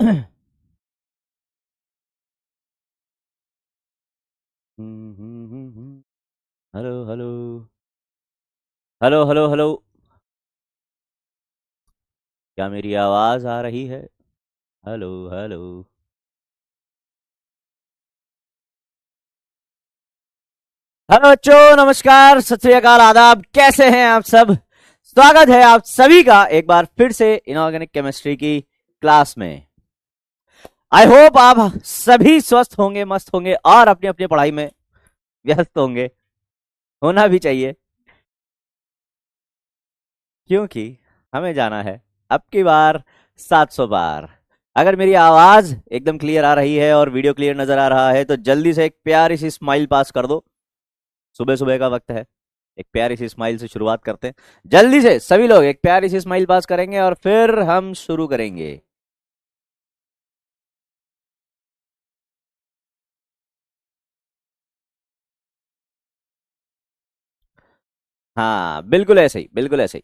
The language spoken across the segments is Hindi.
Hello hello hello hello hello. क्या मेरी आवाज आ रही है? Hello hello. हेलो बच्चों, नमस्कार, सत श्री अकाल, आदाब। कैसे हैं आप सब? स्वागत है आप सभी का एक बार फिर से इनऑर्गेनिक केमिस्ट्री की क्लास में। आई होप आप सभी स्वस्थ होंगे, मस्त होंगे और अपनी अपनी पढ़ाई में व्यस्त होंगे। होना भी चाहिए, क्योंकि हमें जाना है अब की बार 700 बार। अगर मेरी आवाज एकदम क्लियर आ रही है और वीडियो क्लियर नजर आ रहा है तो जल्दी से एक प्यारी सी स्माइल पास कर दो। सुबह सुबह का वक्त है, एक प्यारी सी स्माइल से शुरुआत करते हैं। जल्दी से सभी लोग एक प्यारी सी स्माइल पास करेंगे और फिर हम शुरू करेंगे। हाँ, बिल्कुल ऐसे ही, बिल्कुल ऐसे ही।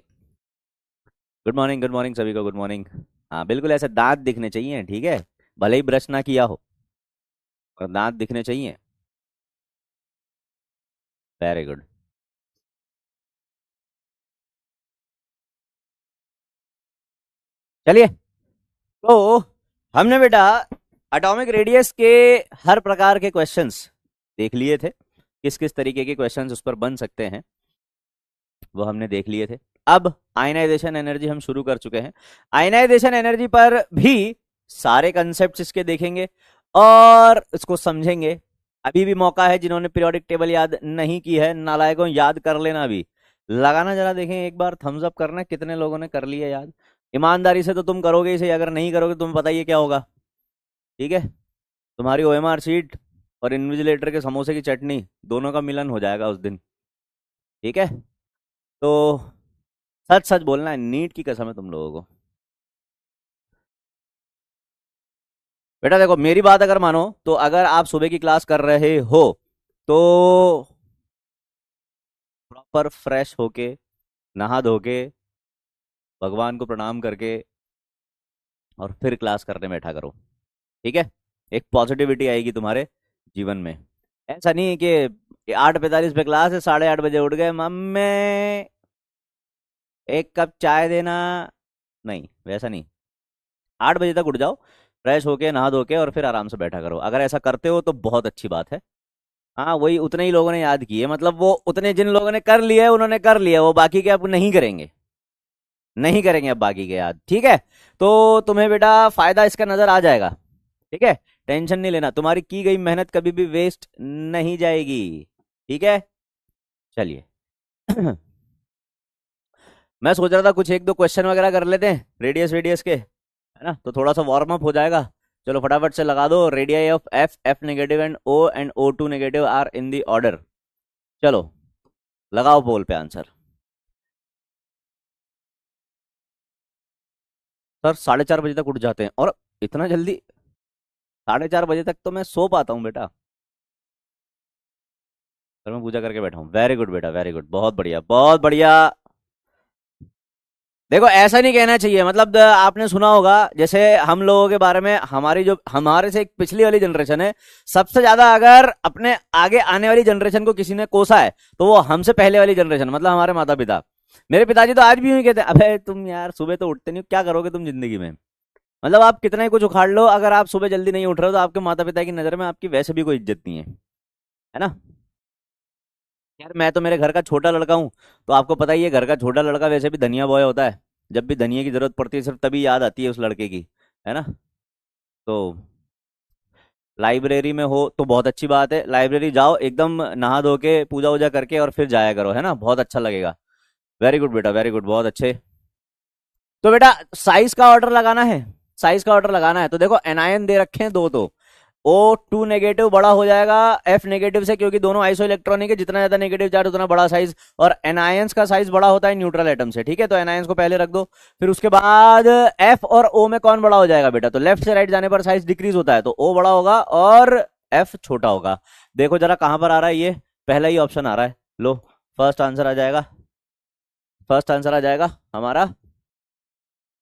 गुड मॉर्निंग सभी को, गुड मॉर्निंग। हाँ, बिल्कुल ऐसे दांत दिखने चाहिए, ठीक है? भले ही ब्रश ना किया हो, और दांत दिखने चाहिए। Very good. चलिए, तो हमने बेटा एटॉमिक रेडियस के हर प्रकार के क्वेश्चंस देख लिए थे। किस किस तरीके के क्वेश्चंस उस पर बन सकते हैं वो हमने देख लिए थे। अब आयनाइजेशन एनर्जी हम शुरू कर चुके हैं। आयनाइजेशन एनर्जी पर भी सारे कंसेप्ट इसके देखेंगे और इसको समझेंगे। अभी भी मौका है, जिन्होंने पीरियोडिक टेबल याद नहीं की है, नालायकों, याद कर लेना। अभी लगाना, जरा देखें एक बार, थम्स अप करना कितने लोगों ने कर लिया याद। ईमानदारी से तो तुम करोगे इसे, अगर नहीं करोगे तुम्हें पता ही है क्या होगा। ठीक है? तुम्हारी ओएमआर शीट और इन्विजिलेटर के समोसे की चटनी दोनों का मिलन हो जाएगा उस दिन। ठीक है? तो सच सच बोलना है, नीट की कसम है तुम लोगों को। बेटा देखो, मेरी बात अगर मानो तो अगर आप सुबह की क्लास कर रहे हो तो प्रॉपर फ्रेश होके, नहा धो के, भगवान को प्रणाम करके और फिर क्लास करने बैठा करो। ठीक है? एक पॉजिटिविटी आएगी तुम्हारे जीवन में। ऐसा नहीं है कि 8:45 पे क्लास है, 8:30 बजे उठ गए, मम्मी एक कप चाय देना। नहीं, वैसा नहीं। 8 बजे तक उठ जाओ, फ्रेश होके, नहा धो के और फिर आराम से बैठा करो। अगर ऐसा करते हो तो बहुत अच्छी बात है। हाँ, वही उतने ही लोगों ने याद किए, मतलब वो उतने जिन लोगों ने कर लिया है उन्होंने कर लिया, वो बाकी के अब नहीं करेंगे। नहीं करेंगे अब बाकी के याद। ठीक है? तो तुम्हें बेटा फायदा इसका नजर आ जाएगा। ठीक है? टेंशन नहीं लेना, तुम्हारी की गई मेहनत कभी भी वेस्ट नहीं जाएगी। ठीक है? चलिए। मैं सोच रहा था कुछ एक दो क्वेश्चन वगैरह कर लेते हैं रेडियस वेडियस के, है ना? तो थोड़ा सा वार्म अप हो जाएगा। चलो फटाफट से लगा दो। Radii of F, F negative and O two negative are in the order. चलो, लगाओ पोल पे आंसर। सर 4:30 बजे तक उठ जाते हैं, और इतना जल्दी? 4:30 बजे तक तो मैं सो पाता हूँ बेटा। सर मैं पूजा करके बैठा हूँ। वेरी गुड बेटा, वेरी गुड, बहुत बढ़िया, बहुत बढ़िया। देखो, ऐसा नहीं कहना चाहिए, मतलब आपने सुना होगा, जैसे हम लोगों के बारे में, हमारी जो हमारे से एक पिछली वाली जनरेशन है, सबसे ज्यादा अगर अपने आगे आने वाली जनरेशन को किसी ने कोसा है तो वो हमसे पहले वाली जनरेशन, मतलब हमारे माता पिता। मेरे पिताजी तो आज भी यूं कहते हैं, अबे तुम यार सुबह तो उठते नहीं हो, क्या करोगे तुम जिंदगी में? मतलब आप कितना ही कुछ उखाड़ लो, अगर आप सुबह जल्दी नहीं उठ रहे हो तो आपके माता पिता की नजर में आपकी वैसे भी कोई इज्जत नहीं है ना? यार मैं तो मेरे घर का छोटा लड़का हूँ, तो आपको पता ही है, घर का छोटा लड़का वैसे भी धनिया बॉय होता है। जब भी धनिया की जरूरत पड़ती है सिर्फ तभी याद आती है उस लड़के की, है ना? तो लाइब्रेरी में हो तो बहुत अच्छी बात है, लाइब्रेरी जाओ एकदम नहा धो के, पूजा वूजा करके और फिर जाया करो, है ना? बहुत अच्छा लगेगा। वेरी गुड बेटा, वेरी गुड, बहुत अच्छे। तो बेटा साइज का ऑर्डर लगाना है। साइज का ऑर्डर लगाना है तो देखो, एनायन दे रखे हैं दो, तो O2 नेगेटिव बड़ा हो जाएगा F नेगेटिव से, क्योंकि दोनों आइसो इलेक्ट्रॉनिक है, जितना ज्यादा नेगेटिव चार्ज उतना बड़ा साइज। और एनायंस का साइज बड़ा होता है न्यूट्रल एटम से। ठीक है? तो एनायंस को पहले रख दो। फिर उसके बाद F और O में कौन बड़ा हो जाएगा बेटा? तो लेफ्ट से राइट जाने पर साइज डिक्रीज होता है, तो O बड़ा होगा और F छोटा होगा। देखो जरा कहां पर आ रहा है ये, पहला ही ऑप्शन आ रहा है। लो, फर्स्ट आंसर आ जाएगा। फर्स्ट आंसर आ जाएगा हमारा,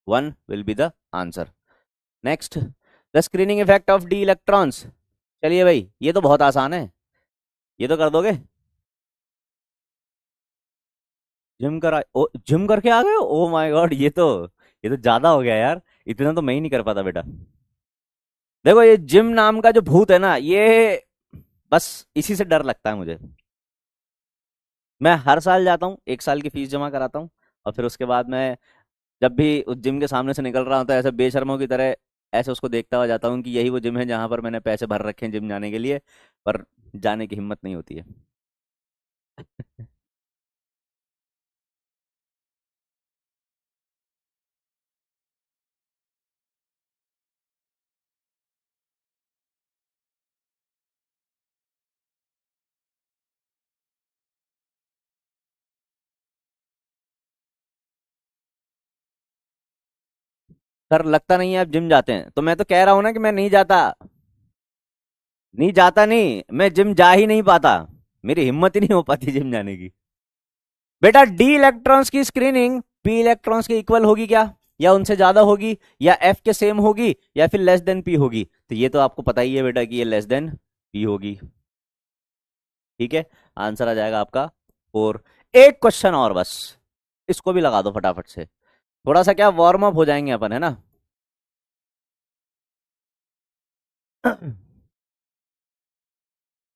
1 will be the answer. Next, the screening effect of D electrons. चलिए भाई, ये तो बहुत आसान है, ये तो कर दोगे। जिम कर ओ, जिम करके आ गए हो, ओ माय गॉड, ये तो ज्यादा हो गया यार, इतना तो मैं ही नहीं कर पाता बेटा। देखो ये जिम नाम का जो भूत है ना, ये बस इसी से डर लगता है मुझे। मैं हर साल जाता हूँ, 1 साल की फीस जमा कराता हूँ, और फिर उसके बाद मैं जब भी उस जिम के सामने से निकल रहा होता है, ऐसे बेशर्मों की तरह ऐसे उसको देखता हुआ जाता हूँ कि यही वो जिम है जहां पर मैंने पैसे भर रखे हैं जिम जाने के लिए, पर जाने की हिम्मत नहीं होती है। सर लगता नहीं है आप जिम जाते हैं, तो मैं तो कह रहा हूँ ना कि मैं नहीं जाता। नहीं जाता, नहीं मैं जिम जा ही नहीं पाता, मेरी हिम्मत ही नहीं हो पाती जिम जाने की। बेटा डी इलेक्ट्रॉन्स की स्क्रीनिंग पी इलेक्ट्रॉन्स के इक्वल होगी क्या, या उनसे ज्यादा होगी, या एफ के सेम होगी, या फिर लेस देन पी होगी? तो ये तो आपको पता ही है बेटा कि ये लेस देन पी होगी। ठीक है, आंसर आ जाएगा आपका 4। एक क्वेश्चन और बस, इसको भी लगा दो फटाफट से, थोड़ा सा क्या वार्म अप हो जाएंगे अपन, है ना।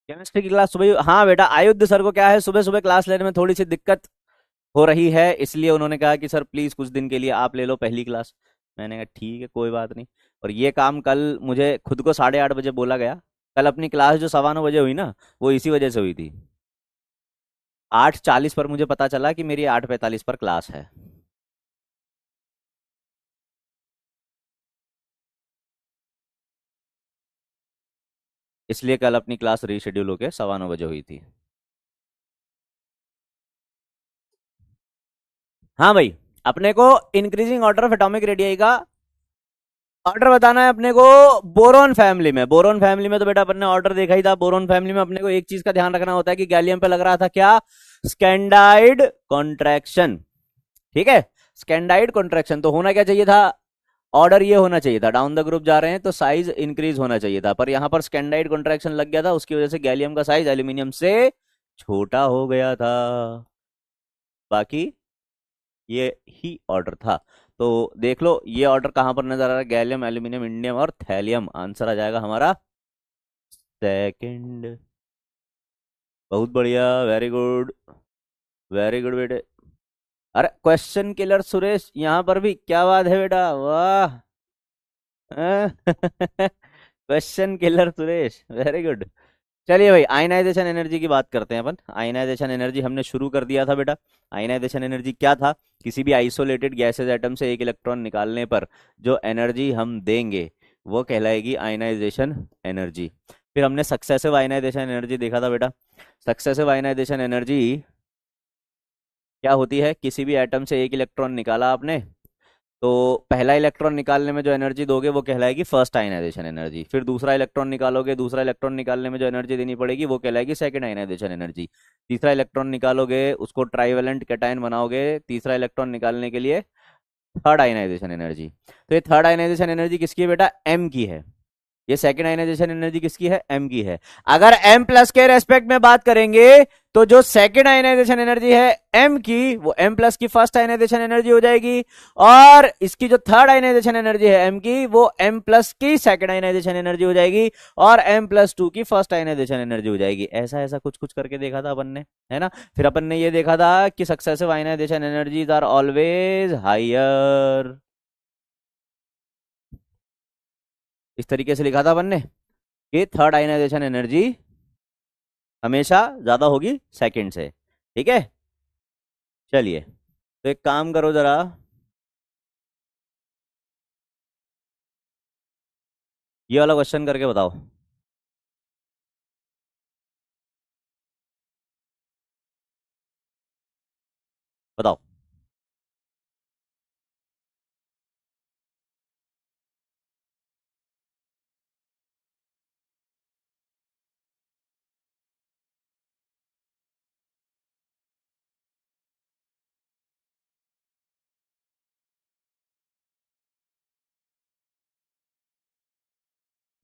केमिस्ट्री की क्लास सुबह, हाँ बेटा आयुध सर को क्या है, सुबह सुबह क्लास लेने में थोड़ी सी दिक्कत हो रही है, इसलिए उन्होंने कहा कि सर प्लीज कुछ दिन के लिए आप ले लो पहली क्लास। मैंने कहा ठीक है कोई बात नहीं। और ये काम कल मुझे खुद को 8:30 बजे बोला गया। कल अपनी क्लास जो 9:15 बजे हुई ना, वो इसी वजह से हुई थी। 8:40 पर मुझे पता चला कि मेरी 8:45 पर क्लास है। इसलिए कल अपनी क्लास रीशेड्यूल होके 9:15 बजे हुई थी। हाँ भाई, अपने को increasing order of atomic radii का ऑर्डर बताना है अपने को। बोरोन फैमिली में, बोरोन फैमिली में तो बेटा अपन ने ऑर्डर देखा ही था। बोरोन फैमिली में अपने को एक चीज का ध्यान रखना होता है कि गैलियम पे लग रहा था क्या, स्कैंडाइड कॉन्ट्रैक्शन। ठीक है, स्कैंडाइड कॉन्ट्रैक्शन तो होना क्या चाहिए था, ऑर्डर ये होना चाहिए था, डाउन द ग्रुप जा रहे हैं तो साइज इंक्रीज होना चाहिए था, पर यहां पर स्कैंडाइड कॉन्ट्रैक्शन लग गया था, उसकी वजह से गैलियम का साइज एल्यूमिनियम से छोटा हो गया था। बाकी ये ही ऑर्डर था। तो देख लो ये ऑर्डर कहां पर नजर आ रहा है, गैलियम एल्यूमिनियम इंडियम और थैलियम, आंसर आ जाएगा हमारा सेकंड। बहुत बढ़िया, वेरी गुड, वेरी गुड बेटे। अरे क्वेश्चन किलर सुरेश, यहाँ पर भी क्या बात है बेटा, वाह। Question killer Suresh, very good. चलिए भाई, आयनाइजेशन एनर्जी की बात करते हैं अपन। आयनाइजेशन एनर्जी हमने शुरू कर दिया था बेटा। आयनाइजेशन एनर्जी क्या था, किसी भी आइसोलेटेड गैसेज एटम से एक इलेक्ट्रॉन निकालने पर जो एनर्जी हम देंगे वो कहलाएगी आयनाइजेशन एनर्जी। फिर हमने सक्सेसिव आयनाइजेशन एनर्जी देखा था बेटा। सक्सेसिव आयनाइजेशन एनर्जी क्या होती है, किसी भी एटम से एक इलेक्ट्रॉन निकाला आपने, तो पहला इलेक्ट्रॉन निकालने में जो एनर्जी दोगे वो कहलाएगी फर्स्ट आयनाइजेशन एनर्जी। फिर दूसरा इलेक्ट्रॉन निकालोगे, दूसरा इलेक्ट्रॉन निकालने में जो एनर्जी देनी पड़ेगी वो कहलाएगी सेकंड आयनाइजेशन एनर्जी। तीसरा इलेक्ट्रॉन निकालोगे, उसको ट्राइवेलेंट कैटायन बनाओगे, तीसरा इलेक्ट्रॉन निकालने के लिए थर्ड आयनाइजेशन एनर्जी। तो ये थर्ड आयनाइजेशन एनर्जी किसकी है बेटा, एम की है। ये सेकेंड आयनाइजेशन एनर्जी किसकी है, एम की है। अगर एम प्लस के रेस्पेक्ट में बात करेंगे, तो जो सेकेंड आयनाइजेशन एनर्जी है एम की, वो एम प्लस की फर्स्ट आयनाइजेशन एनर्जी हो जाएगी, और इसकी जो थर्ड आयनाइजेशन एनर्जी है एम की, वो एम प्लस की सेकेंड आयनाइजेशन एनर्जी हो जाएगी, और M+2 की फर्स्ट आयनाइजेशन एनर्जी हो जाएगी। ऐसा ऐसा कुछ कुछ करके देखा था अपन ने, है ना। फिर अपन ने ये देखा था कि successive ionization energies are always higher, इस तरीके से लिखा था अपन ने कि थर्ड आयनाइजेशन एनर्जी हमेशा ज्यादा होगी सेकंड से। ठीक है, चलिए, तो एक काम करो जरा, ये वाला क्वेश्चन करके बताओ। बताओ।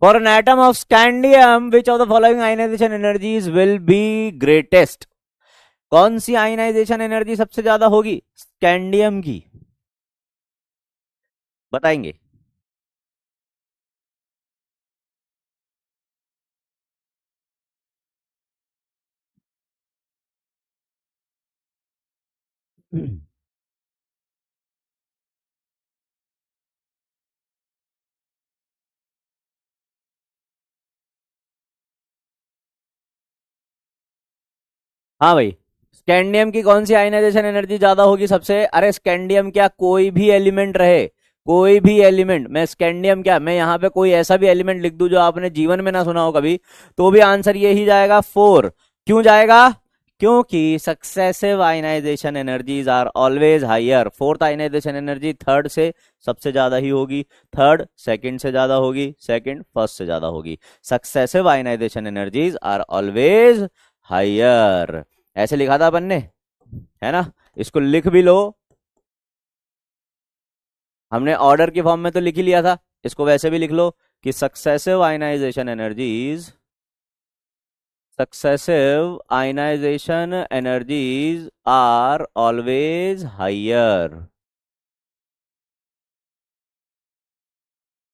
For an atom of scandium which of the following ionization energies will be greatest? कौन सी आयनाइजेशन एनर्जी सबसे ज्यादा होगी स्कैंडियम की? बताएंगे? हाँ भाई, स्कैंडियम की कौन सी आयनाइजेशन एनर्जी ज्यादा होगी सबसे? अरे स्कैंडियम क्या, कोई भी एलिमेंट रहे, कोई भी एलिमेंट, मैं स्कैंडियम क्या, मैं यहाँ पे कोई ऐसा भी एलिमेंट लिख दूं जो आपने जीवन में ना सुना हो कभी, तो भी आंसर यही जाएगा 4। क्यों जाएगा? क्योंकि successive ionization energies are always higher. Fourth ionization energy third से सबसे ज्यादा ही होगी, थर्ड सेकंड से ज्यादा होगी, सेकंड फर्स्ट से ज्यादा होगी। Successive ionization energies are always higher. ऐसे लिखा था अपन ने, है ना? इसको लिख भी लो, हमने ऑर्डर की फॉर्म में तो लिख ही लिया था, इसको वैसे भी लिख लो कि successive ionization energies, successive ionization energies are always higher.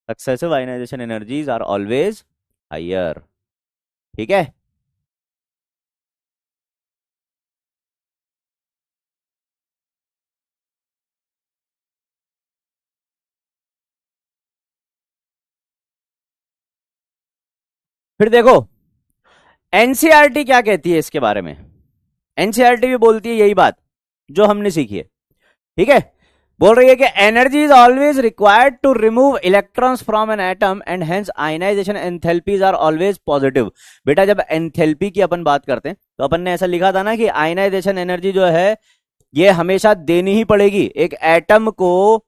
Successive ionization energies are always higher. ठीक है? फिर देखो एनसीईआरटी क्या कहती है इसके बारे में। एनसीईआरटी भी बोलती है यही बात जो हमने सीखी है। ठीक है? बोल रही है कि energy is always required to remove electrons from an atom and hence ionization enthalpies are always positive. बेटा जब एंथैल्पी की अपन बात करते हैं तो अपन ने ऐसा लिखा था ना कि आयनाइजेशन एनर्जी जो है ये हमेशा देनी ही पड़ेगी। एक एटम को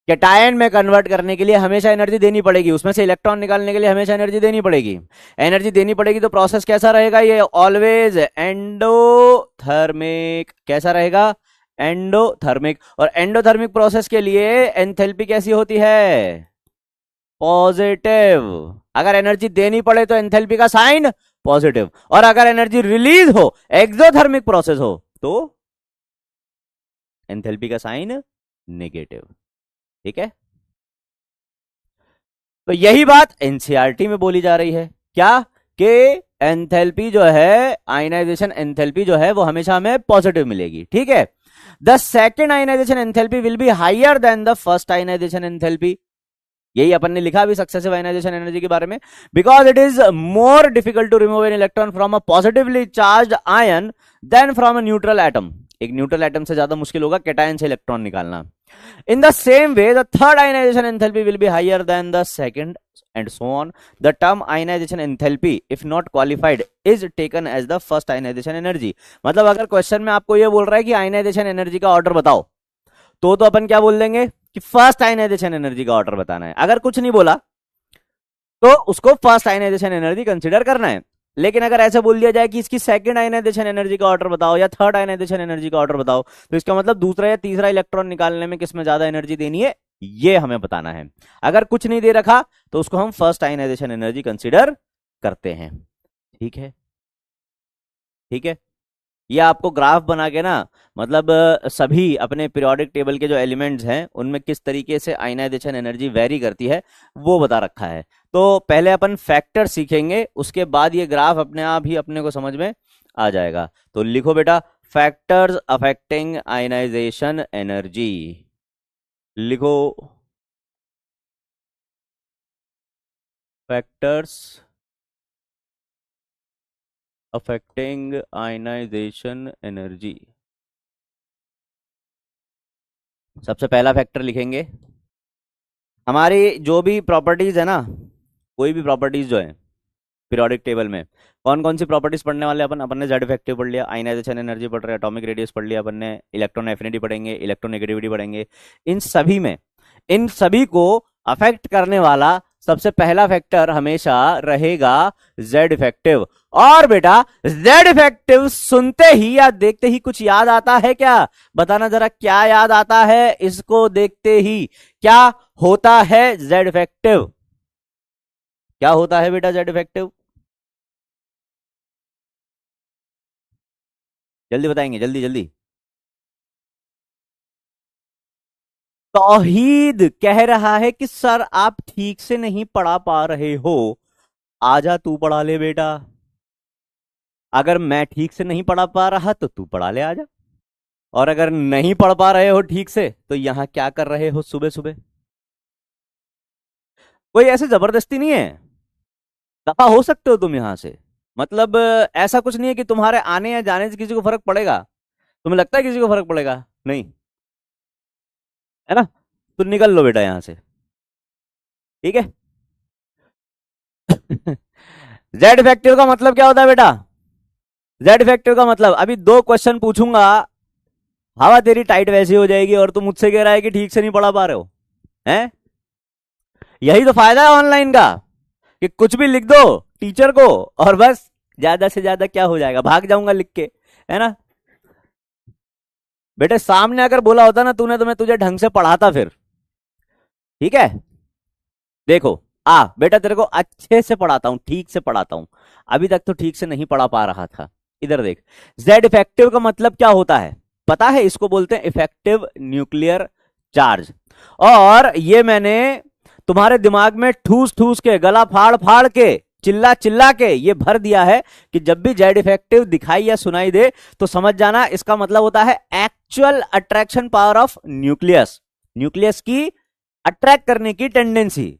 कैटायन में कन्वर्ट करने के लिए हमेशा एनर्जी देनी पड़ेगी, उसमें से इलेक्ट्रॉन निकालने के लिए हमेशा एनर्जी देनी पड़ेगी। एनर्जी देनी पड़ेगी तो प्रोसेस कैसा रहेगा? ये ऑलवेज एंडोथर्मिक। कैसा रहेगा? एंडोथर्मिक। और एंडोथर्मिक प्रोसेस के लिए एंथैल्पी कैसी होती है? पॉजिटिव। अगर एनर्जी देनी पड़े तो एंथैल्पी का साइन पॉजिटिव, और अगर एनर्जी रिलीज हो, एक्सोथर्मिक प्रोसेस हो, तो एंथैल्पी का साइन नेगेटिव। ठीक है? तो यही बात एनसीईआरटी में बोली जा रही है, क्या? कि एंथैल्पी जो है, आयनाइजेशन एंथैल्पी जो है वो हमेशा हमें पॉजिटिव मिलेगी। ठीक है? The second ionization enthalpy will be higher than the first ionization enthalpy. यही अपन ने लिखा भी सक्सेसिव आयनाइजेशन एनर्जी के बारे में, because it is more difficult to remove an electron from a positively charged ion than from a neutral atom. एक न्यूट्रल एटम से ज्यादा मुश्किल होगा कैटायन से इलेक्ट्रॉन निकालना। In the same way, the third ionization enthalpy will be higher than the second, and so on. The term ionization enthalpy, if not qualified, is taken as the first ionization energy. मतलब अगर क्वेश्चन में आपको ये बोल रहा है कि आयनाइजेशन एनर्जी का ऑर्डर बताओ, तो अपन क्या बोल देंगे कि फर्स्ट आयनाइजेशन एनर्जी का ऑर्डर बताना है। अगर कुछ नहीं बोला तो उसको फर्स्ट आयनाइजेशन एनर्जी कंसीडर करना है। लेकिन अगर ऐसे बोल दिया जाए कि इसकी सेकंड आयनाइजेशन एनर्जी का ऑर्डर बताओ या थर्ड आयनाइजेशन एनर्जी का ऑर्डर बताओ, तो इसका मतलब दूसरा या तीसरा इलेक्ट्रॉन निकालने में किसमें ज्यादा एनर्जी देनी है, ये हमें बताना है। अगर कुछ नहीं दे रखा तो उसको हम फर्स्ट आयनाइजेशन एनर्जी कंसीडर करते हैं। ठीक है? ठीक है? ये आपको ग्राफ बना के ना, मतलब सभी अपने पीरियोडिक टेबल के जो एलिमेंट्स हैं उनमें किस तरीके से आयनाइजेशन एनर्जी वेरी करती है वो बता रखा है। तो पहले अपन फैक्टर सीखेंगे, उसके बाद ये ग्राफ अपने आप ही अपने को समझ में आ जाएगा। तो लिखो बेटा, फैक्टर्स अफेक्टिंग आयनाइजेशन एनर्जी। लिखो फैक्टर्स अफेक्टिंग आयनाइजेशन एनर्जी। सबसे पहला फैक्टर लिखेंगे, हमारी जो भी प्रॉपर्टीज है ना, कोई भी प्रॉपर्टीज जो है पीरियोडिक टेबल में, कौन कौन सी प्रॉपर्टीज पढ़ने वाले अपन ने जेड इफेक्टिव पढ़ लिया, आयनाइजेशन एनर्जी पढ़ रहे हैं, एटॉमिक रेडियस पढ़ लिया अपन ने, इलेक्ट्रॉन एफिनिटी पढ़ेंगे, इलेक्ट्रोनेगेटिविटी पढ़ेंगे। इन सभी में, इन सभी को अफेक्ट करने वाला सबसे पहला फैक्टर हमेशा रहेगा जेड इफेक्टिव। और बेटा जेड इफेक्टिव सुनते ही या देखते ही कुछ याद आता है क्या? बताना जरा, क्या याद आता है इसको देखते ही? क्या होता है जेड इफेक्टिव? क्या होता है बेटा जेड इफेक्टिव? जल्दी बताएंगे, जल्दी जल्दी। तौहीद कह रहा है कि सर आप ठीक से नहीं पढ़ा पा रहे हो, आजा तू पढ़ा ले बेटा। अगर मैं ठीक से नहीं पढ़ा पा रहा तो तू पढ़ा ले आजा। और अगर नहीं पढ़ पा रहे हो ठीक से तो यहां क्या कर रहे हो सुबह सुबह? कोई ऐसे जबरदस्ती नहीं है, दफा हो सकते हो तुम यहां से। मतलब ऐसा कुछ नहीं है कि तुम्हारे आने या जाने से किसी को फर्क पड़ेगा। तुम्हें लगता है किसी को फर्क पड़ेगा? नहीं, है ना? तो निकल लो बेटा यहां से, ठीक है। जेड इफेक्टिव का मतलब क्या होता है बेटा? जेड इफेक्टिव का मतलब, अभी दो क्वेश्चन पूछूंगा, हवा तेरी टाइट वैसी हो जाएगी और तुम मुझसे कह रहा है कि ठीक से नहीं पढ़ा पा रहे हो, हैं? यही तो फायदा है ऑनलाइन का, कि कुछ भी लिख दो टीचर को और बस ज्यादा से ज्यादा क्या हो जाएगा, भाग जाऊंगा लिख के, है ना? बेटे सामने अगर बोला होता ना तूने तो मैं तुझे ढंग से पढ़ाता फिर, ठीक है। देखो, बेटा तेरे को अच्छे से पढ़ाता हूं, ठीक से पढ़ाता हूं। अभी तक तो ठीक से नहीं पढ़ा पा रहा था। इधर देख, जेड इफेक्टिव का मतलब क्या होता है पता है? इसको बोलते हैं इफेक्टिव न्यूक्लियर चार्ज। और ये मैंने तुम्हारे दिमाग में ठूस ठूस के, गला फाड़ फाड़ के, चिल्ला चिल्ला के ये भर दिया है कि जब भी जेड इफेक्टिव दिखाई या सुनाई दे तो समझ जाना इसका मतलब होता है actual attraction power of nucleus, nucleus की अट्रैक्ट करने की टेंडेंसी।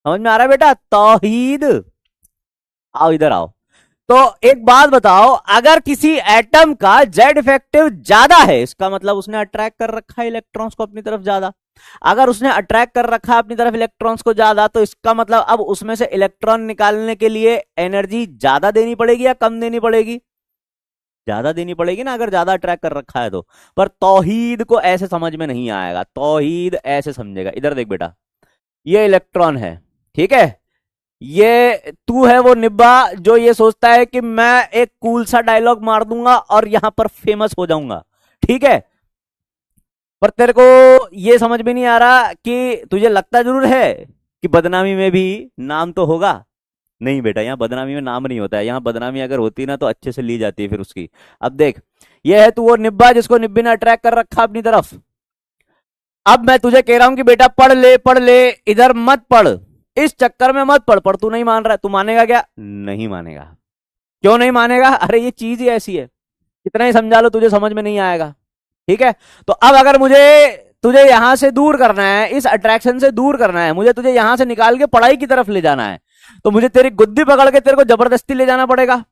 समझ में आ रहा है बेटा? तौहीद, आओ इधर आओ। तो एक बात बताओ, अगर किसी एटम का जेड इफेक्टिव ज्यादा है इसका मतलब उसने अट्रैक्ट कर रखा है इलेक्ट्रॉन्स को अपनी तरफ ज्यादा। अगर उसने अट्रैक्ट कर रखा है अपनी तरफ इलेक्ट्रॉन्स को ज्यादा तो इसका मतलब अब उसमें से इलेक्ट्रॉन निकालने के लिए एनर्जी ज्यादा देनी पड़ेगी या कम देनी पड़ेगी? ज्यादा देनी पड़ेगी ना, अगर ज्यादा अट्रैक्ट कर रखा है तो। पर तौहीद को ऐसे समझ में नहीं आएगा, तौहीद ऐसे समझेगा। इधर देख बेटा, ये इलेक्ट्रॉन है, ठीक है। ये तू है वो निब्बा जो ये सोचता है कि मैं एक कूल सा डायलॉग मार दूंगा और यहां पर फेमस हो जाऊंगा, ठीक है। पर तेरे को ये समझ में नहीं आ रहा कि तुझे लगता जरूर है कि बदनामी में भी नाम तो होगा। नहीं बेटा, यहां बदनामी में नाम नहीं होता है, यहां बदनामी अगर होती ना तो अच्छे से ली जाती है फिर उसकी। अब देख, ये है तू वो निब्बा जिसको निब्बी ने अट्रैक्ट कर रखा अपनी तरफ। अब मैं तुझे कह रहा हूं कि बेटा पढ़ ले पढ़ ले, इधर मत पढ़, इस चक्कर में मत पढ़। पर तू नहीं मान रहा है, तू मानेगा क्या? नहीं मानेगा। क्यों नहीं मानेगा? अरे ये चीज ही ऐसी है, कितना ही समझा लो तुझे समझ में नहीं आएगा, ठीक है। तो अब अगर मुझे तुझे यहां से दूर करना है, इस अट्रैक्शन से दूर करना है, मुझे तुझे यहां से निकाल के पढ़ाई की तरफ ले जाना है, तो मुझे तेरी गुद्दी पकड़ के तेरे को जबरदस्ती ले जाना पड़ेगा।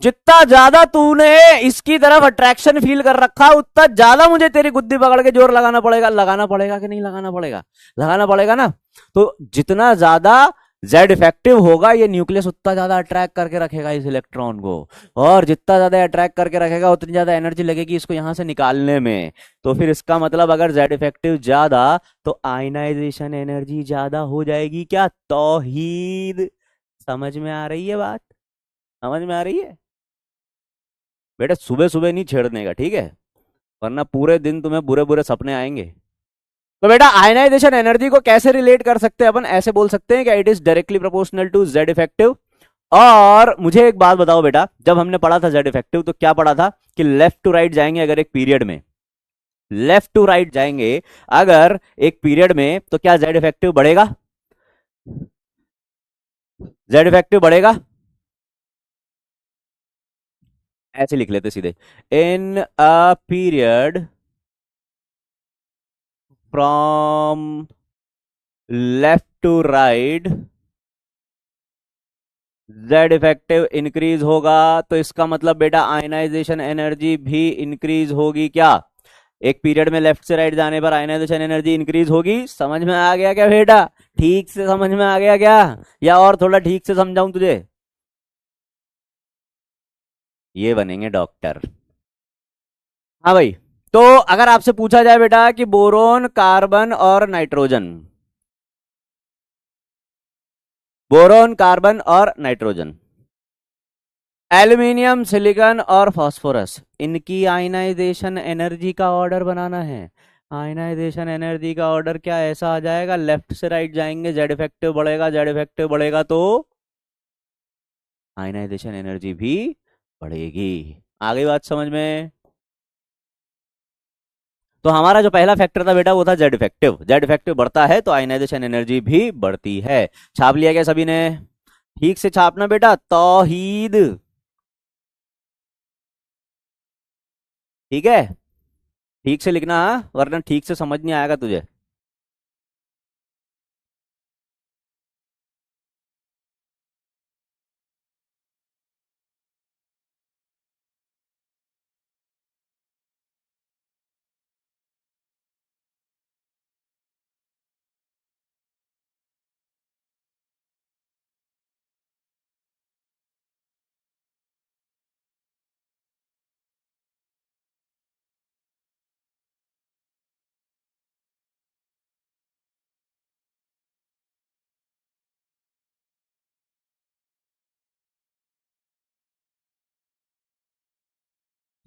जितना ज्यादा तूने इसकी तरफ अट्रैक्शन फील कर रखा उतना ज्यादा मुझे तेरी गुद्दी पकड़ के जोर लगाना पड़ेगा। लगाना पड़ेगा कि नहीं लगाना पड़ेगा? लगाना पड़ेगा ना। तो जितना ज्यादा जेड इफेक्टिव होगा ये न्यूक्लियस उतना ज्यादा अट्रैक्ट करके रखेगा इस इलेक्ट्रॉन को, और जितना ज्यादा अट्रैक्ट करके रखेगा उतनी ज्यादा एनर्जी लगेगी इसको यहां से निकालने में। तो फिर इसका मतलब अगर जेड इफेक्टिव ज्यादा तो आयनाइजेशन एनर्जी ज्यादा हो जाएगी। क्या तौहीद समझ में आ रही है बात? समझ में आ रही है? बेटा सुबह सुबह नहीं छेड़ने का, ठीक है, वरना पूरे दिन तुम्हें बुरे बुरे सपने आएंगे। तो बेटा आयनाइजेशन एनर्जी को कैसे रिलेट कर सकते हैं अपन? ऐसे बोल सकते हैं कि it is directly proportional to Z effective. और मुझे एक बात बताओ बेटा, जब हमने पढ़ा था जेड इफेक्टिव तो क्या पढ़ा था कि लेफ्ट टू राइट जाएंगे अगर एक पीरियड में, लेफ्ट टू राइट जाएंगे अगर एक पीरियड में, तो क्या जेड इफेक्टिव बढ़ेगा? जेड इफेक्टिव बढ़ेगा। ऐसे लिख लेते सीधे, in a period from left to right Z effective increase होगा। तो इसका मतलब बेटा आयनाइजेशन एनर्जी भी इंक्रीज होगी। क्या एक पीरियड में लेफ्ट से राइट जाने पर आयनाइजेशन एनर्जी इंक्रीज होगी? समझ में आ गया क्या बेटा? ठीक से समझ में आ गया क्या, या और थोड़ा ठीक से समझाऊं तुझे? ये बनेंगे डॉक्टर। हाँ भाई, तो अगर आपसे पूछा जाए बेटा कि बोरोन, कार्बन और नाइट्रोजन, बोरोन, कार्बन और नाइट्रोजन, एल्यूमिनियम, सिलिकॉन और फास्फोरस, इनकी आयनाइजेशन एनर्जी का ऑर्डर बनाना है। आयनाइजेशन एनर्जी का ऑर्डर क्या ऐसा आ जाएगा, लेफ्ट से राइट जाएंगे जेड इफेक्टिव बढ़ेगा, जेड इफेक्टिव बढ़ेगा तो आयनाइजेशन एनर्जी भी बढ़ेगी। आ गई बात समझ में? तो हमारा जो पहला फैक्टर था बेटा वो था जेड इफेक्टिव। जेड इफेक्टिव बढ़ता है तो आयनाइजेशन एनर्जी भी बढ़ती है। छाप लिया क्या सभी ने? ठीक से छापना बेटा, तौहीद। ठीक है, ठीक से लिखना हाँ? वरना ठीक से समझ नहीं आएगा तुझे।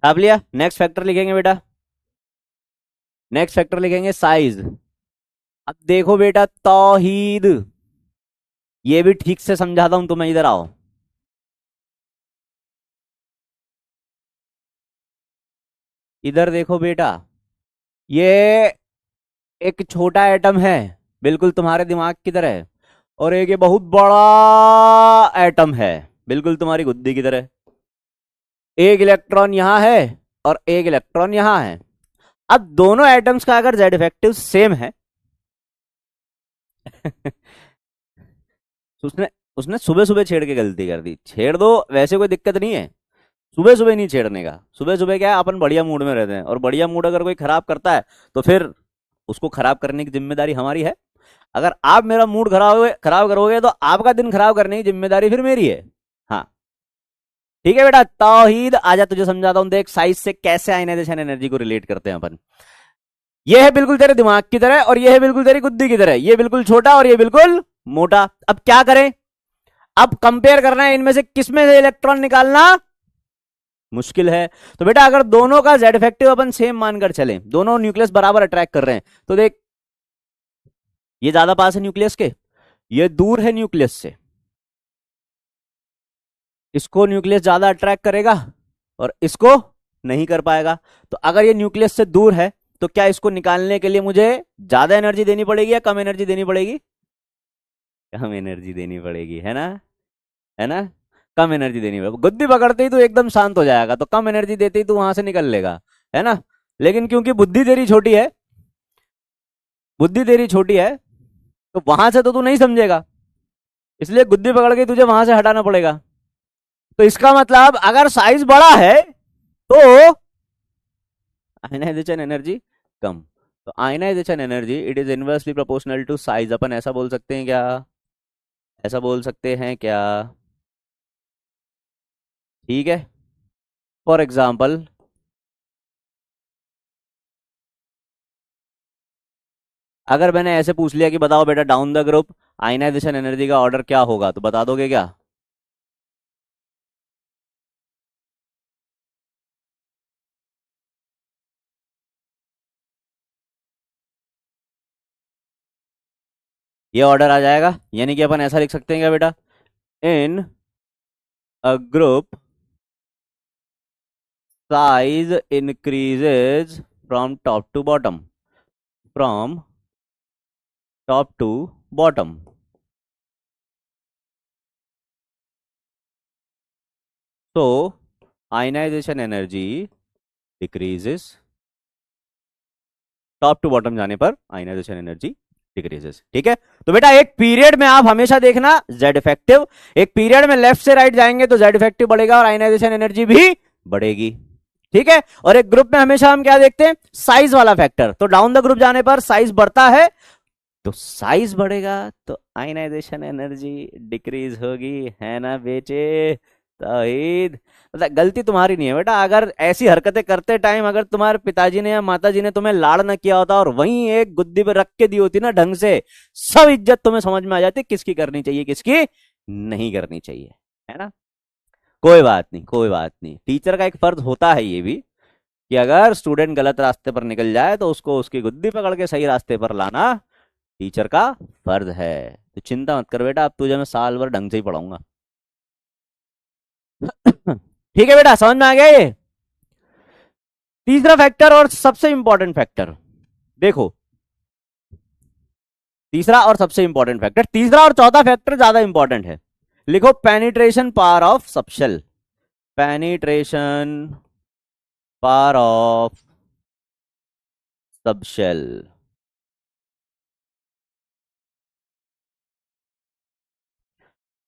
छाप लिया? नेक्स्ट फैक्टर लिखेंगे बेटा, नेक्स्ट फैक्टर लिखेंगे साइज। अब देखो बेटा तौहीद, ये भी ठीक से समझाता हूं तुम्हें, इधर आओ। इधर देखो बेटा, ये एक छोटा एटम है बिल्कुल तुम्हारे दिमाग की तरह, और एक ये बहुत बड़ा एटम है बिल्कुल तुम्हारी गुद्दी की तरह। एक इलेक्ट्रॉन यहाँ है और एक इलेक्ट्रॉन यहाँ है। अब दोनों एटम्स का अगर जेड इफेक्टिव सेम है उसने उसने सुबह सुबह छेड़ के गलती कर दी। छेड़ दो, वैसे कोई दिक्कत नहीं है, सुबह सुबह नहीं छेड़ने का। सुबह सुबह क्या है, अपन बढ़िया मूड में रहते हैं, और बढ़िया मूड अगर कोई खराब करता है तो फिर उसको खराब करने की जिम्मेदारी हमारी है। अगर आप मेरा मूड खराब करोगे तो आपका दिन खराब करने की जिम्मेदारी फिर मेरी है। हाँ ठीक है बेटा, तौहीद आजा तुझे समझाता हूं। देख साइज से कैसे आयनाइजेशन एनर्जी को रिलेट करते हैं अपन। ये है बिल्कुल तेरे दिमाग की तरह, और ये है बिल्कुल तेरी गुद्दी की तरह। ये बिल्कुल छोटा और ये बिल्कुल मोटा। अब क्या करें? अब कंपेयर करना है इनमें से किसमें से इलेक्ट्रॉन निकालना मुश्किल है। तो बेटा अगर दोनों का जेड इफेक्टिव अपन सेम मानकर चले, दोनों न्यूक्लियस बराबर अट्रैक्ट कर रहे हैं, तो देख ये ज्यादा पास है न्यूक्लियस के, ये दूर है न्यूक्लियस से। इसको न्यूक्लियस ज्यादा अट्रैक्ट करेगा और इसको नहीं कर पाएगा। तो अगर ये न्यूक्लियस से दूर है तो क्या इसको निकालने के लिए मुझे ज्यादा एनर्जी देनी पड़ेगी या कम एनर्जी देनी पड़ेगी? कम एनर्जी देनी पड़ेगी, है ना? है ना? कम एनर्जी देनी पड़ेगी। गुद्दी पकड़ते ही तो एकदम शांत हो जाएगा, तो कम एनर्जी देते ही तो वहां से निकल लेगा, है ना? लेकिन क्योंकि बुद्धि तेरी छोटी है, बुद्धि तेरी छोटी है, तो वहां से तो तू नहीं समझेगा, इसलिए गुद्दी पकड़ के तुझे वहां से हटाना पड़ेगा। तो इसका मतलब अगर साइज बड़ा है तो आयनाइजेशन एनर्जी कम। तो ionization energy it is inversely proportional to size. अपन ऐसा बोल सकते हैं क्या? ऐसा बोल सकते हैं क्या? ठीक है, फॉर एग्जाम्पल अगर मैंने ऐसे पूछ लिया कि बताओ बेटा down the group ionization energy का ऑर्डर क्या होगा, तो बता दोगे क्या? ये ऑर्डर आ जाएगा, यानी कि अपन ऐसा लिख सकते हैं क्या बेटा? In a group size increases from top to bottom, from top to bottom. तो ionization energy decreases, top to bottom जाने पर आयनाइजेशन एनर्जी डिक्रीजेस। ठीक है, तो बेटा एक पीरियड में आप हमेशा देखना जेड इफेक्टिव, एक पीरियड में लेफ्ट से राइट जाएंगे तो जेड इफेक्टिव बढ़ेगा और आयनाइजेशन एनर्जी भी बढ़ेगी। ठीक है, और एक ग्रुप में हमेशा हम क्या देखते हैं? साइज वाला फैक्टर। तो डाउन द ग्रुप जाने पर साइज बढ़ता है, तो साइज बढ़ेगा तो आयनाइजेशन एनर्जी डिक्रीज होगी, है ना बेटे? तौहीद, मतलब गलती तुम्हारी नहीं है बेटा। अगर ऐसी हरकतें करते टाइम अगर तुम्हारे पिताजी ने या माताजी ने तुम्हें लाड़ ना किया होता और वहीं एक गुद्दी पे रख के दी होती ना ढंग से, सब इज्जत तुम्हें समझ में आ जाती किसकी करनी चाहिए किसकी नहीं करनी चाहिए, है ना? कोई बात नहीं, कोई बात नहीं। टीचर का एक फर्ज होता है ये भी कि अगर स्टूडेंट गलत रास्ते पर निकल जाए तो उसको उसकी गुद्दी पकड़ के सही रास्ते पर लाना टीचर का फर्ज है। तो चिंता मत कर बेटा, अब तुझे मैं साल भर ढंग से ही पढ़ाऊंगा। ठीक है बेटा, समझ में आ गया ये। तीसरा फैक्टर और सबसे इंपॉर्टेंट फैक्टर देखो, तीसरा और सबसे इंपॉर्टेंट फैक्टर, तीसरा और चौथा फैक्टर ज्यादा इंपॉर्टेंट है। लिखो penetration power of subshell, penetration power of subshell.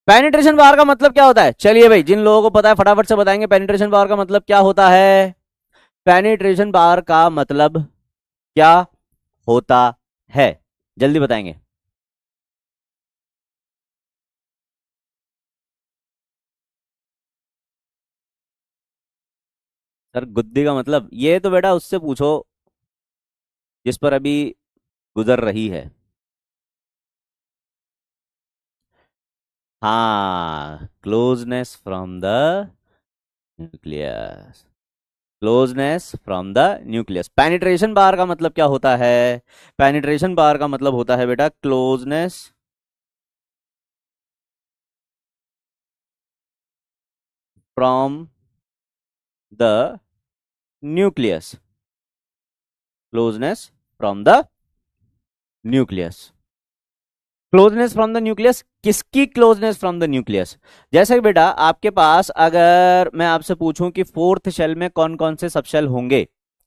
Penetration power का मतलब क्या होता है? चलिए भाई, जिन लोगों को पता है फटाफट से बताएंगे पेनिट्रेशन पावर का मतलब क्या होता है। पेनिट्रेशन पावर का मतलब क्या होता है, जल्दी बताएंगे। सर गुद्दी का मतलब, ये तो बेटा उससे पूछो जिस पर अभी गुजर रही है। हाँ, closeness from the nucleus, closeness from the nucleus. Penetration बार का मतलब क्या होता है? पेनिट्रेशन बार का मतलब होता है बेटा closeness from the nucleus, closeness from the nucleus. Closeness from the nucleus, किसकी क्लोजनेस फ्रॉम द न्यूक्लियस? जैसे बेटा आपके पास अगर मैं आपसे पूछूं कि फोर्थ शेल में कौन कौन से सबशेल होंगे,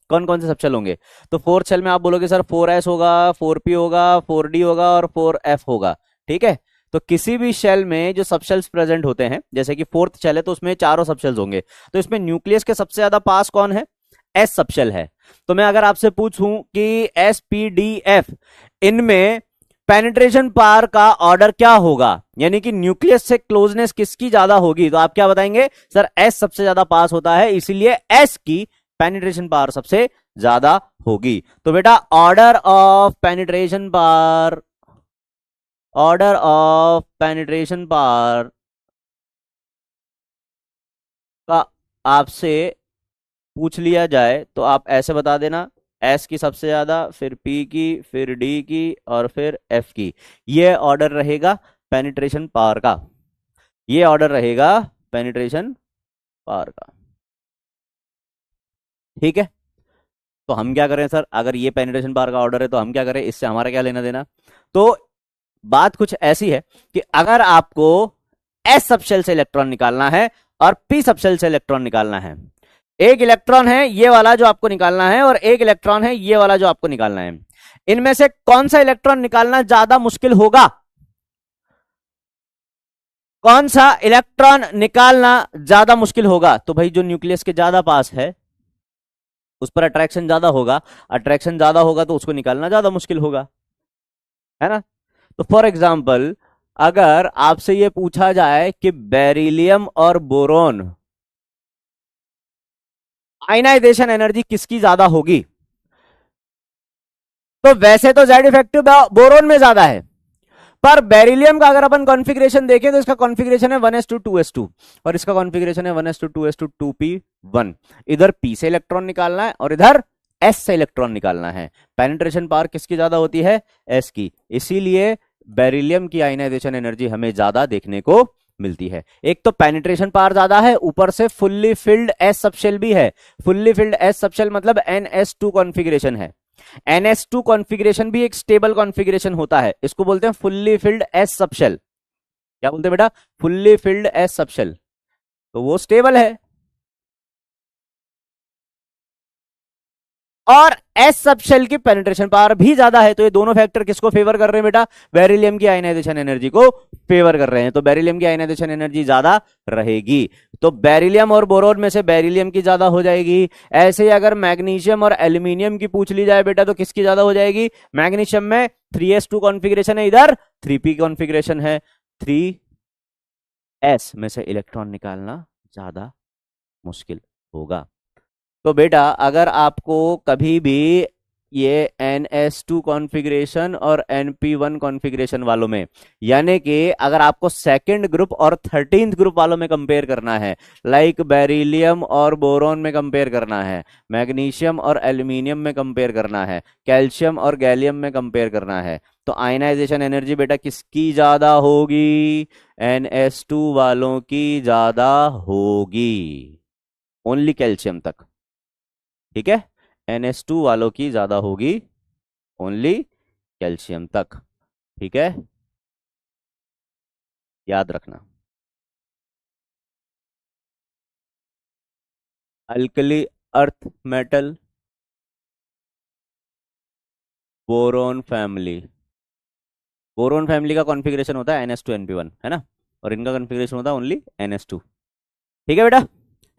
कौन कौन से सबशेल होंगे, तो फोर्थ शेल में आप बोलोगे सर 4s होगा, 4p होगा, 4d होगा और 4f होगा। ठीक है, तो किसी भी शेल में जो सबशेल्स प्रेजेंट होते हैं, जैसे कि फोर्थ शेल है तो उसमें चारों सबशेल्स होंगे, तो इसमें न्यूक्लियस के सबसे ज्यादा पास कौन है? एस सबशेल है। तो मैं अगर आपसे पूछूं कि एस पी डी एफ, इनमें पेनिट्रेशन पावर का ऑर्डर क्या होगा, यानी कि न्यूक्लियस से क्लोजनेस किसकी ज्यादा होगी, तो आप क्या बताएंगे? सर एस सबसे ज्यादा पास होता है, इसीलिए एस की पेनिट्रेशन पावर सबसे ज्यादा होगी। तो बेटा order of penetration power, order of penetration power का आपसे पूछ लिया जाए तो आप ऐसे बता देना, एस की सबसे ज्यादा, फिर पी की, फिर डी की और फिर एफ की। ये ऑर्डर रहेगा पेनिट्रेशन पावर का, ये ऑर्डर रहेगा पेनिट्रेशन पावर का। ठीक है, तो हम क्या करें सर, अगर ये पेनिट्रेशन पावर का ऑर्डर है तो हम क्या करें, इससे हमारा क्या लेना देना? तो बात कुछ ऐसी है कि अगर आपको एस सबशेल से इलेक्ट्रॉन निकालना है और पी सबशेल से इलेक्ट्रॉन निकालना है, एक इलेक्ट्रॉन है ये वाला जो आपको निकालना है और एक इलेक्ट्रॉन है ये वाला जो आपको निकालना है, इनमें से कौन सा इलेक्ट्रॉन निकालना ज्यादा मुश्किल होगा? कौन सा इलेक्ट्रॉन निकालना ज्यादा मुश्किल होगा? तो भाई जो न्यूक्लियस के ज्यादा पास है उस पर अट्रैक्शन ज्यादा होगा, अट्रैक्शन ज्यादा होगा तो उसको निकालना ज्यादा मुश्किल होगा, है ना। तो फॉर एग्जाम्पल अगर आपसे यह पूछा जाए कि बेरिलियम और बोरोन आयनाइजेशन एनर्जी किसकी ज्यादा होगी, तो वैसे तो जेड इफेक्टिव बोरोन में ज्यादा है, पर बेरिलियम का अगर अपन कॉन्फ़िगरेशन देखें तो इसका कॉन्फ़िगरेशन है 1s2 और इसका कॉन्फ़िगरेशन है 1s2 इधर p से इलेक्ट्रॉन निकालना है और इधर s से इलेक्ट्रॉन निकालना है। पेनिट्रेशन पावर किसकी ज्यादा होती है? s की, इसीलिए बेरिलियम की आयनाइजेशन एनर्जी हमें ज्यादा देखने को मिलती है। एक तो पेनिट्रेशन पावर ज्यादा है, ऊपर से फुल्ली फिल्ड एस सबशेल भी है। फुल्ली फिल्ड एस सबशेल मतलब NS2 कॉन्फ़िगरेशन है। NS2 कॉन्फ़िगरेशन भी एक स्टेबल कॉन्फ़िगरेशन होता है, इसको बोलते हैं फुल्ली फिल्ड एस सबशेल। क्या बोलते हैं बेटा? फुल्ली फिल्ड एस सबशेल, तो वो स्टेबल है। और एस सबशेल की पेनिट्रेशन पावर भी ज्यादा है, तो ये दोनों फैक्टर किसको फेवर कर रहे हैं बेटा? बेरिलियम की आयनाइजेशन एनर्जी को फेवर कर रहे हैं, तो बेरिलियम की आयनाइजेशन एनर्जी ज्यादा रहेगी। तो बेरिलियम और बोरोन में से बेरिलियम की ज्यादा हो जाएगी। ऐसे ही अगर मैग्नीशियम और एल्यूमिनियम की पूछ ली जाए बेटा तो किसकी ज्यादा हो जाएगी? मैग्नीशियम में 3s2 कॉन्फ़िगरेशन है, इधर 3p कॉन्फ़िगरेशन है, 3s में से इलेक्ट्रॉन निकालना ज्यादा मुश्किल होगा। तो बेटा अगर आपको कभी भी ये NS2 कॉन्फ़िगरेशन और NP1 कॉन्फ़िगरेशन वालों में, यानी कि अगर आपको सेकंड ग्रुप और 13th ग्रुप वालों में कंपेयर करना है, लाइक बेरिलियम और बोरोन में कंपेयर करना है, मैग्नीशियम और एल्यूमिनियम में कंपेयर करना है, कैल्शियम और गैलियम में कंपेयर करना है, तो आयनाइजेशन एनर्जी बेटा किसकी ज्यादा होगी? NH2 वालों की ज्यादा होगी, ओनली कैल्शियम तक। ठीक है, NH2 वालों की ज्यादा होगी ओनली कैल्शियम तक। ठीक है, याद रखना। Alkali earth metal, boron family. Boron family का कॉन्फ़िगरेशन होता है NH2 NP1, है ना, और इनका कॉन्फ़िगरेशन होता है ओनली NH2। ठीक है बेटा,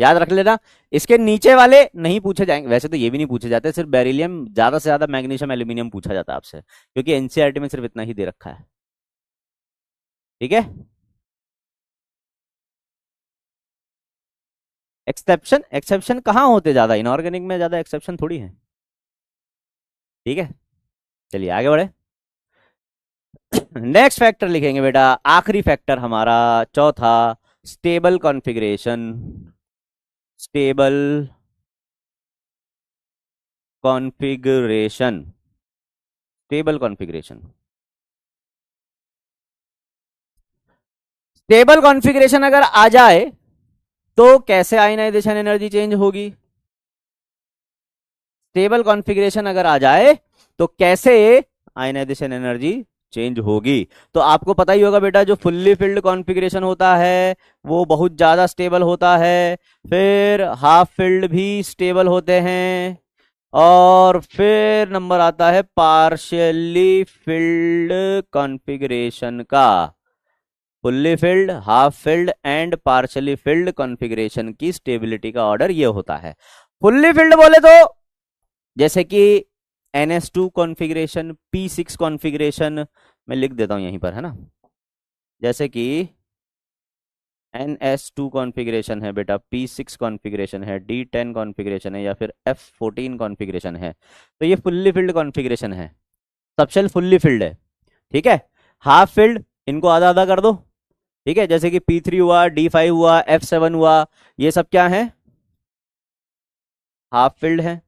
याद रख लेना। इसके नीचे वाले नहीं पूछे जाएंगे, वैसे तो ये भी नहीं पूछे जाते, सिर्फ बेरिलियम, ज्यादा से ज्यादा मैग्नीशियम एल्यूमिनियम पूछा जाता है आपसे, क्योंकि एनसीईआरटी में सिर्फ इतना ही दे रखा है। ठीक है, एक्सेप्शन, एक्सेप्शन कहाँ होते ज्यादा, इनऑर्गेनिक में ज्यादा एक्सेप्शन थोड़ी है। ठीक है, चलिए आगे बढ़े। नेक्स्ट फैक्टर लिखेंगे बेटा, आखिरी फैक्टर हमारा चौथा, stable configuration. Stable configuration, stable configuration. Stable configuration अगर आ जाए तो कैसे आयनाइजेशन एनर्जी चेंज होगी? स्टेबल कॉन्फ़िगरेशन अगर आ जाए तो कैसे आयनाइजेशन एनर्जी चेंज होगी? तो आपको पता ही होगा बेटा, जो फुल्ली फिल्ड कॉन्फ़िगरेशन होता है वो बहुत ज्यादा स्टेबल होता है, फिर हाफ फिल्ड भी स्टेबल होते हैं, और फिर नंबर आता है पार्शियली फिल्ड कॉन्फ़िगरेशन का। Fully filled, half filled and partially field configuration की स्टेबिलिटी का ऑर्डर ये होता है। फुल्ली फिल्ड बोले तो जैसे कि NS2 कॉन्फ़िगरेशन, P6 कॉन्फ़िगरेशन, मैं लिख देता हूं यहीं पर, है ना, जैसे कि NS2 कॉन्फ़िगरेशन है बेटा, P6 कॉन्फ़िगरेशन है, D10 कॉन्फ़िगरेशन है, या फिर F14 कॉन्फ़िगरेशन है, तो ये फुल्ली फिल्ड कॉन्फ़िगरेशन है, सबशेल फुल्ली फिल्ड है। ठीक है, हाफ फिल्ड, इनको आधा आधा कर दो। ठीक है, जैसे कि P3 हुआ, D5 हुआ, F7 हुआ, ये सब क्या है? हाफ फिल्ड है।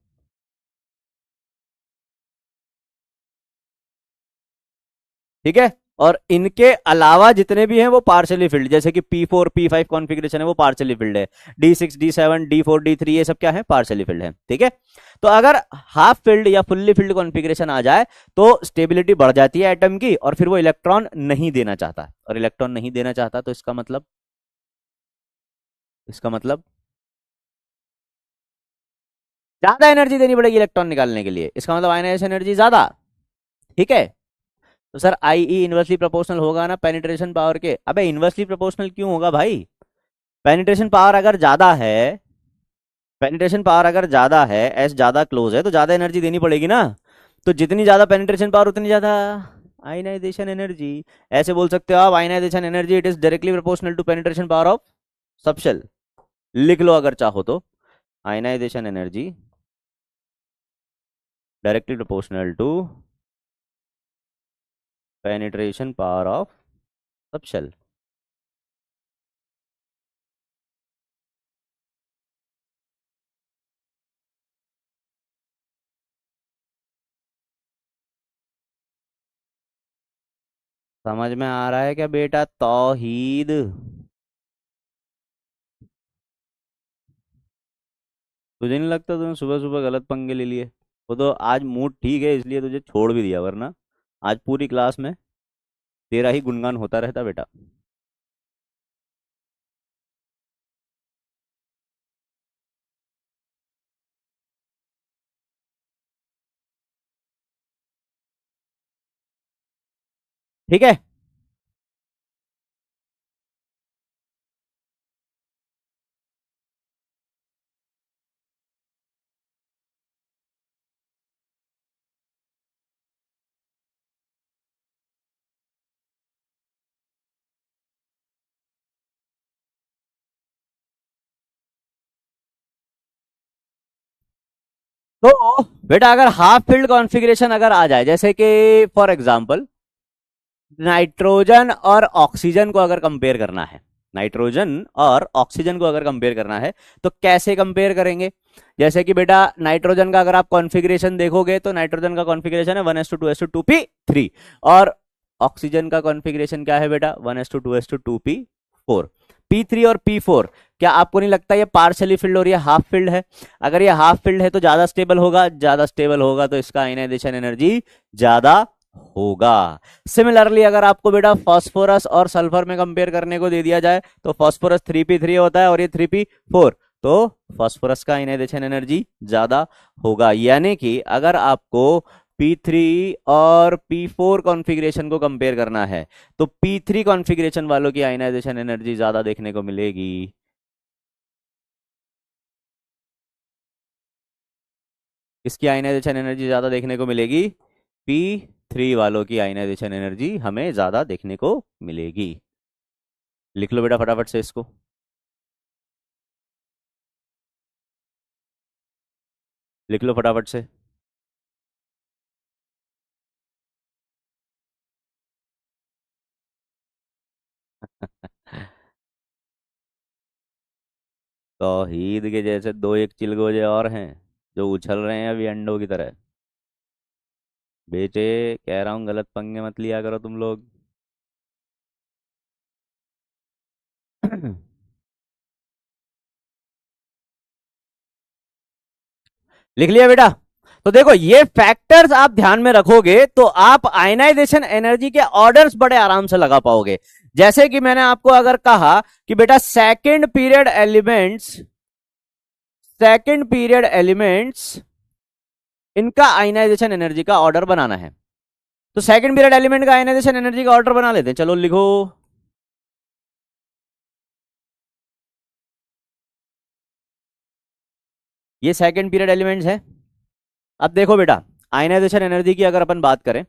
ठीक है, और इनके अलावा जितने भी हैं वो पार्शियली फिल्ड, जैसे कि P4 P5 कॉन्फ़िगरेशन है वो पार्शियली फिल्ड है, D6 D7 D4 D3 ये सब क्या है? पार्शियली फिल्ड है। ठीक है, तो अगर हाफ फिल्ड या फुल्ली फिल्ड कॉन्फ़िगरेशन आ जाए तो स्टेबिलिटी बढ़ जाती है एटम की, और फिर वो इलेक्ट्रॉन नहीं देना चाहता, और इलेक्ट्रॉन नहीं देना चाहता तो इसका मतलब, इसका मतलब ज्यादा एनर्जी देनी पड़ेगी इलेक्ट्रॉन निकालने के लिए, इसका मतलब आयनाइजेशन एनर्जी ज्यादा। ठीक है, तो सर IE इनवर्सली प्रोपोर्शनल होगा ना पेनिट्रेशन पावर के? अबे इनवर्सली प्रोपोर्शनल क्यों होगा भाई? पेनिट्रेशन पावर अगर ज्यादा है, पेनिट्रेशन पावर अगर ज्यादा है, एस ज्यादा क्लोज है, तो ज्यादा एनर्जी देनी पड़ेगी ना, तो जितनी ज्यादा पेनिट्रेशन पावर उतनी ज्यादा आयनाइजेशन एनर्जी। ऐसे बोल सकते हो आप, ionization energy it is directly proportional to penetration power of subshell, लिख लो अगर चाहो तो, ionization energy directly proportional to penetration power of subshell. समझ में आ रहा है क्या बेटा तौहीद? तुझे नहीं लगता तूने सुबह सुबह गलत पंगे ले लिए? वो तो आज मूड ठीक है इसलिए तुझे छोड़ भी दिया, वरना आज पूरी क्लास में तेरा ही गुणगान होता रहता बेटा। ठीक है, तो बेटा अगर हाफ फील्ड कॉन्फ़िगरेशन अगर आ जाए, जैसे कि फॉर एग्जांपल नाइट्रोजन और ऑक्सीजन को अगर कंपेयर करना है, नाइट्रोजन और ऑक्सीजन को अगर कंपेयर करना है तो कैसे कंपेयर करेंगे? जैसे कि बेटा नाइट्रोजन का अगर आप कॉन्फ़िगरेशन देखोगे तो नाइट्रोजन का कॉन्फ़िगरेशन है 1s2 2s2 2p3 और ऑक्सीजन का कॉन्फ़िगरेशन क्या है बेटा 1s2 2s2 2p4 P3 और P4 क्या आपको नहीं लगता ये पार्शली फिल्ड और ये हाफ फिल्ड है? अगर ये हाफ फिल्ड है तो ज्यादा स्टेबल होगा तो इसका आयनाइजेशन एनर्जी ज्यादा होगा। सिमिलरली अगर आपको बेटा फास्फोरस और सल्फर में कंपेयर करने को दे दिया जाए तो फास्फोरस 3p3 होता है और ये 3p4, तो फास्फोरस का आयनाइजेशन एनर्जी ज्यादा होगा। यानी कि अगर आपको P3 और P4 कॉन्फ़िगरेशन को कंपेयर करना है तो P3 कॉन्फ़िगरेशन वालों की आयनाइजेशन एनर्जी ज्यादा देखने को मिलेगी। इसकी आयनाइजेशन एनर्जी ज्यादा देखने को मिलेगी, P3 वालों की आयनाइजेशन एनर्जी हमें ज्यादा देखने को मिलेगी। लिख लो बेटा फटाफट से इसको। लिख लो फटाफट से। तौहीद के जैसे दो एक चिलगोजे और हैं जो उछल रहे हैं अभी अंडों की तरह। बेटे कह रहा हूं गलत पंगे मत लिया करो तुम लोग। लिख लिया बेटा? तो देखो ये फैक्टर्स आप ध्यान में रखोगे तो आप आयनाइजेशन एनर्जी के ऑर्डर्स बड़े आराम से लगा पाओगे। जैसे कि मैंने आपको अगर कहा कि बेटा सेकंड पीरियड एलिमेंट्स इनका आयनाइजेशन एनर्जी का ऑर्डर बनाना है तो सेकंड पीरियड एलिमेंट का आयनाइजेशन एनर्जी का ऑर्डर बना लेते हैं। चलो लिखो। ये सेकंड पीरियड एलिमेंट्स है। अब देखो बेटा आयनाइजेशन एनर्जी की अगर अपन बात करें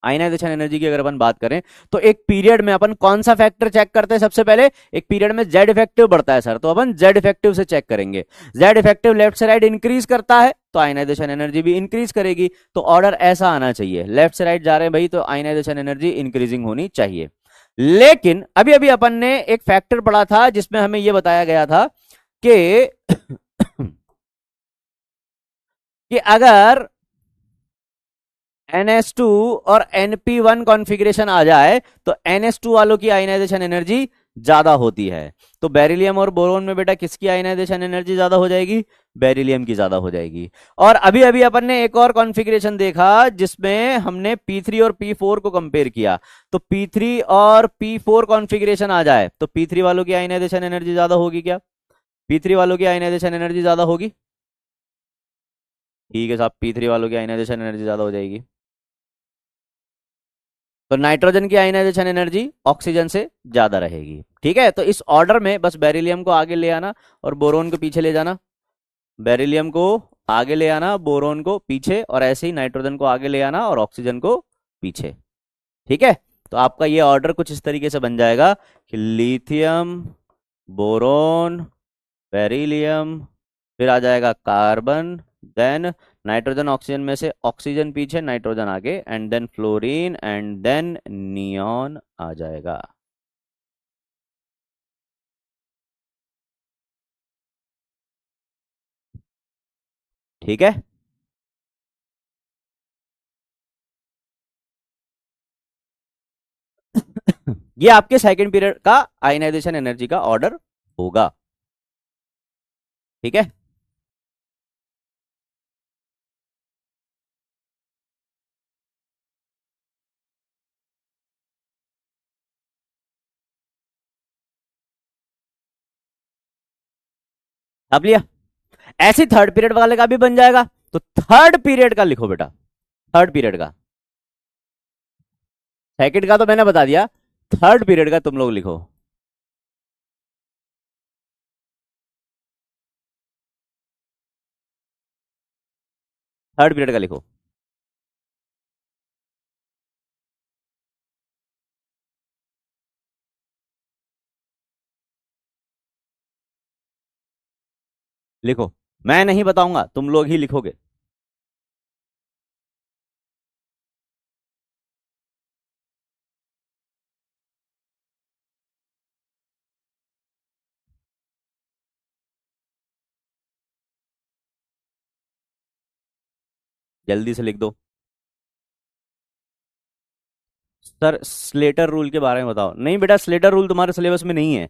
आयनाइजेशन एनर्जी की अगर अपन बात करें तो एक पीरियड में अपन कौन सा फैक्टर चेक करते हैं? सबसे पहले एक पीरियड में जेड इफेक्टिव बढ़ता है सर, तो अपन जेड इफेक्टिव से चेक करेंगे। जेड इफेक्टिव लेफ्ट से राइट इंक्रीज करता है तो आयनाइजेशन एनर्जी भी इंक्रीज करेगी। तो ऑर्डर ऐसा आना चाहिए, लेफ्ट से राइट जा रहे हैं भाई तो आयनाइजेशन एनर्जी इंक्रीजिंग होनी चाहिए। लेकिन अभी अभी अपन ने एक फैक्टर पढ़ा था जिसमें हमें यह बताया गया था कि कि अगर NH2 और NP1 कॉन्फ़िगरेशन आ जाए तो NH2 वालों की आयनाइजेशन एनर्जी ज्यादा होती है। तो बेरिलियम और बोरोन में बेटा किसकी आयनाइजेशन एनर्जी ज्यादा हो जाएगी? बेरिलियम की ज्यादा हो जाएगी। और अभी अभी अपन ने एक और कॉन्फ़िगरेशन देखा जिसमें हमने P3 और P4 को कंपेयर किया। तो P3 और P4 कॉन्फ़िगरेशन आ जाए तो P3 वालों की आयनाइजेशन एनर्जी ज्यादा होगी क्या? P3 वालों की आयनाइजेशन एनर्जी ज्यादा होगी। ठीक है साहब, P3 वालों की आयनाइजेशन एनर्जी ज्यादा हो जाएगी। तो नाइट्रोजन की आयनाइजेशन एनर्जी ऑक्सीजन से ज्यादा रहेगी। ठीक है, तो इस ऑर्डर में बस बेरिलियम को आगे ले आना और बोरोन को पीछे ले जाना। बेरिलियम को आगे ले आना, बोरोन को पीछे, और ऐसे ही नाइट्रोजन को आगे ले आना और ऑक्सीजन को पीछे। ठीक है, तो आपका ये ऑर्डर कुछ इस तरीके से बन जाएगा कि लिथियम, बोरोन, बेरिलियम, फिर आ जाएगा कार्बन, देन नाइट्रोजन ऑक्सीजन में से ऑक्सीजन पीछे, नाइट्रोजन आगे, and then fluorine, and then neon आ जाएगा। ठीक है, ये आपके सेकंड पीरियड का आयनाइजेशन एनर्जी का ऑर्डर होगा। ठीक है, अब लिया? ऐसी थर्ड पीरियड वाले का भी बन जाएगा। तो थर्ड पीरियड का लिखो बेटा, थर्ड पीरियड का। सेकंड का तो मैंने बता दिया, थर्ड पीरियड का तुम लोग लिखो। थर्ड पीरियड का लिखो। लिखो, मैं नहीं बताऊंगा, तुम लोग ही लिखोगे। जल्दी से लिख दो। सर स्लेटर रूल के बारे में बताओ। नहीं बेटा, स्लेटर रूल तुम्हारे सिलेबस में नहीं है,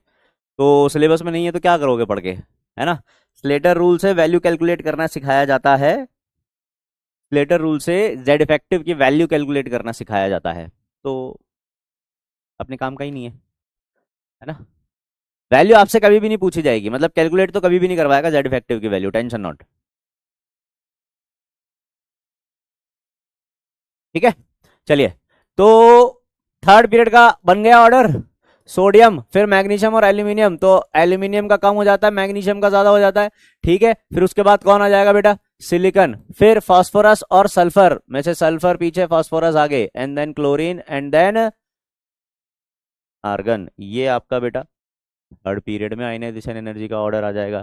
तो सिलेबस में नहीं है तो क्या करोगे पढ़ के, है ना। स्लेटर रूल से वैल्यू कैलकुलेट करना सिखाया जाता है। स्लेटर रूल से जेड इफेक्टिव की वैल्यू कैलकुलेट करना सिखाया जाता है, तो अपने काम का ही नहीं है ना। वैल्यू आपसे कभी भी नहीं पूछी जाएगी, मतलब कैलकुलेट तो कभी भी नहीं करवाएगा जेड इफेक्टिव की वैल्यू, टेंशन नॉट। ठीक है, चलिए। तो थर्ड पीरियड का बन गया ऑर्डर। सोडियम, फिर मैग्नीशियम और एल्यूमिनियम, तो एल्यूमिनियम का कम हो जाता है, मैग्नीशियम का ज्यादा हो जाता है। ठीक है, फिर उसके बाद कौन आ जाएगा बेटा, सिलिकॉन, फिर फास्फोरस और सल्फर में से सल्फर पीछे, फास्फोरस आगे, and then chlorine, and then argon. ये आपका बेटा थर्ड पीरियड में आयनाइजेशन एनर्जी का ऑर्डर आ जाएगा,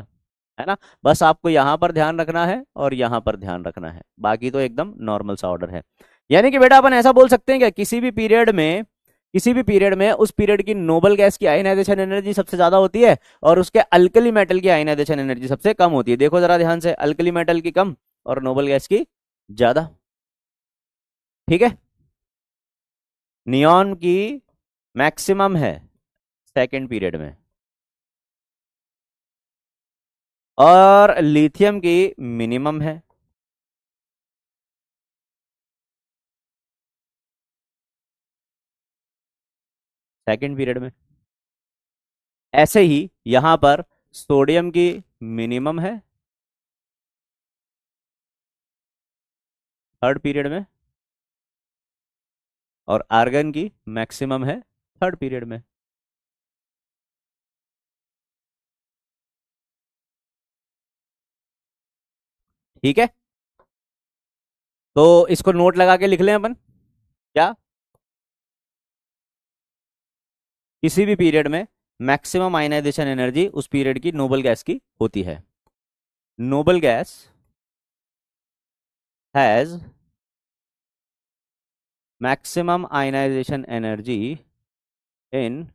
है ना। बस आपको यहां पर ध्यान रखना है और यहां पर ध्यान रखना है, बाकी तो एकदम नॉर्मल सा ऑर्डर है। यानी कि बेटा अपन ऐसा बोल सकते हैं कि किसी भी पीरियड में उस पीरियड की नोबल गैस की आयनाइजेशन एनर्जी सबसे ज्यादा होती है और उसके अल्कली मेटल की आयनाइजेशन एनर्जी सबसे कम होती है। देखो जरा ध्यान से, अल्कली मेटल की कम और नोबल गैस की ज्यादा। ठीक है, नियॉन की मैक्सिमम है सेकेंड पीरियड में और लिथियम की मिनिमम है। सेकेंड पीरियड में ऐसे ही यहां पर सोडियम की मिनिमम है थर्ड पीरियड में और आर्गन की मैक्सिमम है थर्ड पीरियड में। ठीक है, तो इसको नोट लगा के लिख लें अपन क्या, किसी भी पीरियड में मैक्सिमम आयनाइजेशन एनर्जी उस पीरियड की नोबल गैस की होती है। Noble gas has maximum ionization energy in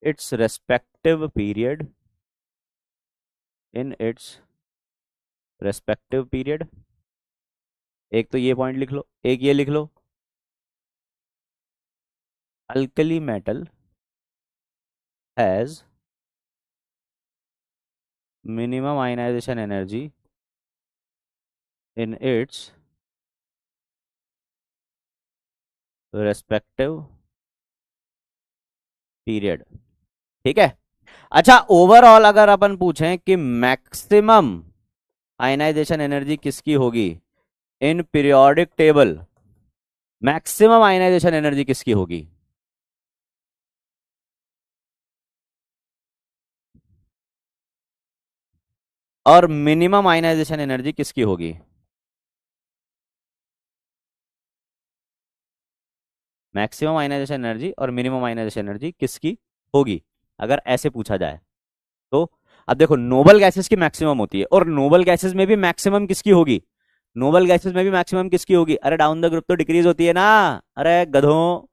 its respective period, in its respective period. एक तो ये पॉइंट लिख लो, एक ये लिख लो, alkali metal has minimum ionization energy in its respective period। ठीक है, अच्छा ओवरऑल अगर अपन पूछें कि मैक्सिमम आयनाइजेशन एनर्जी किसकी होगी in periodic table, maximum ionization energy किसकी होगी, और मिनिमम आयनाइजेशन एनर्जी किसकी होगी। मैक्सिमम आयनाइजेशन एनर्जी और मिनिमम आयनाइजेशन एनर्जी किसकी होगी अगर ऐसे पूछा जाए तो। अब देखो नोबल गैसेस की मैक्सिमम होती है और नोबल गैसेस में भी मैक्सिमम किसकी होगी, नोबल गैसेस में भी मैक्सिमम किसकी होगी, अरे डाउन द ग्रुप तो डिक्रीज होती है ना, अरे गधों।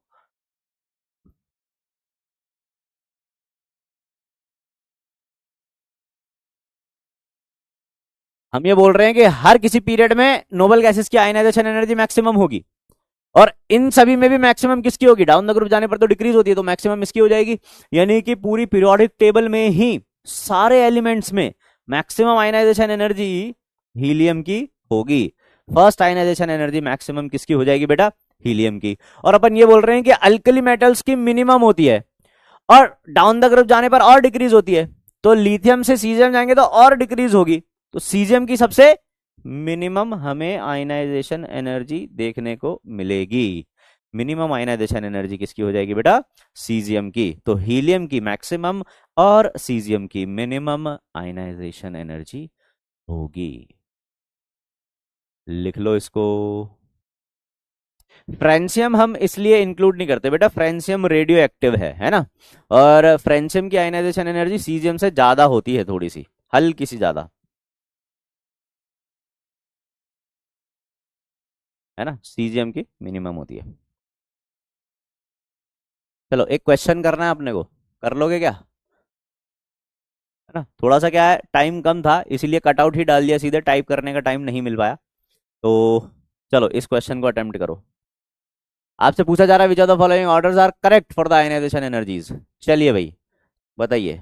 हम ये बोल रहे हैं कि हर किसी पीरियड में नोबल गैसेस की आयनाइजेशन एनर्जी मैक्सिमम होगी और इन सभी में भी मैक्सिमम किसकी होगी, डाउन द ग्रुप जाने पर तो डिक्रीज होती है, तो मैक्सिमम इसकी हो जाएगी। यानी कि पूरी पीरियोडिक टेबल में ही सारे एलिमेंट्स में मैक्सिमम आयनाइजेशन एनर्जी हीलियम की होगी। फर्स्ट आयनाइजेशन एनर्जी मैक्सिमम किसकी हो जाएगी बेटा, हीलियम की। और अपन ये बोल रहे हैं कि अल्कली मेटल्स की मिनिमम होती है और डाउन द ग्रुप जाने पर और डिक्रीज होती है, तो लिथियम से सीजियम जाएंगे तो और डिक्रीज होगी, तो सीजियम की सबसे मिनिमम हमें आयनाइजेशन एनर्जी देखने को मिलेगी। मिनिमम आयनाइजेशन एनर्जी किसकी हो जाएगी बेटा, सीजियम की। तो हीलियम की मैक्सिमम और सीजियम की मिनिमम आयनाइजेशन एनर्जी होगी। लिख लो इसको। फ्रेंसियम हम इसलिए इंक्लूड नहीं करते बेटा, फ्रेंसियम रेडियो एक्टिव है ना, और फ्रेंसियम की आयनाइजेशन एनर्जी सीजियम से ज्यादा होती है, थोड़ी सी हल्की सी ज्यादा, है ना, सीजियम की मिनिमम होती है। चलो एक क्वेश्चन करना है अपने को, कर लोगे क्या, है ना। थोड़ा सा क्या है, टाइम कम था इसीलिए कटआउट ही डाल दिया, सीधे टाइप करने का टाइम नहीं मिल पाया। तो चलो इस क्वेश्चन को अटेम्प्ट करो। आपसे पूछा जा रहा है which of the following orders are correct for the ionization energies. चलिए भाई बताइए।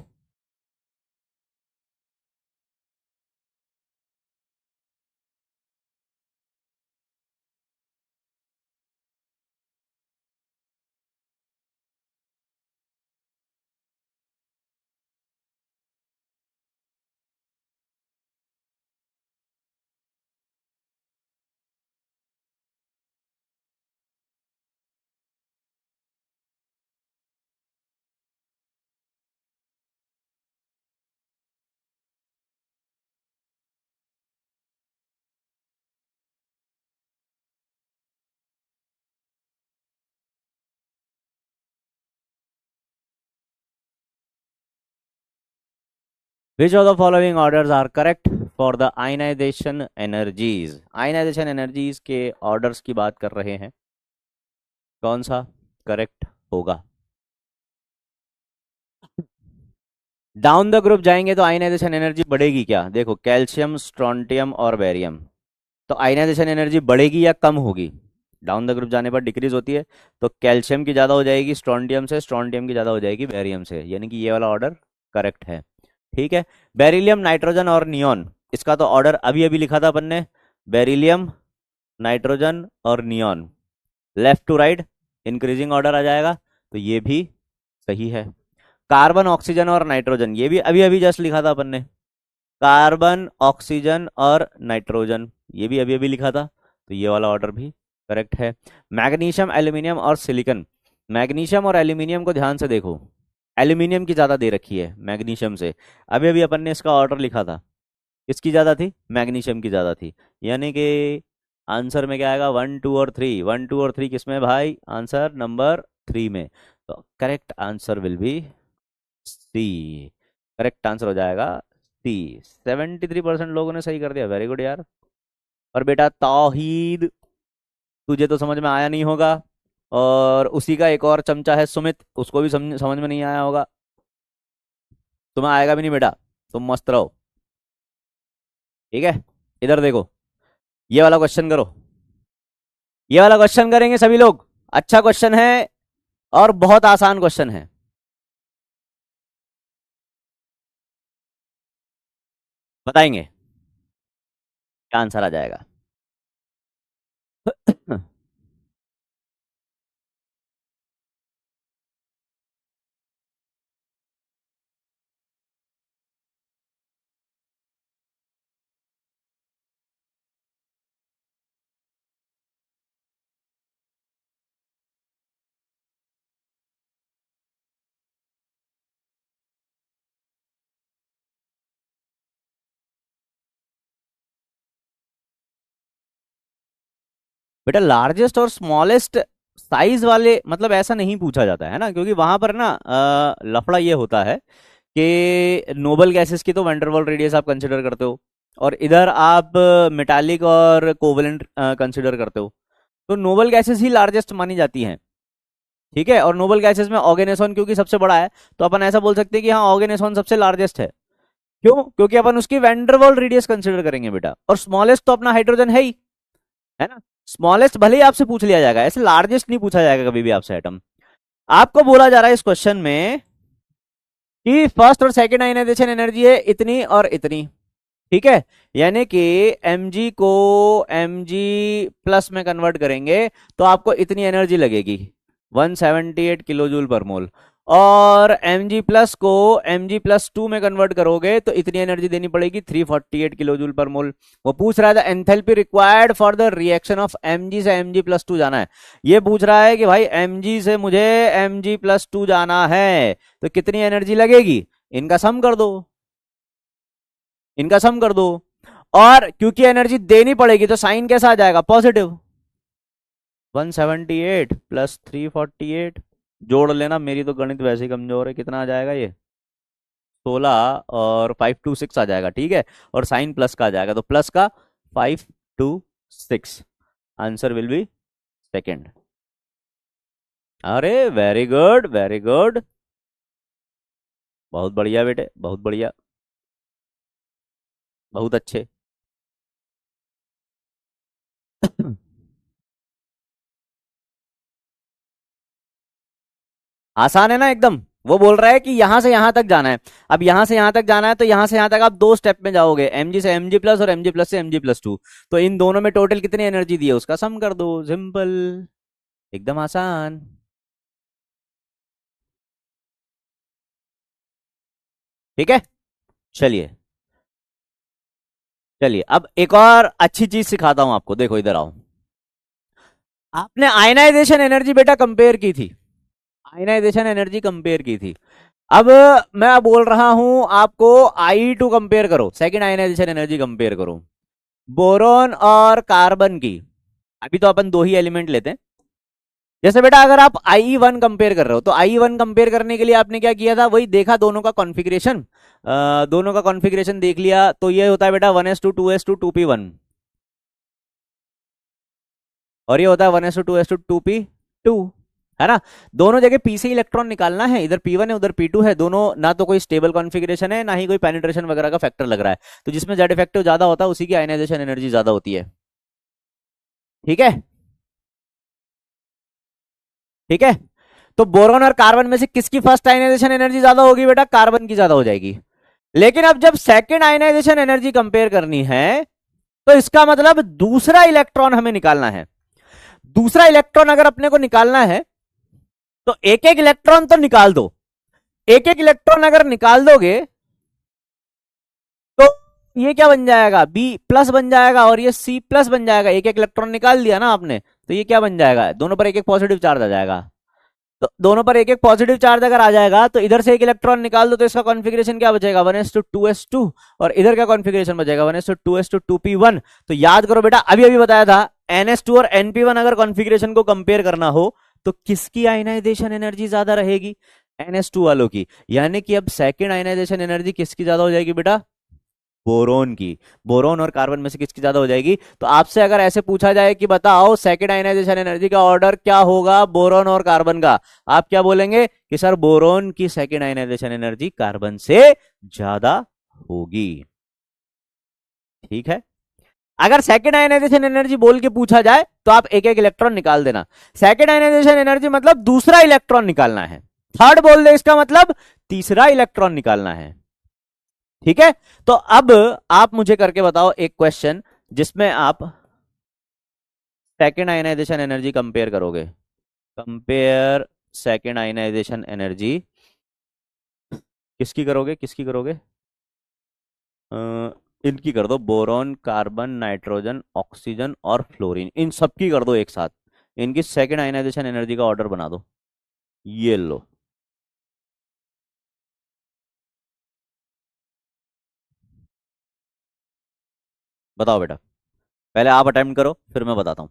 Which of the following orders are correct for the ionization energies. Ionization energies के ऑर्डर्स की बात कर रहे हैं, कौन सा करेक्ट होगा। डाउन द ग्रुप जाएंगे तो आयनाइजेशन एनर्जी बढ़ेगी क्या? देखो कैल्शियम, स्ट्रोंटियम और बेरियम, तो आयनाइजेशन एनर्जी बढ़ेगी या कम होगी? डाउन द ग्रुप जाने पर डिक्रीज होती है, तो कैल्शियम की ज़्यादा हो जाएगी स्ट्रोंटियम से, स्ट्रोंटियम की ज़्यादा हो जाएगी बेरियम से, यानी कि ये वाला ऑर्डर करेक्ट है। ठीक है। बेरिलियम, नाइट्रोजन और नियॉन, इसका तो ऑर्डर अभी अभी लिखा था अपन ने, बेरिलियम, नाइट्रोजन और neon, left to right increasing order आ जाएगा, तो ये भी सही है। कार्बन, ऑक्सीजन और नाइट्रोजन, ये भी अभी अभी जस्ट लिखा था अपन ने, कार्बन, ऑक्सीजन और नाइट्रोजन, ये भी अभी अभी लिखा था, तो ये वाला ऑर्डर भी करेक्ट है। मैग्नीशियम, एल्यूमिनियम और सिलिकॉन, मैग्नीशियम और एल्यूमिनियम को ध्यान से देखो, एल्यूमिनियम की ज़्यादा दे रखी है मैग्नीशियम से, अभी अभी अपन ने इसका ऑर्डर लिखा था, किसकी ज़्यादा थी? मैग्नीशियम की ज़्यादा थी, यानी कि आंसर में क्या आएगा? 1 2 और 3, 1 2 और 3 किस में भाई? आंसर नंबर 3 में, तो correct answer will be C. Correct answer हो जाएगा सी। 73% लोगों ने सही कर दिया, वेरी गुड यार। और बेटा तौहीद, तुझे तो समझ में आया नहीं होगा, और उसी का एक और चमचा है सुमित, उसको भी समझ में नहीं आया होगा। तुम्हें आएगा भी नहीं बेटा, तुम मस्त रहो। ठीक है, इधर देखो, ये वाला क्वेश्चन करो, ये वाला क्वेश्चन करेंगे सभी लोग। अच्छा क्वेश्चन है और बहुत आसान क्वेश्चन है, बताएंगे क्या आंसर आ जाएगा। बेटा लार्जेस्ट और स्मॉलेस्ट साइज वाले मतलब ऐसा नहीं पूछा जाता है ना, क्योंकि वहां पर ना लफड़ा ये होता है कि नोबल गैसेस की तो वैंडरवाल रेडियस आप कंसिडर करते हो, और इधर आप मेटालिक और कोवलेंट कंसिडर करते हो, तो नोबल गैसेस ही लार्जेस्ट मानी जाती हैं। ठीक है, और नोबल गैसेस में ऑर्गेनेसॉन क्योंकि सबसे बड़ा है, तो अपन ऐसा बोल सकते हैं कि हाँ ऑर्गेनेसॉन सबसे लार्जेस्ट है। क्यों? क्योंकि अपन उसकी वैंडरवाल रेडियस कंसिडर करेंगे बेटा, और स्मॉलेस्ट तो अपना हाइड्रोजन है ही, है ना। स्मॉलेस्ट भले ही आपसे पूछ लिया जाएगा, ऐसे लार्जेस्ट नहीं पूछा जाएगा कभी भी आपसे एटम। आपको बोला जा रहा है इस क्वेश्चन में कि फर्स्ट और सेकंड आयनाइजेशन एनर्जी है इतनी और इतनी, ठीक है, यानी कि mg को mg+ में कन्वर्ट करेंगे तो आपको इतनी एनर्जी लगेगी, 178 किलो जूल पर मोल, और mg+ को mg+2 में कन्वर्ट करोगे तो इतनी एनर्जी देनी पड़ेगी 348 किलो जूल पर मोल। वो पूछ रहा है the enthalpy required for the reaction of mg से mg+2 जाना है, ये पूछ रहा है कि भाई mg से मुझे mg+2 जाना है तो कितनी एनर्जी लगेगी, इनका सम कर दो, इनका सम कर दो, और क्योंकि एनर्जी देनी पड़ेगी तो साइन कैसा आ जाएगा? पॉजिटिव। 178 प्लस 348, जोड़ लेना, मेरी तो गणित वैसे ही कमजोर है, कितना आ जाएगा ये? 16 और 526 आ जाएगा, ठीक है, और साइन प्लस का आ जाएगा, तो प्लस का 526, आंसर विल बी सेकेंड। अरे वेरी गुड वेरी गुड, बहुत बढ़िया बेटे, बहुत बढ़िया, बहुत अच्छे। आसान है ना एकदम। वो बोल रहा है कि यहां से यहां तक जाना है। अब यहां से यहां तक जाना है तो यहां से यहां तक आप दो स्टेप में जाओगे, mg से mg प्लस और mg प्लस से mg प्लस टू। तो इन दोनों में टोटल कितनी एनर्जी दी है उसका सम कर दो, सिंपल, एकदम आसान। ठीक है, चलिए। चलिए अब एक और अच्छी चीज सिखाता हूं आपको, देखो इधर आओ। आपने आयनाइजेशन एनर्जी बेटा कंपेयर की थी, आयनाइजेशन एनर्जी कंपेयर की थी। अब मैं बोल रहा हूं आपको आई टू कंपेयर करो, सेकंड आयनाइजेशन एनर्जी कंपेयर करो बोरोन और कार्बन की। अभी तो अपन दो ही एलिमेंट लेते हैं। जैसे बेटा अगर आप आई वन कंपेयर कर रहे हो तो आई वन कंपेयर करने के लिए आपने क्या किया था, वही देखा दोनों का कॉन्फ़िगरेशन, दोनों का कॉन्फ़िगरेशन देख लिया तो ये होता है बेटा 1s2 2s2 2p1, और ये होता है 1s2 2s2 2p2, है ना। दोनों जगह पी से इलेक्ट्रॉन निकालना है, इधर p1 है उधर p2 है, दोनों ना तो कोई स्टेबल कॉन्फ़िगरेशन है ना ही कोई पेनिट्रेशन वगैरह का फैक्टर लग रहा है। तो जिसमें जेड इफेक्टिव ज्यादा होता है उसी की आयनाइजेशन एनर्जी ज्यादा होती है। ठीक है, ठीक है। तो बोरॉन और कार्बन में से किसकी फर्स्ट आयनाइजेशन एनर्जी ज्यादा होगी बेटा, कार्बन की ज्यादा हो जाएगी। लेकिन अब जब सेकेंड आयनाइजेशन एनर्जी कंपेयर करनी है तो इसका मतलब दूसरा इलेक्ट्रॉन हमें निकालना है। दूसरा इलेक्ट्रॉन अगर अपने को निकालना है तो एक एक इलेक्ट्रॉन तो निकाल दो। एक एक इलेक्ट्रॉन अगर निकाल दोगे तो ये क्या बन जाएगा, बी प्लस बन जाएगा और ये सी प्लस बन जाएगा। एक एक इलेक्ट्रॉन निकाल दिया ना आपने तो ये क्या बन जाएगा, दोनों पर एक एक पॉजिटिव चार्ज आ जाएगा। तो दोनों पर एक एक पॉजिटिव चार्ज अगर आ जाएगा तो इधर से एक इलेक्ट्रॉन निकाल दो तो इसका कॉन्फ़िगरेशन क्या बचेगा, 1s2 2s2, और इधर का कॉन्फ़िगरेशन बचेगा 1s2 2p1। तो याद करो बेटा, अभी अभी बताया था ns2 और np1 अगर कॉन्फ़िगरेशन को कंपेयर करना हो तो किसकी आयनाइजेशन एनर्जी ज्यादा रहेगी, ns2 वालों की। यानी कि अब सेकेंड आयनाइजेशन एनर्जी किसकी ज्यादा हो जाएगी बेटा, बोरोन की। बोरोन और कार्बन में से किसकी ज्यादा हो जाएगी। तो आपसे अगर ऐसे पूछा जाए कि बताओ सेकेंड आयनाइजेशन एनर्जी का ऑर्डर क्या होगा बोरोन और कार्बन का, आप क्या बोलेंगे कि सर बोरोन की सेकेंड आयनाइजेशन एनर्जी कार्बन से ज्यादा होगी। ठीक है, अगर सेकेंड आयनाइजेशन एनर्जी बोल के पूछा जाए तो आप एक एक इलेक्ट्रॉन निकाल देना। सेकेंड आयनाइजेशन एनर्जी मतलब दूसरा इलेक्ट्रॉन निकालना है, थर्ड बोल दे इसका मतलब तीसरा इलेक्ट्रॉन निकालना है। ठीक है, तो अब आप मुझे करके बताओ एक क्वेश्चन जिसमें आप सेकेंड आयनाइजेशन एनर्जी कंपेयर करोगे। कंपेयर सेकेंड आयनाइजेशन एनर्जी किसकी करोगे, किसकी करोगे, इनकी कर दो, बोरॉन कार्बन नाइट्रोजन ऑक्सीजन और फ्लोरीन, इन सबकी कर दो एक साथ। इनकी सेकेंड आयनाइजेशन एनर्जी का ऑर्डर बना दो, ये लो। बताओ बेटा, पहले आप अटेम्प्ट करो फिर मैं बताता हूं।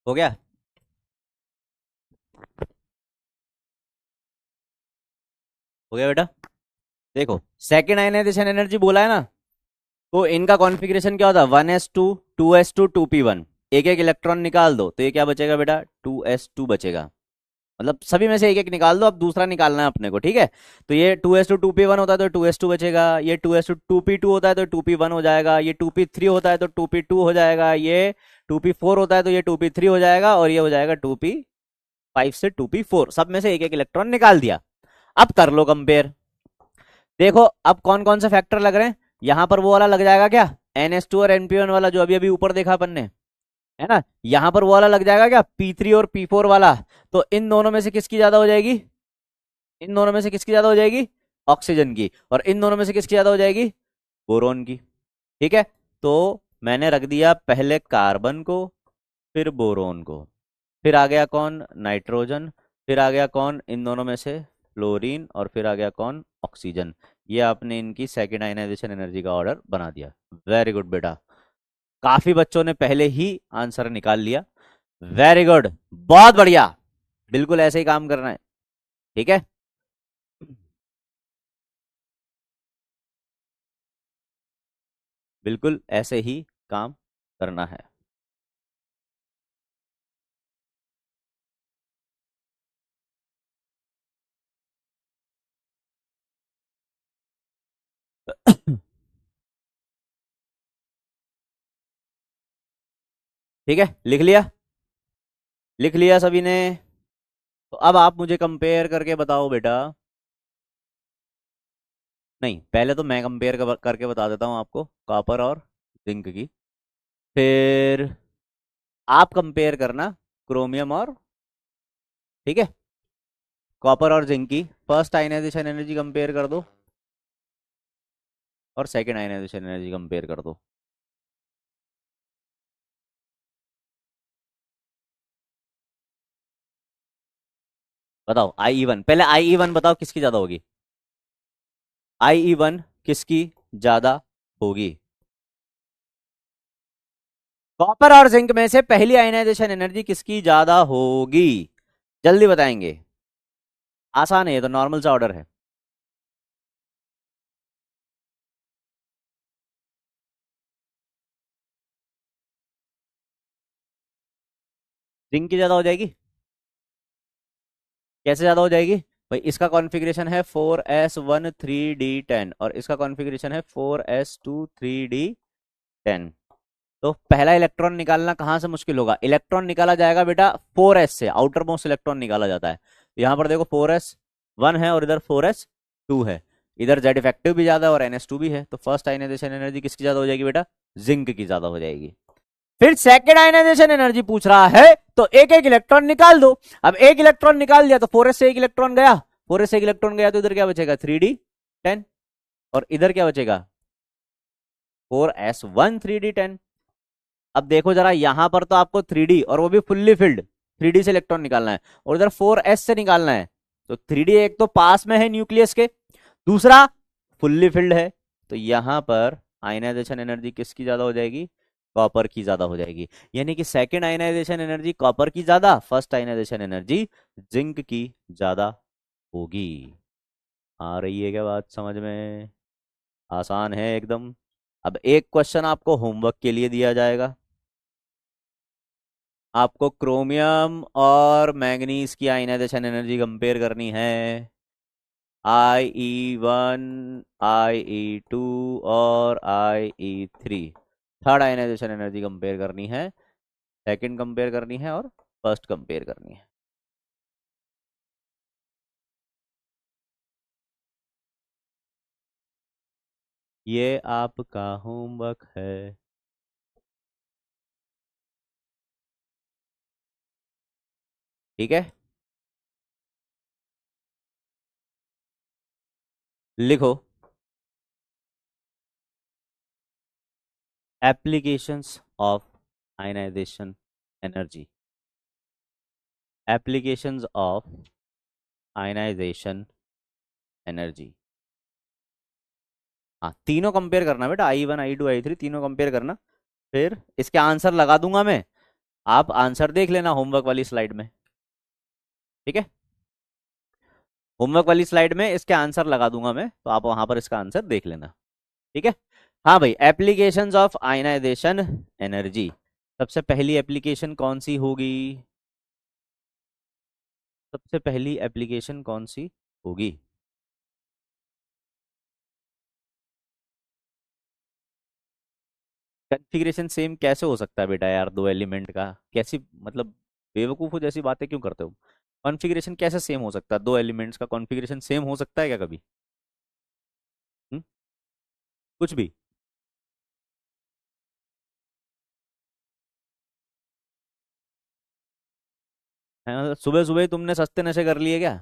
हो गया, हो गया बेटा। देखो सेकेंड आयनाइजेशन एनर्जी बोला है ना, तो इनका कॉन्फ़िगरेशन क्या होता है, 1s2 2s2 2p1। एक एक इलेक्ट्रॉन निकाल दो तो ये क्या बचेगा बेटा, 2s2 बचेगा। मतलब सभी में से एक एक निकाल दो, अब दूसरा निकालना है अपने को। ठीक है, तो ये 2s2 2p1 होता है तो 2s2 बचेगा, ये 2s2 2p2 होता है तो 2p1 हो जाएगा, ये 2p3 होता है तो 2p2 हो जाएगा, ये 2p4 होता है तो ये 2p3 हो जाएगा, और ये हो जाएगा 2p5 से 2p4। सब में से एक एक इलेक्ट्रॉन निकाल दिया। अब कर लो कंपेयर। देखो अब कौन कौन से फैक्टर लग रहे हैं, यहां पर वो वाला लग जाएगा क्या, NH2 और NP1 वाला जो अभी अभी ऊपर देखा अपन ने, है ना, यहां पर वो वाला लग जाएगा क्या, P3 और P4 वाला। तो इन दोनों में से किसकी ज्यादा हो जाएगी, इन दोनों में से किसकी ज्यादा हो जाएगी, ऑक्सीजन की। और इन दोनों में से किसकी ज्यादा हो जाएगी, बोरोन की। ठीक है, तो मैंने रख दिया पहले कार्बन को, फिर बोरोन को, फिर आ गया कौन, नाइट्रोजन, फिर आ गया कौन इन दोनों में से, फ्लोरीन, और फिर आ गया कौन, ऑक्सीजन। ये आपने इनकी सेकेंड आयनाइजेशन एनर्जी का ऑर्डर बना दिया। वेरी गुड बेटा, काफी बच्चों ने पहले ही आंसर निकाल लिया। वेरी गुड, बहुत बढ़िया, बिल्कुल ऐसे ही काम करना है। ठीक है, बिल्कुल ऐसे ही काम करना है। ठीक है, लिख लिया, लिख लिया सभी ने। तो अब आप मुझे कंपेयर करके बताओ बेटा। नहीं, पहले तो मैं कंपेयर करके बता देता हूँ आपको कॉपर और जिंक की, फिर आप कंपेयर करना क्रोमियम और, ठीक है, कॉपर और जिंक की फर्स्ट आयनाइजेशन एनर्जी कंपेयर कर दो और सेकंड आयनाइजेशन एनर्जी कंपेयर कर दो। बताओ IE1, पहले IE1 बताओ किसकी ज्यादा होगी, IE1 किसकी ज्यादा होगी। कॉपर और जिंक में से पहली आयनाइजेशन एनर्जी किसकी ज्यादा होगी, जल्दी बताएंगे। आसान है ये तो, नॉर्मल सा ऑर्डर है। जिंक की ज्यादा हो जाएगी, कैसे ज्यादा हो जाएगी, भाई इसका कॉन्फ़िगरेशन है 4s1 3d10 और इसका कॉन्फ़िगरेशन है 4s2 3d10। तो पहला इलेक्ट्रॉन निकालना कहां से मुश्किल होगा, इलेक्ट्रॉन निकाला जाएगा बेटा 4s से, आउटर मोस्ट इलेक्ट्रॉन निकाला जाता है। तो यहाँ पर देखो 4s1 है और इधर 4s2 है, इधर जेड इफेक्टिव भी ज्यादा है और NS2 भी है, तो फर्स्ट आयनाइजेशन एनर्जी किसकी ज्यादा हो जाएगी बेटा, जिंक की ज्यादा हो जाएगी। फिर सेकेंड आयनाइजेशन एनर्जी पूछ रहा है, तो एक एक इलेक्ट्रॉन निकाल दो। अब एक इलेक्ट्रॉन निकाल दिया तो 4s से एक इलेक्ट्रॉन गया, 4s से एक इलेक्ट्रॉन गया तो इधर क्या बचेगा 3d10, और इधर क्या बचेगा 4s1 3d10। अब देखो जरा, यहां पर तो आपको 3d और वो भी फुल्ली फिल्ड 3d से इलेक्ट्रॉन निकालना है और इधर 4s से निकालना है। तो 3d एक तो पास में है न्यूक्लियस के, दूसरा फुल्ली फिल्ड है, तो यहां पर आयनाइजेशन एनर्जी किसकी ज्यादा हो जाएगी, कॉपर की ज्यादा हो जाएगी। यानी कि सेकेंड आयनाइजेशन एनर्जी कॉपर की ज्यादा, फर्स्ट आयनाइजेशन एनर्जी जिंक की ज्यादा होगी। आ रही है क्या बात समझ में, आसान है एकदम। अब एक क्वेश्चन आपको होमवर्क के लिए दिया जाएगा, आपको क्रोमियम और मैंगनीज की आयनाइजेशन एनर्जी कंपेयर करनी है, IE1, IE2 और IE3। Third ionization energy compare करनी है, सेकंड कंपेयर करनी है और फर्स्ट कंपेयर करनी है। ये आपका होमवर्क है। ठीक है, लिखो applications of ionization energy, applications of ionization energy. हाँ, तीनों कंपेयर करना बेटा, IE1 IE2 IE3 तीनों कंपेयर करना, फिर इसके आंसर लगा दूंगा मैं, आप आंसर देख लेना होमवर्क वाली स्लाइड में। ठीक है, होमवर्क वाली स्लाइड में इसके आंसर लगा दूंगा मैं, तो आप वहां पर इसका आंसर देख लेना। ठीक है, हाँ भाई, एप्लीकेशंस ऑफ आयनाइजेशन एनर्जी, सबसे पहली एप्लीकेशन कौन सी होगी, सबसे पहली एप्लीकेशन कौन सी होगी। कॉन्फ़िगरेशन सेम कैसे हो सकता है बेटा यार, दो एलिमेंट का, कैसी मतलब बेवकूफ़ जैसी बातें क्यों करते हो। कॉन्फ़िगरेशन कैसे सेम हो सकता है, दो एलिमेंट्स का कॉन्फ़िगरेशन सेम हो सकता है क्या कभी। कुछ भी। मतलब सुबह सुबह ही तुमने सस्ते नशे कर लिए क्या?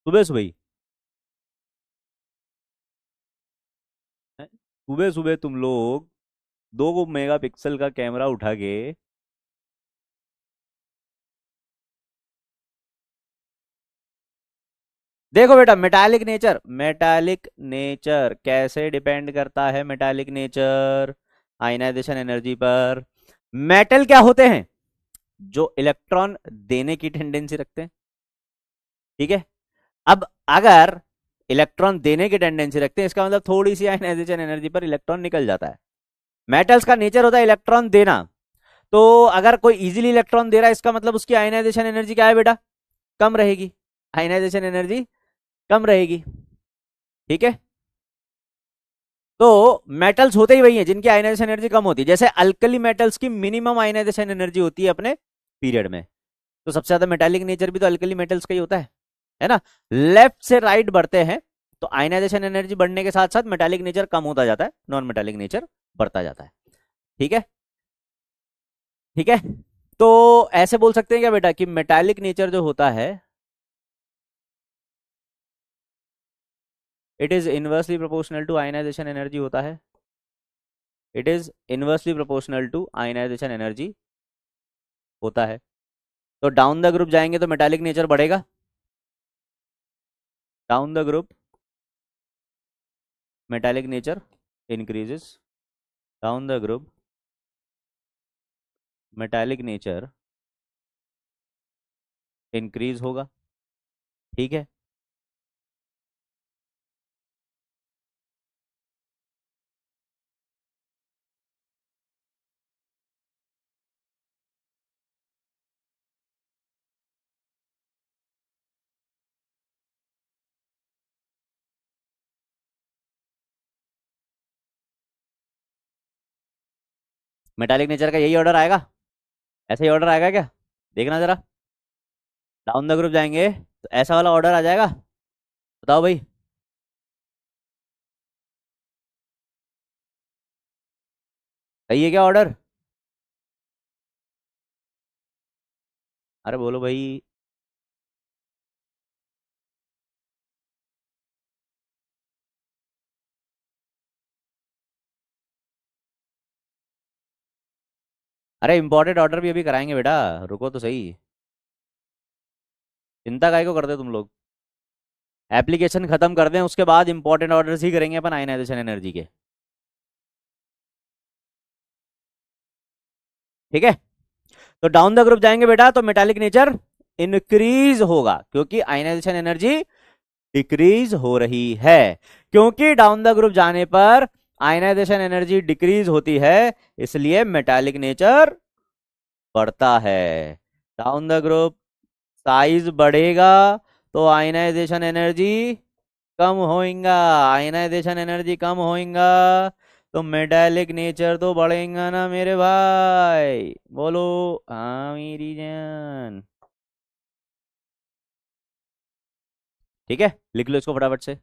सुबह सुबह ही? हैं? सुबह सुबह तुम लोग 2 मेगापिक्सल का कैमरा उठा के। देखो बेटा, मेटालिक नेचर कैसे डिपेंड करता है? मेटालिक नेचर आयनाइजेशन एनर्जी पर। मेटल क्या होते हैं? जो इलेक्ट्रॉन देने की टेंडेंसी रखते हैं। ठीक है। अब अगर इलेक्ट्रॉन देने की टेंडेंसी रखते हैं, इसका मतलब थोड़ी सी आयनाइजेशन एनर्जी पर इलेक्ट्रॉन निकल जाता है। मेटल्स का नेचर होता है इलेक्ट्रॉन देना। तो अगर कोई इजीली इलेक्ट्रॉन दे रहा है, इसका मतलब उसकी आयनाइजेशन एनर्जी क्या है बेटा? कम रहेगी। आयनाइजेशन एनर्जी कम रहेगी। ठीक है। तो मेटल्स होते ही वही हैं जिनकी आयनाइजेशन एनर्जी कम होती है। जैसे अल्कली मेटल्स की मिनिमम आयनाइजेशन एनर्जी होती है अपने पीरियड में। तो सबसे ज्यादा मेटालिक नेचर भी तो अल्कली मेटल्स का ही होता है ना? लेफ्ट से राइट बढ़ते हैं तो आयनाइजेशन एनर्जी बढ़ने के साथ साथ मेटालिक नेचर कम होता जाता है, नॉन मेटालिक नेचर बढ़ता जाता है। ठीक है। ठीक है। तो ऐसे बोल सकते हैं क्या बेटा कि मेटालिक नेचर जो होता है, it is inversely proportional to ionization energy होता है। It is inversely proportional to ionization energy होता है। तो डाउन द ग्रुप जाएंगे तो मेटालिक नेचर बढ़ेगा। Down the group metallic nature increases. Down the group metallic nature increase होगा। ठीक है। मेटालिक नेचर का यही ऑर्डर आएगा? ऐसा ही ऑर्डर आएगा क्या? देखना जरा। डाउन द ग्रुप जाएंगे तो ऐसा वाला ऑर्डर आ जाएगा। बताओ भाई। सही है क्या ऑर्डर? अरे बोलो भाई। अरे इंपॉर्टेंट ऑर्डर भी अभी कराएंगे बेटा। रुको तो सही। चिंता काहे को करते हो तुम लोग? एप्लीकेशन खत्म कर दें उसके बाद इंपॉर्टेंट ऑर्डर्स ही करेंगे अपन आयनाइजेशन एनर्जी के। ठीक है। तो डाउन द ग्रुप जाएंगे बेटा तो मेटालिक नेचर इंक्रीज होगा क्योंकि आयनाइजेशन एनर्जी डिक्रीज हो रही है। क्योंकि डाउन द ग्रुप जाने पर आयनाइजेशन एनर्जी डिक्रीज होती है, इसलिए मेटालिक नेचर बढ़ता है। डाउन द ग्रुप साइज बढ़ेगा तो आयनाइजेशन एनर्जी कम होएगा। आयनाइजेशन एनर्जी कम होएगा तो मेटालिक नेचर तो बढ़ेगा ना मेरे भाई। बोलो हाँ मेरी जान। ठीक है, लिख लो इसको फटाफट से।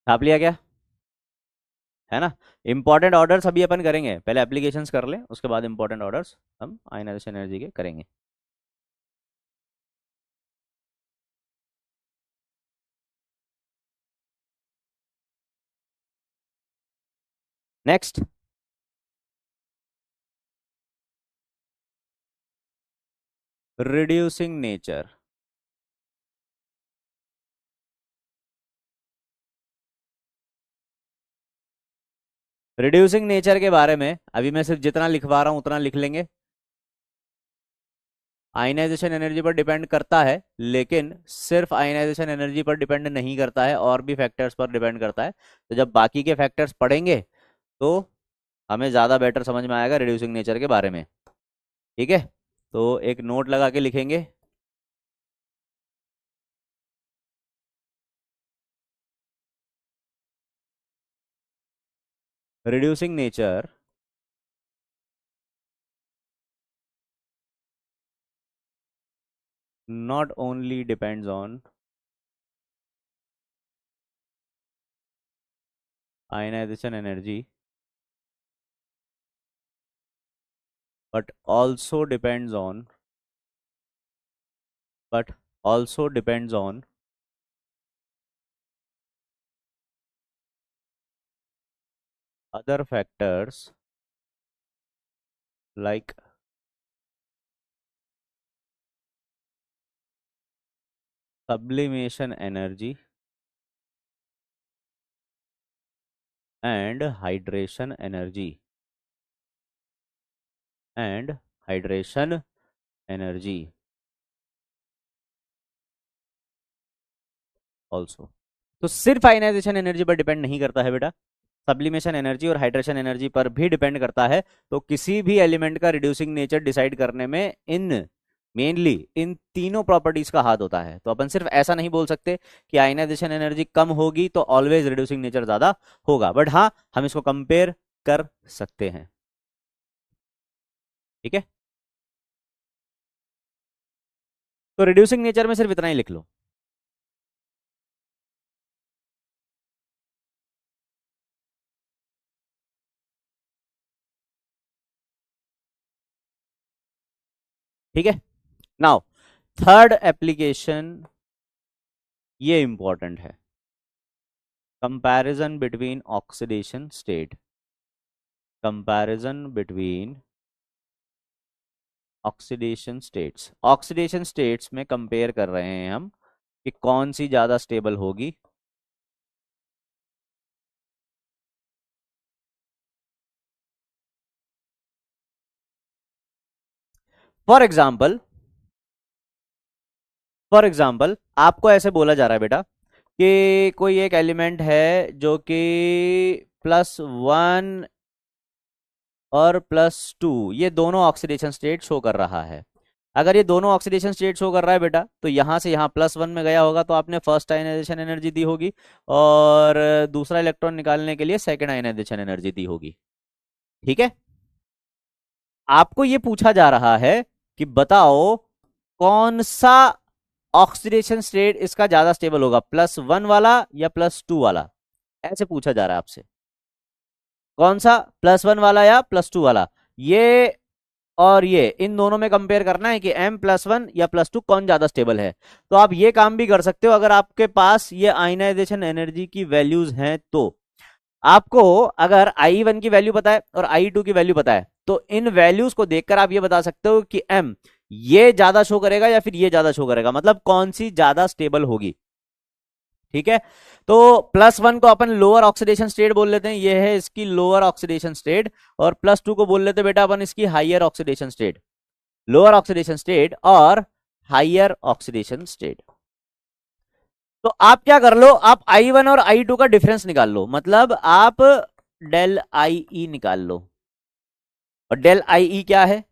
छाप लिया क्या? है ना? इंपॉर्टेंट ऑर्डर्स अभी अपन करेंगे, पहले एप्लीकेशंस कर लें उसके बाद इंपॉर्टेंट ऑर्डर्स हम आयनाइजेशन एनर्जी के करेंगे। Next. Reducing nature. Reducing nature के बारे में अभी मैं सिर्फ जितना लिखवा रहा हूं उतना लिख लेंगे। आयनाइजेशन एनर्जी पर डिपेंड करता है, लेकिन सिर्फ आयनाइजेशन एनर्जी पर डिपेंड नहीं करता है, और भी फैक्टर्स पर डिपेंड करता है। तो जब बाकी के फैक्टर्स पढ़ेंगे तो हमें ज़्यादा बेटर समझ में आएगा रिड्यूसिंग नेचर के बारे में। ठीक है। तो एक नोट लगा के लिखेंगे। reducing nature not only depends on ionization energy but also depends on but also depends on other factors like sublimation energy and hydration energy and hydration energy also। तो सिर्फ आयनाइजेशन एनर्जी पर डिपेंड नहीं करता है बेटा, सब्लिमेशन एनर्जी और हाइड्रेशन एनर्जी पर भी डिपेंड करता है। तो किसी भी एलिमेंट का रिड्यूसिंग नेचर डिसाइड करने में मेनली इन तीनों प्रॉपर्टीज का हाथ होता है। तो अपन सिर्फ ऐसा नहीं बोल सकते कि आयनाइजेशन एनर्जी कम होगी तो ऑलवेज रिड्यूसिंग नेचर ज्यादा होगा, बट हाँ हम इसको कंपेयर कर सकते हैं। ठीक है, तो रिड्यूसिंग नेचर में सिर्फ इतना ही लिख लो। ठीक है, नाउ थर्ड एप्लीकेशन, ये इंपॉर्टेंट है, comparison between oxidation state, comparison between oxidation states में कंपेयर कर रहे हैं हम कि कौन सी ज्यादा स्टेबल होगी। फॉर एग्जाम्पल आपको ऐसे बोला जा रहा है बेटा कि कोई एक एलिमेंट है जो कि +1 और +2 ये दोनों ऑक्सीडेशन स्टेट शो कर रहा है। अगर ये दोनों ऑक्सीडेशन स्टेट शो कर रहा है बेटा, तो यहां से यहां +1 में गया होगा तो आपने फर्स्ट आयनाइजेशन एनर्जी दी होगी और दूसरा इलेक्ट्रॉन निकालने के लिए सेकेंड आयनाइजेशन एनर्जी दी होगी। ठीक है, आपको ये पूछा जा रहा है कि बताओ कौन सा ऑक्सीडेशन स्टेट इसका ज्यादा स्टेबल होगा, +1 वाला या +2 वाला, ऐसे पूछा जा रहा है आपसे। कौन सा, +1 वाला या +2 वाला, ये और ये इन दोनों में कंपेयर करना है कि M+1 या +2 कौन ज्यादा स्टेबल है। तो आप ये काम भी कर सकते हो, अगर आपके पास ये आयनाइजेशन एनर्जी की वैल्यूज हैं तो आपको अगर I1 की वैल्यू पता है और I2 की वैल्यू पता है तो इन वैल्यूज को देखकर आप ये बता सकते हो कि M ये ज्यादा शो करेगा या फिर ये ज्यादा शो करेगा, मतलब कौन सी ज्यादा स्टेबल होगी। ठीक है, तो +1 को अपन लोअर ऑक्सीडेशन स्टेट बोल लेते हैं, ये है इसकी लोअर ऑक्सीडेशन स्टेट, और +2 को बोल लेते हैं बेटा अपन इसकी higher oxidation state, lower oxidation state और हाइयर ऑक्सीडेशन स्टेट। तो आप क्या कर लो, आप I1 और I2 का डिफरेंस निकाल लो, मतलब आप डेल IE निकाल लो। और डेल IE क्या है,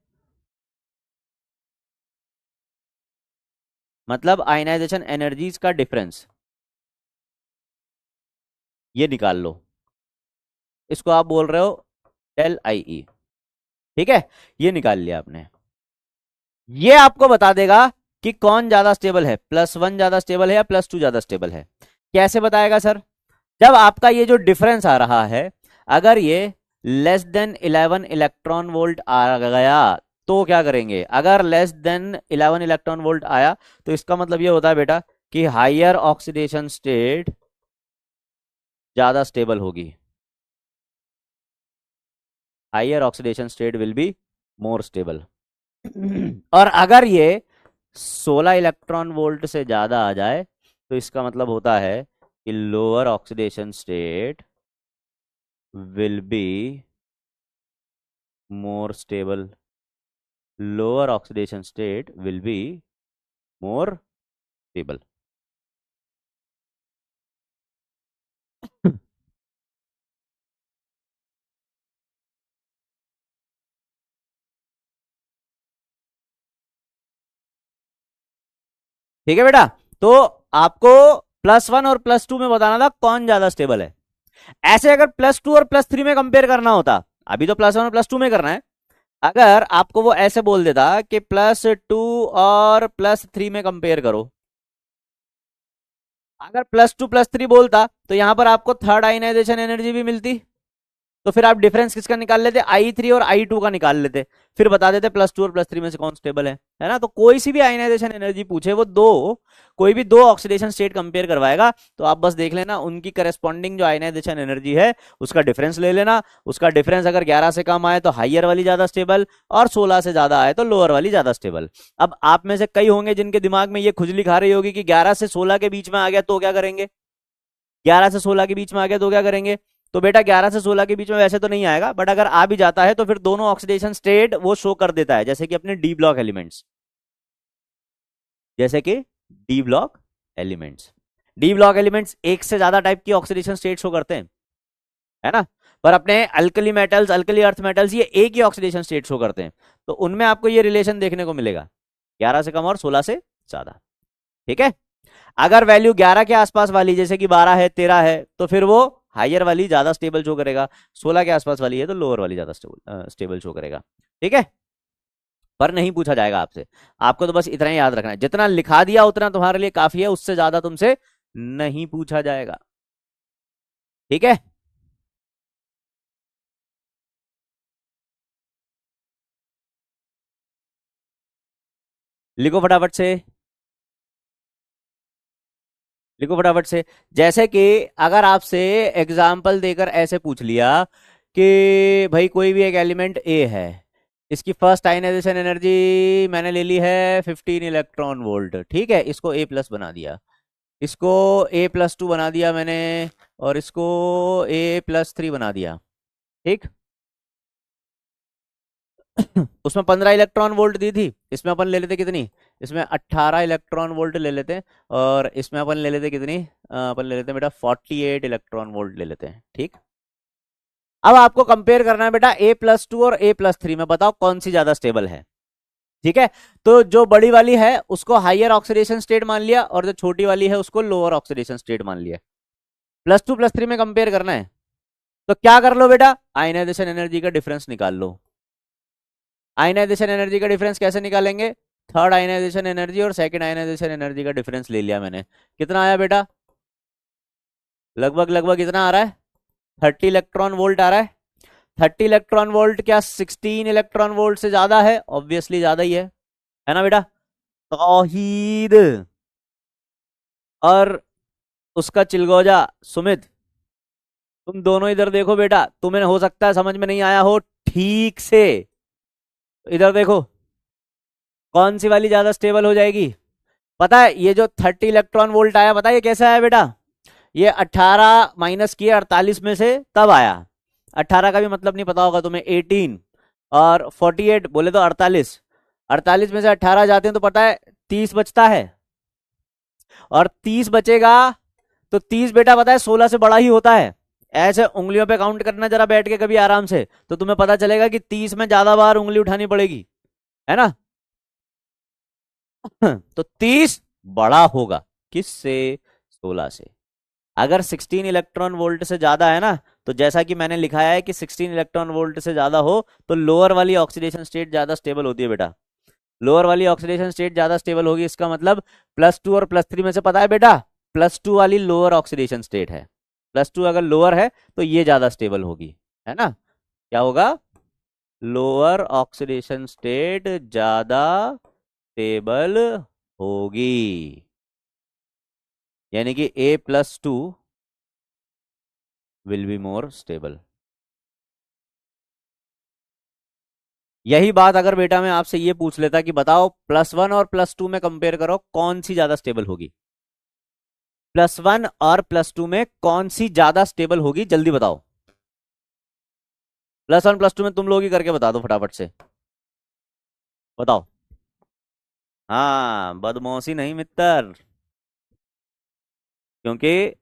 मतलब आयनाइजेशन एनर्जीज का डिफरेंस, ये निकाल लो। इसको आप बोल रहे हो डेल IE। ठीक है, ये निकाल लिया आपने। ये आपको बता देगा कि कौन ज्यादा स्टेबल है, +1 ज्यादा स्टेबल है या +2 ज्यादा स्टेबल है। कैसे बताएगा सर, जब आपका ये जो डिफरेंस आ रहा है अगर ये <<11 इलेक्ट्रॉन वोल्ट आ गया तो क्या करेंगे, अगर <<11 इलेक्ट्रॉन वोल्ट आया तो इसका मतलब ये होता है बेटा कि हाइयर ऑक्सीडेशन स्टेट ज्यादा स्टेबल होगी, higher oxidation state will be more stable. और अगर ये 16 इलेक्ट्रॉन वोल्ट से ज्यादा आ जाए तो इसका मतलब होता है कि lower oxidation state will be more stable, lower oxidation state will be more stable. ठीक है बेटा, तो आपको +1 और +2 में बताना था कौन ज्यादा स्टेबल है। ऐसे अगर +2 और +3 में कंपेयर करना होता, अभी तो +1 और +2 में करना है, अगर आपको वो ऐसे बोल देता कि +2 और +3 में कंपेयर करो, अगर +2 +3 बोलता तो यहां पर आपको थर्ड आयनाइजेशन एनर्जी भी मिलती, तो फिर आप डिफरेंस किसका निकाल लेते, I3 और I2 का निकाल लेते, फिर बता देते +2 और +3 में से कौन स्टेबल है ना। तो कोई सी भी आयनाइजेशन एनर्जी पूछे, वो कोई भी दो ऑक्सीडेशन स्टेट कंपेयर करवाएगा, तो आप बस देख लेना उनकी करस्पॉन्डिंग जो आयनाइजेशन एनर्जी है उसका डिफरेंस ले लेना। उसका डिफरेंस अगर 11 से कम आए तो हाइयर वाली ज्यादा स्टेबल, और 16 से ज्यादा आए तो लोअर वाली ज्यादा स्टेबल। अब आप में से कई होंगे जिनके दिमाग में ये खुजली खा रही होगी कि 11 से 16 के बीच में आ गया तो क्या करेंगे, 11 से 16 के बीच में आ गया तो क्या करेंगे। तो बेटा 11 से 16 के बीच में वैसे तो नहीं आएगा, बट अगर आ भी जाता है तो फिर दोनों ऑक्सीडेशन स्टेट वो शो कर देता है, जैसे कि अपने डी ब्लॉक एलिमेंट्स, जैसे कि D block elements. D block elements एक से ज्यादा टाइप की ऑक्सीडेशन स्टेट शो करते हैं, है ना। पर अपने alkali metals, alkali earth metals, ये एक ही ऑक्सीडेशन स्टेट शो करते हैं, तो उनमें आपको ये रिलेशन देखने को मिलेगा, 11 से कम और 16 से ज्यादा। ठीक है। अगर वैल्यू 11 के आसपास वाली, जैसे कि 12 है, 13 है, तो फिर वो हायर वाली ज्यादा स्टेबल शो करेगा, 16 के आसपास वाली है तो लोअर वाली ज्यादा स्टेबल शो करेगा। ठीक है। पर नहीं पूछा जाएगा आपसे, आपको तो बस इतना ही याद रखना है, जितना लिखा दिया उतना तुम्हारे लिए काफी है, उससे ज्यादा तुमसे नहीं पूछा जाएगा। ठीक है। लिखो फटाफट से, लिखो फटाफट से। जैसे कि अगर आपसे एग्जाम्पल देकर ऐसे पूछ लिया कि भाई कोई भी एक एलिमेंट ए है, इसकी फर्स्ट आयनाइजेशन एनर्जी मैंने ले ली है 15 इलेक्ट्रॉन वोल्ट, ठीक है, इसको A+ बना दिया, इसको A+2 बना दिया मैंने, और इसको A+3 बना दिया। ठीक। उसमें 15 इलेक्ट्रॉन वोल्ट दी थी, इसमें अपन ले लेते कितनी, इसमें 18 इलेक्ट्रॉन वोल्ट ले लेते, और इसमें अपन ले लेते कितनी, अपन ले लेते बेटा 48 इलेक्ट्रॉन वोल्ट ले लेते हैं। ठीक। अब आपको कंपेयर करना है बेटा A+2 और A+3 में, बताओ कौन सी ज्यादा स्टेबल है। ठीक है। तो जो बड़ी वाली है उसको हाइयर ऑक्सीडेशन स्टेट मान लिया, और जो छोटी वाली है उसको लोअर ऑक्सीडेशन स्टेट मान लिया। +2 +3 में कंपेयर करना है, तो क्या कर लो बेटा, आयनाइजेशन एनर्जी का डिफरेंस निकाल लो। आयनाइजेशन एनर्जी का डिफरेंस कैसे निकालेंगे, थर्ड आयनाइजेशन एनर्जी और सेकंड आयनाइजेशन एनर्जी का डिफरेंस ले लिया मैंने, कितना आया बेटा, लगभग लगभग इतना आ रहा है, 30 इलेक्ट्रॉन वोल्ट आ रहा है। 30 इलेक्ट्रॉन वोल्ट क्या 16 इलेक्ट्रॉन वोल्ट से ज्यादा है, ऑब्वियसली ज्यादा ही है ना बेटा। तौहीद और उसका चिलगोजा सुमित, तुम दोनों इधर देखो बेटा, तुम्हें हो सकता है समझ में नहीं आया हो ठीक से, तो इधर देखो कौन सी वाली ज्यादा स्टेबल हो जाएगी। पता है ये जो 30 इलेक्ट्रॉन वोल्ट आया, पता है ये कैसे आया बेटा, ये 18 माइनस किए 48 में से तब आया। 18 का भी मतलब नहीं पता होगा तुम्हें, 18 और 48 बोले तो 48, 48 में से 18 जाते हैं तो पता है 30 बचता है, और 30 बचेगा तो 30 बेटा पता है 16 से बड़ा ही होता है। ऐसे उंगलियों पे काउंट करना जरा बैठ के कभी आराम से, तो तुम्हें पता चलेगा कि 30 में ज्यादा बार उंगली उठानी पड़ेगी, है ना। तो 30 बड़ा होगा किससे, 16 से। अगर 16 इलेक्ट्रॉन वोल्ट से ज्यादा है ना, तो जैसा कि मैंने लिखा है कि 16 इलेक्ट्रॉन वोल्ट से ज्यादा हो तो लोअर वाली ऑक्सीडेशन स्टेट ज्यादा स्टेबल होती है बेटा, लोअर वाली ऑक्सीडेशन स्टेट ज्यादा स्टेबल होगी, इसका मतलब +2 और +3 में से पता है बेटा +2 वाली लोअर ऑक्सीडेशन स्टेट है, +2 अगर लोअर है तो ये ज्यादा स्टेबल होगी, है ना। क्या होगा, लोअर ऑक्सीडेशन स्टेट ज्यादा स्टेबल होगी, यानी कि A+2 will be more stable. यही बात अगर बेटा मैं आपसे ये पूछ लेता कि बताओ +1 और +2 में कंपेयर करो कौन सी ज्यादा स्टेबल होगी, +1 और +2 में कौन सी ज्यादा स्टेबल होगी, जल्दी बताओ। +1 +2 में तुम लोग ही करके बता दो फटाफट से, बताओ। हाँ बदमौसी नहीं मित्र, क्योंकि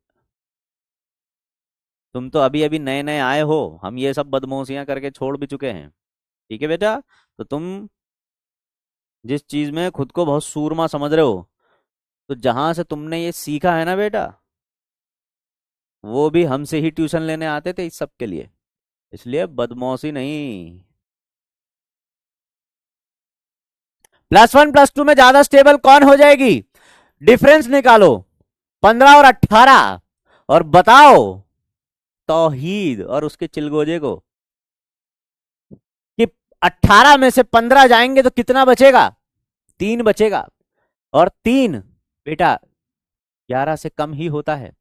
तुम तो अभी अभी नए नए आए हो, हम ये सब बदमौसियां करके छोड़ भी चुके हैं। ठीक है बेटा। तो तुम जिस चीज में खुद को बहुत सूरमा समझ रहे हो, तो जहां से तुमने ये सीखा है ना बेटा, वो भी हमसे ही ट्यूशन लेने आते थे इस सब के लिए, इसलिए बदमौसी नहीं। +1 +2 में ज्यादा स्टेबल कौन हो जाएगी? डिफरेंस निकालो 15 और 18 और बताओ तौहीद और उसके चिलगोजे को कि 18 में से 15 जाएंगे तो कितना बचेगा? 3 बचेगा। और 3 बेटा 11 से कम ही होता है,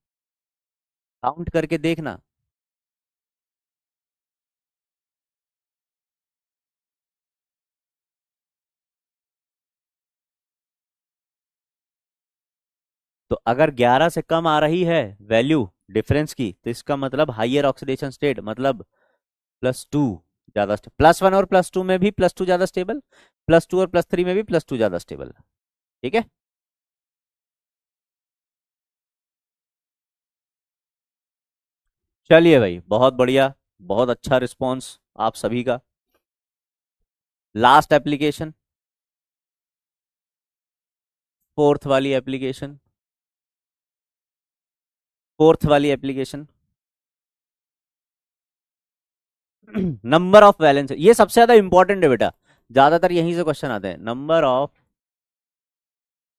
काउंट करके देखना। तो अगर 11 से कम आ रही है वैल्यू डिफरेंस की, तो इसका मतलब हाइयर ऑक्सीडेशन स्टेट, मतलब +2 ज्यादा, +1 और +2 में भी +2 ज्यादा स्टेबल, +2 और +3 में भी +2 ज्यादा स्टेबल। ठीक है। चलिए भाई, बहुत बढ़िया, बहुत अच्छा रिस्पॉन्स आप सभी का। लास्ट एप्लीकेशन, फोर्थ वाली एप्लीकेशन, फोर्थ वाली एप्लीकेशन नंबर ऑफ वैलेंस, ये सबसे ज्यादा इंपॉर्टेंट है बेटा, ज्यादातर यहीं से क्वेश्चन आते हैं। Number of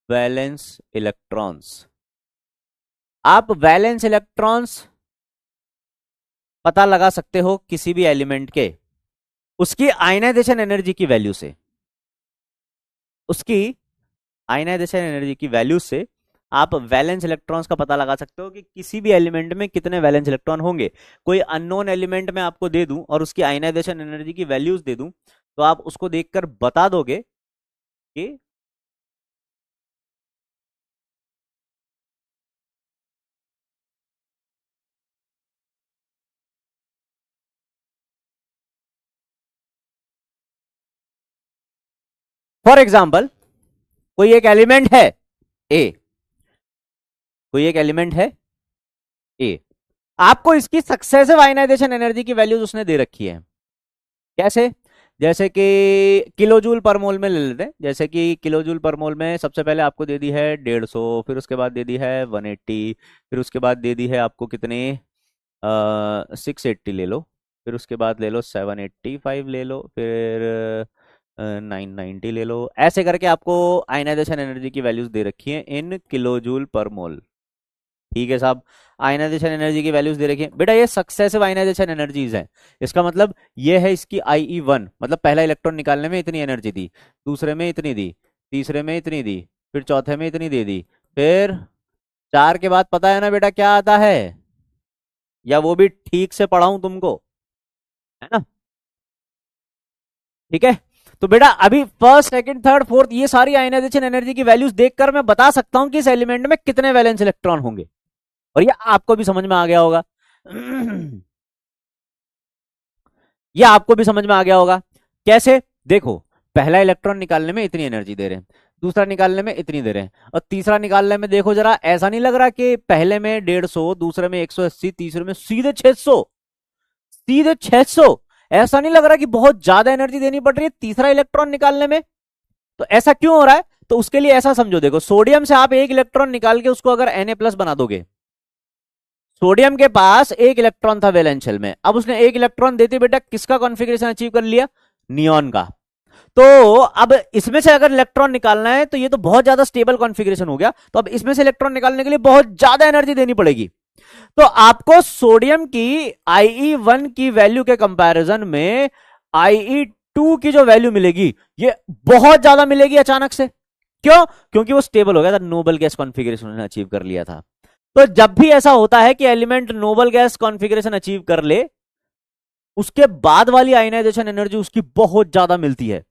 valence electrons. आप वैलेंस इलेक्ट्रॉन्स पता लगा सकते हो किसी भी एलिमेंट के उसकी आयनाइजेशन एनर्जी की वैल्यू से, उसकी आयनाइजेशन एनर्जी की वैल्यू से आप वैलेंस इलेक्ट्रॉन्स का पता लगा सकते हो कि किसी भी एलिमेंट में कितने वैलेंस इलेक्ट्रॉन होंगे। कोई अननोन एलिमेंट में आपको दे दूं और उसकी आयनाइजेशन एनर्जी की वैल्यूज दे दूं, तो आप उसको देखकर बता दोगे कि फॉर एग्जाम्पल कोई एक एलिमेंट है ए, कोई एक एलिमेंट है ए, आपको इसकी सक्सेसिव आयनाइजेशन एनर्जी की वैल्यूज उसने दे रखी है। कैसे? जैसे कि किलोजूल पर मोल में ले लेते हैं। जैसे कि किलोजूल पर मोल में सबसे पहले आपको दे दी है 150, फिर उसके बाद दे दी है 180, फिर उसके बाद दे दी है आपको कितने 680 ले लो, फिर उसके बाद ले लो 785 ले लो, फिर 990 ले लो। ऐसे करके आपको आयनाइजेशन एनर्जी की वैल्यूज दे रखी है इन किलोजूल पर मोल। ठीक है साहब, आयनाइजेशन एनर्जी की वैल्यूज दे रखी है बेटा, ये सक्सेसिव आयनाइजेशन एनर्जीज है। इसका मतलब ये है इसकी IE1, मतलब पहला इलेक्ट्रॉन निकालने में इतनी एनर्जी दी, दूसरे में इतनी दी, तीसरे में इतनी दी, फिर चौथे में इतनी दे दी, फिर 4 के बाद पता है ना बेटा क्या आता है, या वो भी ठीक से पढ़ाऊं तुमको, है ना? ठीक है। तो बेटा अभी फर्स्ट सेकंड थर्ड फोर्थ ये सारी आयनाइजेशन एनर्जी की वैल्यूज देखकर मैं बता सकता हूं कि इस एलिमेंट में कितने वैलेंस इलेक्ट्रॉन होंगे, और ये आपको भी समझ में आ गया होगा। ये आपको भी समझ में आ गया होगा। कैसे? देखो, पहला इलेक्ट्रॉन निकालने में इतनी एनर्जी दे रहे हैं, दूसरा निकालने में इतनी दे रहे हैं, और तीसरा निकालने में देखो जरा, ऐसा नहीं लग रहा कि पहले में 150, दूसरे में 180, तीसरे में सीधे 600, सीधे 600? ऐसा नहीं लग रहा कि बहुत ज्यादा एनर्जी देनी पड़ रही है तीसरा इलेक्ट्रॉन निकालने में? तो ऐसा क्यों हो रहा है? तो उसके लिए ऐसा समझो, देखो सोडियम से आप एक इलेक्ट्रॉन निकाल के उसको अगर Na+ बना दोगे, सोडियम के पास एक इलेक्ट्रॉन था वैलेंस शेल में, अब उसने एक इलेक्ट्रॉन देते बेटा किसका कॉन्फ़िगरेशन अचीव कर लिया? नियॉन का। तो अब इसमें से अगर इलेक्ट्रॉन निकालना है तो ये तो बहुत ज्यादा स्टेबल कॉन्फ़िगरेशन हो गया, तो अब इसमें से इलेक्ट्रॉन निकालने के लिए बहुत ज्यादा एनर्जी देनी पड़ेगी। तो आपको सोडियम की IE1 की वैल्यू के कंपैरिजन में IE2 की जो वैल्यू मिलेगी ये बहुत ज्यादा मिलेगी अचानक से। क्यों? क्योंकि वो स्टेबल हो गया था, नोबल गैस कॉन्फ़िगरेशन उन्होंने अचीव कर लिया था। तो जब भी ऐसा होता है कि element noble gas configuration achieve कर ले, उसके बाद वाली आयनाइजेशन एनर्जी उसकी बहुत ज्यादा मिलती है।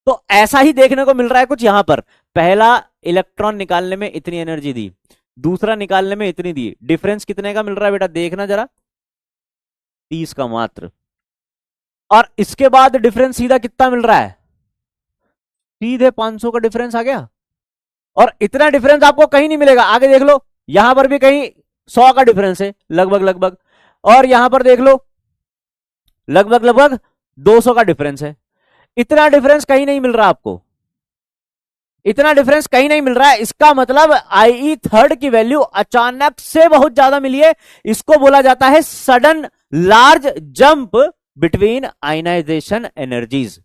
तो ऐसा ही देखने को मिल रहा है कुछ यहां पर, पहला इलेक्ट्रॉन निकालने में इतनी एनर्जी दी, दूसरा निकालने में इतनी दी, डिफरेंस कितने का मिल रहा है बेटा देखना जरा, 30 का मात्र। और इसके बाद डिफरेंस सीधा कितना मिल रहा है? सीधे 500 का डिफरेंस आ गया। और इतना डिफरेंस आपको कहीं नहीं मिलेगा, आगे देख लो, यहां पर भी कहीं 100 का डिफरेंस है लगभग लगभग, और यहां पर देख लो लगभग लगभग 200 का डिफरेंस है। इतना डिफरेंस कहीं नहीं मिल रहा आपको। इतना डिफरेंस कहीं नहीं मिल रहा है, इसका मतलब आई थर्ड की वैल्यू अचानक से बहुत ज्यादा मिली है। इसको बोला जाता है sudden large jump between ionization energies.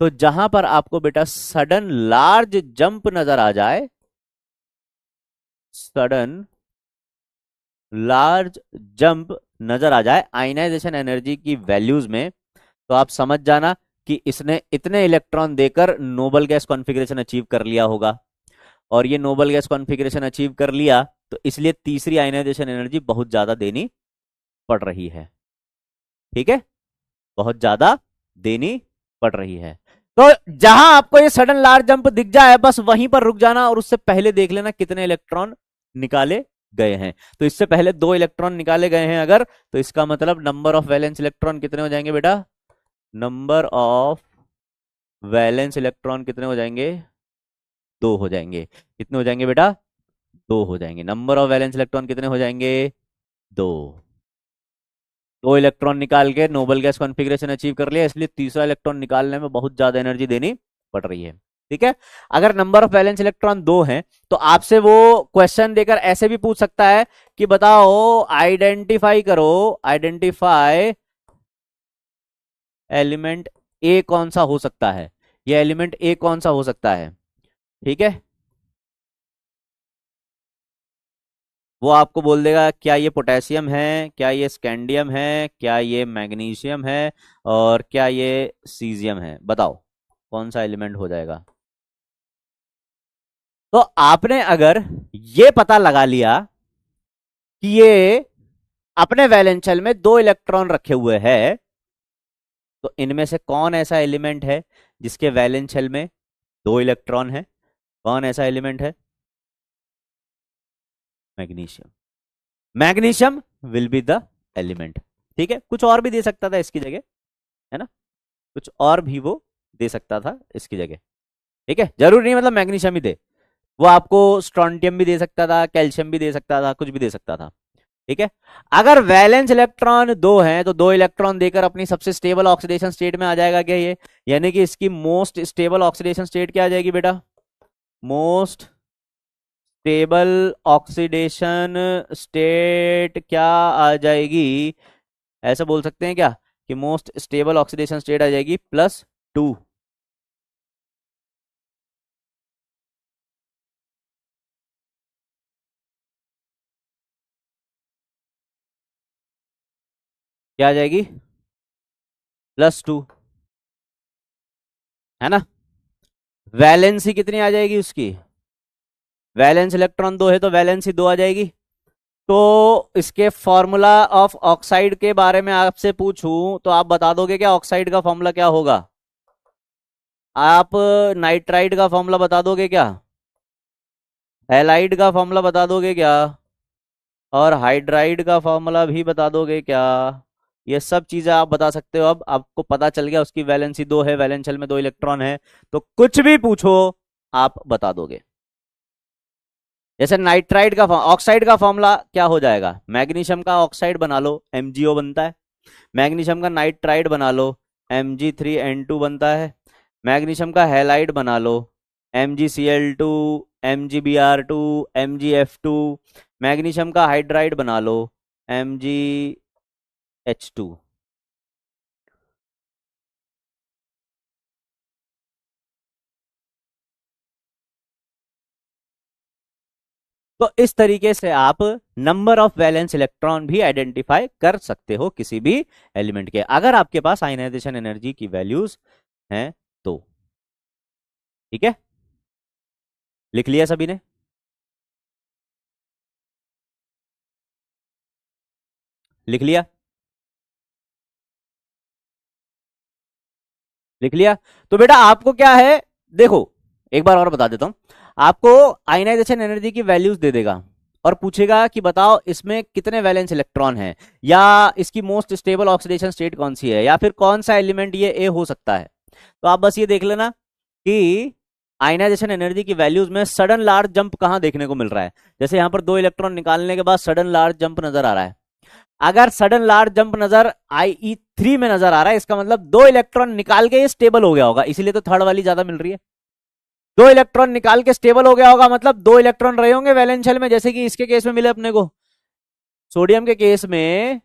तो जहां पर आपको बेटा सडन लार्ज जंप नजर आ जाए, सडन लार्ज जंप नजर आ जाए आयनाइजेशन एनर्जी की वैल्यूज में, तो आप समझ जाना कि इसने इतने इलेक्ट्रॉन देकर नोबल गैस कॉन्फ़िगरेशन अचीव कर लिया होगा। और ये नोबल गैस कॉन्फ़िगरेशन अचीव कर लिया तो इसलिए तीसरी आयनाइजेशन एनर्जी बहुत ज्यादा देनी पड़ रही है। ठीक है, बहुत ज्यादा देनी पड़ रही है। तो जहां आपको ये सडन लार्ज जंप दिख जाए बस वहीं पर रुक जाना और उससे पहले देख लेना कितने इलेक्ट्रॉन निकाले गए हैं। तो इससे पहले 2 इलेक्ट्रॉन निकाले गए हैं अगर, तो इसका मतलब नंबर ऑफ वैलेंस इलेक्ट्रॉन कितने हो जाएंगे बेटा, नंबर ऑफ वैलेंस इलेक्ट्रॉन कितने हो जाएंगे, 2 हो जाएंगे। कितने हो जाएंगे बेटा, 2 हो जाएंगे। नंबर ऑफ वैलेंस इलेक्ट्रॉन कितने हो जाएंगे, 2। 2 इलेक्ट्रॉन निकाल के नोबल गैस कॉन्फ़िगरेशन अचीव कर लिया, इसलिए तीसरा इलेक्ट्रॉन निकालने में बहुत ज्यादा एनर्जी देनी पड़ रही है। ठीक है, अगर नंबर ऑफ वैलेंस इलेक्ट्रॉन 2 हैं तो आपसे वो क्वेश्चन देकर ऐसे भी पूछ सकता है कि बताओ आइडेंटिफाई करो, आइडेंटिफाई एलिमेंट ए कौन सा हो सकता है, ये एलिमेंट ए कौन सा हो सकता है। ठीक है, वो आपको बोल देगा क्या ये पोटेशियम है, क्या ये स्कैंडियम है, क्या ये मैग्नीशियम है, और क्या ये सीजियम है, बताओ कौन सा एलिमेंट हो जाएगा। तो आपने अगर ये पता लगा लिया कि ये अपने वैलेंस शेल में 2 इलेक्ट्रॉन रखे हुए हैं, तो इनमें से कौन ऐसा एलिमेंट है जिसके वैलेंस शेल में 2 इलेक्ट्रॉन है, कौन ऐसा एलिमेंट है, magnesium. Magnesium will be the element. ठीक है, कुछ और भी दे सकता था इसकी जगह, है ना, कुछ और भी वो दे सकता था इसकी जगह। ठीक है, जरूरी नहीं मतलब मैग्नीशियम ही दे, वो आपको स्ट्रॉन्टियम भी दे सकता था, कैल्शियम भी दे सकता था, कुछ भी दे सकता था। ठीक है, अगर वैलेंस इलेक्ट्रॉन 2 हैं तो 2 इलेक्ट्रॉन देकर अपनी सबसे स्टेबल ऑक्सीडेशन स्टेट में आ जाएगा क्या ये, यानी कि इसकी मोस्ट स्टेबल ऑक्सीडेशन स्टेट क्या आ जाएगी बेटा, मोस्ट स्टेबल ऑक्सीडेशन स्टेट क्या आ जाएगी, ऐसा बोल सकते हैं क्या कि मोस्ट स्टेबल ऑक्सीडेशन स्टेट आ जाएगी +2। क्या आ जाएगी, +2, है ना। वैलेंसी कितनी आ जाएगी उसकी, वैलेंस इलेक्ट्रॉन 2 है तो वैलेंसी 2 आ जाएगी। तो इसके फॉर्मूला ऑफ ऑक्साइड के बारे में आपसे पूछूं तो आप बता दोगे क्या, ऑक्साइड का फॉर्मूला क्या होगा, आप नाइट्राइड का फॉर्मूला बता दोगे क्या, हैलाइड का फॉर्मूला बता दोगे क्या, और हाइड्राइड का फॉर्मूला भी बता दोगे क्या, ये सब चीजें आप बता सकते हो। अब आपको पता चल गया उसकी वैलेंसी 2 है, वैलेंस शेल में 2 इलेक्ट्रॉन है, तो कुछ भी पूछो आप बता दोगे। जैसे नाइट्राइड का ऑक्साइड का फॉर्मूला क्या हो जाएगा, मैग्नीशियम का ऑक्साइड बना लो MgO बनता है, मैग्नीशियम का नाइट्राइड बना लो Mg3N2 बनता है, मैग्नीशियम का हैलाइड बना लो MgCl2, MgBr2, MgF2, मैग्नीशियम का हाइड्राइड बना लो MgH2। तो इस तरीके से आप नंबर ऑफ वैलेंस इलेक्ट्रॉन भी आइडेंटिफाई कर सकते हो किसी भी एलिमेंट के, अगर आपके पास आयनाइजेशन एनर्जी की वैल्यूज हैं तो। ठीक है, लिख लिया सभी ने, लिख लिया, लिख लिया। तो बेटा आपको क्या है, देखो एक बार और बता देता हूं, आपको आयनाइजेशन एनर्जी की वैल्यूज दे देगा और पूछेगा कि बताओ इसमें कितने वैलेंस इलेक्ट्रॉन हैं, या इसकी मोस्ट स्टेबल ऑक्सीडेशन स्टेट कौन सी है, या फिर कौन सा एलिमेंट ये ए हो सकता है। तो आप बस ये देख लेना कि आयनाइजेशन एनर्जी की वैल्यूज में सडन लार्ज जंप कहां देखने को मिल रहा है। जैसे यहां पर 2 इलेक्ट्रॉन निकालने के बाद सडन लार्ज जंप नजर आ रहा है, अगर सडन लार्ज जंप नजर IE3 में नजर आ रहा है, इसका मतलब 2 इलेक्ट्रॉन निकाल के ये स्टेबल हो गया होगा, इसीलिए तो थर्ड वाली ज्यादा मिल रही है। दो इलेक्ट्रॉन निकाल के स्टेबल हो गया होगा, मतलब दो इलेक्ट्रॉन रहे होंगे वैलेंस शेल में, जैसे कि इसके केस में मिले अपने को। सोडियम के केस में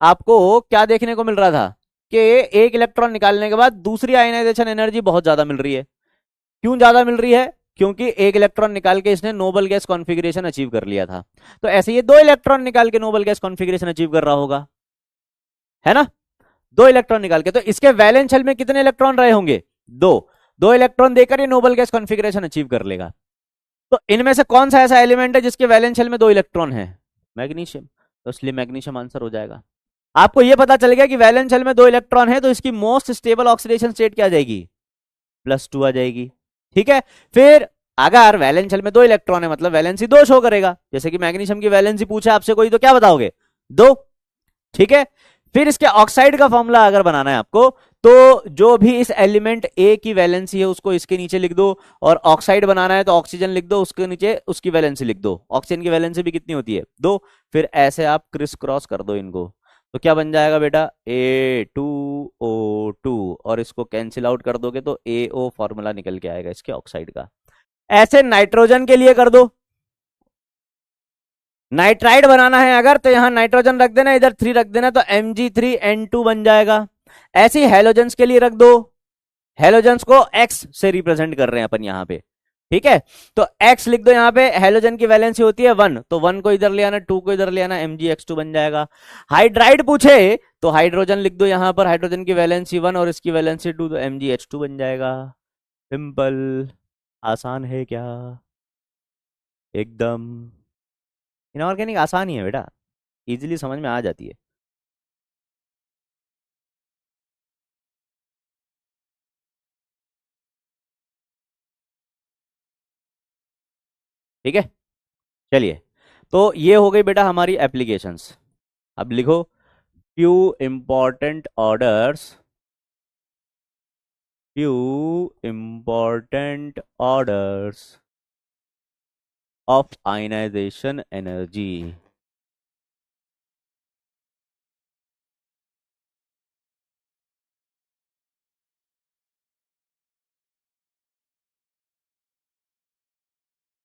आपको क्या देखने को मिल रहा था कि एक इलेक्ट्रॉन निकालने के बाद दूसरी आयनाइजेशन एनर्जी बहुत ज्यादा मिल रही है। क्यों ज्यादा मिल रही है? क्योंकि एक इलेक्ट्रॉन निकाल के इसने नोबल गैस कॉन्फ़िगरेशन अचीव कर लिया था। तो ऐसे ये दो इलेक्ट्रॉन निकाल के नोबल गैस कॉन्फ़िगरेशन अचीव कर रहा होगा, है ना? दो इलेक्ट्रॉन निकाल के, तो इसके वैलेंस शेल में कितने इलेक्ट्रॉन रहे होंगे? दो। दो इलेक्ट्रॉन देकर ये नोबल गैस कॉन्फ़िगरेशन अचीव कर लेगा। तो इनमें से कौन सा ऐसा एलिमेंट है जिसके वैलेंस शेल में दो इलेक्ट्रॉन है? मैग्नीशियम। तो इसलिए मैग्नीशियम आंसर हो जाएगा। आपको यह पता चल गया कि वैलेंस शेल में दो इलेक्ट्रॉन है, तो इसकी मोस्ट स्टेबल ऑक्सीडेशन स्टेट क्या आ जाएगी? +2 आ जाएगी। ठीक है। फिर अगर वैलेंस शेल में दो इलेक्ट्रॉन है, मतलब वैलेंसी दो शो करेगा। जैसे कि मैग्नीशियम की वैलेंसी पूछा आपसे कोई, तो क्या बताओगे? दो। ठीक है। फिर इसके ऑक्साइड का फॉर्मूला अगर बनाना है आपको, तो जो भी इस एलिमेंट ए की वैलेंसी है उसको इसके नीचे लिख दो, और ऑक्साइड बनाना है तो ऑक्सीजन लिख दो, उसके नीचे उसकी वैलेंसी लिख दो। ऑक्सीजन की वैलेंसी भी कितनी होती है? दो। फिर ऐसे आप क्रिस क्रॉस कर दो इनको, तो क्या बन जाएगा बेटा? A2O2, और इसको कैंसिल आउट कर दोगे तो AO फॉर्मूला निकल के आएगा इसके ऑक्साइड का। ऐसे नाइट्रोजन के लिए कर दो। नाइट्राइड बनाना है अगर, तो यहां नाइट्रोजन रख देना, इधर 3 रख देना, तो Mg3N2 बन जाएगा। ऐसे ही हेलोजेंस के लिए रख दो। हेलोजेंस को X से रिप्रेजेंट कर रहे हैं अपन यहां पे। ठीक है। तो X लिख दो यहां पे। हेलोजन की वैलेंसी होती है 1, तो 1 को इधर ले आना, 2 को इधर ले आना, MgX2 बन जाएगा। हाइड्राइड पूछे तो हाइड्रोजन लिख दो यहां पर। हाइड्रोजन की वैलेंसी 1 और इसकी वैलेंसी 2, तो MgH2 बन जाएगा। सिंपल। आसान है क्या? एकदम। इनऑर्गेनिक आसान ही है बेटा, इजीली समझ में आ जाती है। ठीक है। चलिए, तो ये हो गई बेटा हमारी एप्लीकेशंस। अब लिखो few important orders, few important orders of ionization energy.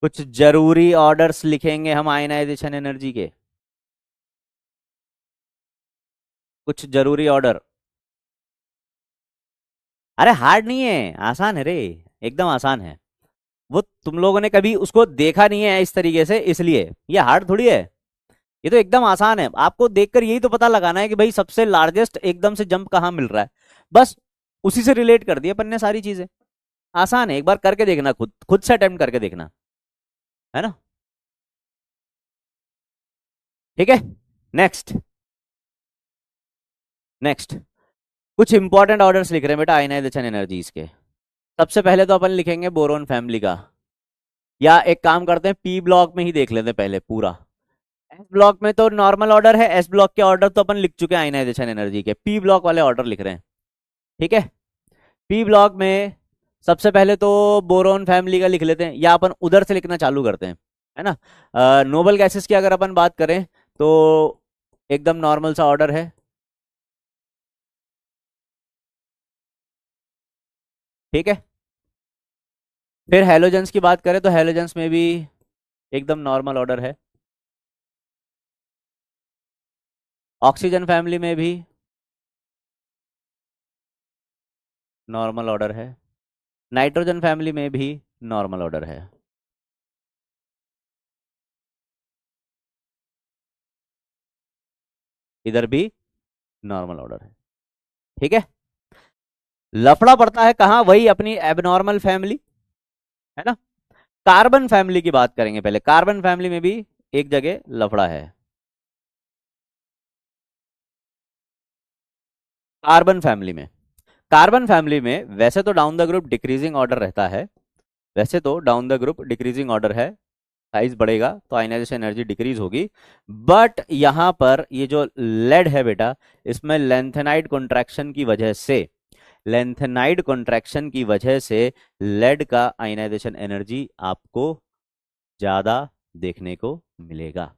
कुछ जरूरी ऑर्डर्स लिखेंगे हम आयनाइजेशन एनर्जी के, कुछ जरूरी ऑर्डर। अरे हार्ड नहीं है, आसान है रे, एकदम आसान है। वो तुम लोगों ने कभी उसको देखा नहीं है इस तरीके से, इसलिए ये हार्ड थोड़ी है। ये तो एकदम आसान है। आपको देखकर यही तो पता लगाना है कि भाई सबसे लार्जेस्ट एकदम से जंप कहां मिल रहा है, बस उसी से रिलेट कर दिया अपन ने सारी चीजें। आसान है, एक बार करके देखना, खुद खुद से अटेम्प्ट करके देखना, है ना? ठीक है। नेक्स्ट, नेक्स्ट कुछ इंपॉर्टेंट ऑर्डर्स लिख रहे हैं बेटा आयनाइजेशन एनर्जीज के। सबसे पहले तो अपन लिखेंगे बोरोन फैमिली का, या एक काम करते हैं पी ब्लॉक में ही देख लेते हैं पहले पूरा। एस ब्लॉक में तो नॉर्मल ऑर्डर है, एस ब्लॉक के ऑर्डर तो अपन लिख चुके हैं आयनाइजेशन एनर्जी के, पी ब्लॉक वाले ऑर्डर लिख रहे हैं। ठीक है। पी ब्लॉक में सबसे पहले तो बोरोन फैमिली का लिख लेते हैं, या अपन उधर से लिखना चालू करते हैं, है ना? नोबल गैसेस की अगर अपन बात करें तो एकदम नॉर्मल सा ऑर्डर है। ठीक है। फिर हेलोजेंस की बात करें तो हेलोजेंस में भी एकदम नॉर्मल ऑर्डर है। ऑक्सीजन फैमिली में भी नॉर्मल ऑर्डर है। नाइट्रोजन फैमिली में भी नॉर्मल ऑर्डर है। इधर भी नॉर्मल ऑर्डर है। ठीक है। लफड़ा पड़ता है कहां? वही अपनी एबनॉर्मल फैमिली, है ना? कार्बन फैमिली की बात करेंगे पहले। कार्बन फैमिली में भी एक जगह लफड़ा है। कार्बन फैमिली में, कार्बन फैमिली में वैसे तो down the group decreasing order रहता है, वैसे तो down the group decreasing order है। साइज बढ़ेगा तो आयनाइजेशन एनर्जी डिक्रीज होगी। बट यहां पर ये जो लेड है बेटा, इसमें लेंथेनाइड कॉन्ट्रैक्शन की वजह से, लेंथेनाइड कॉन्ट्रैक्शन की वजह से लेड का आयनाइजेशन एनर्जी आपको ज्यादा देखने को मिलेगा।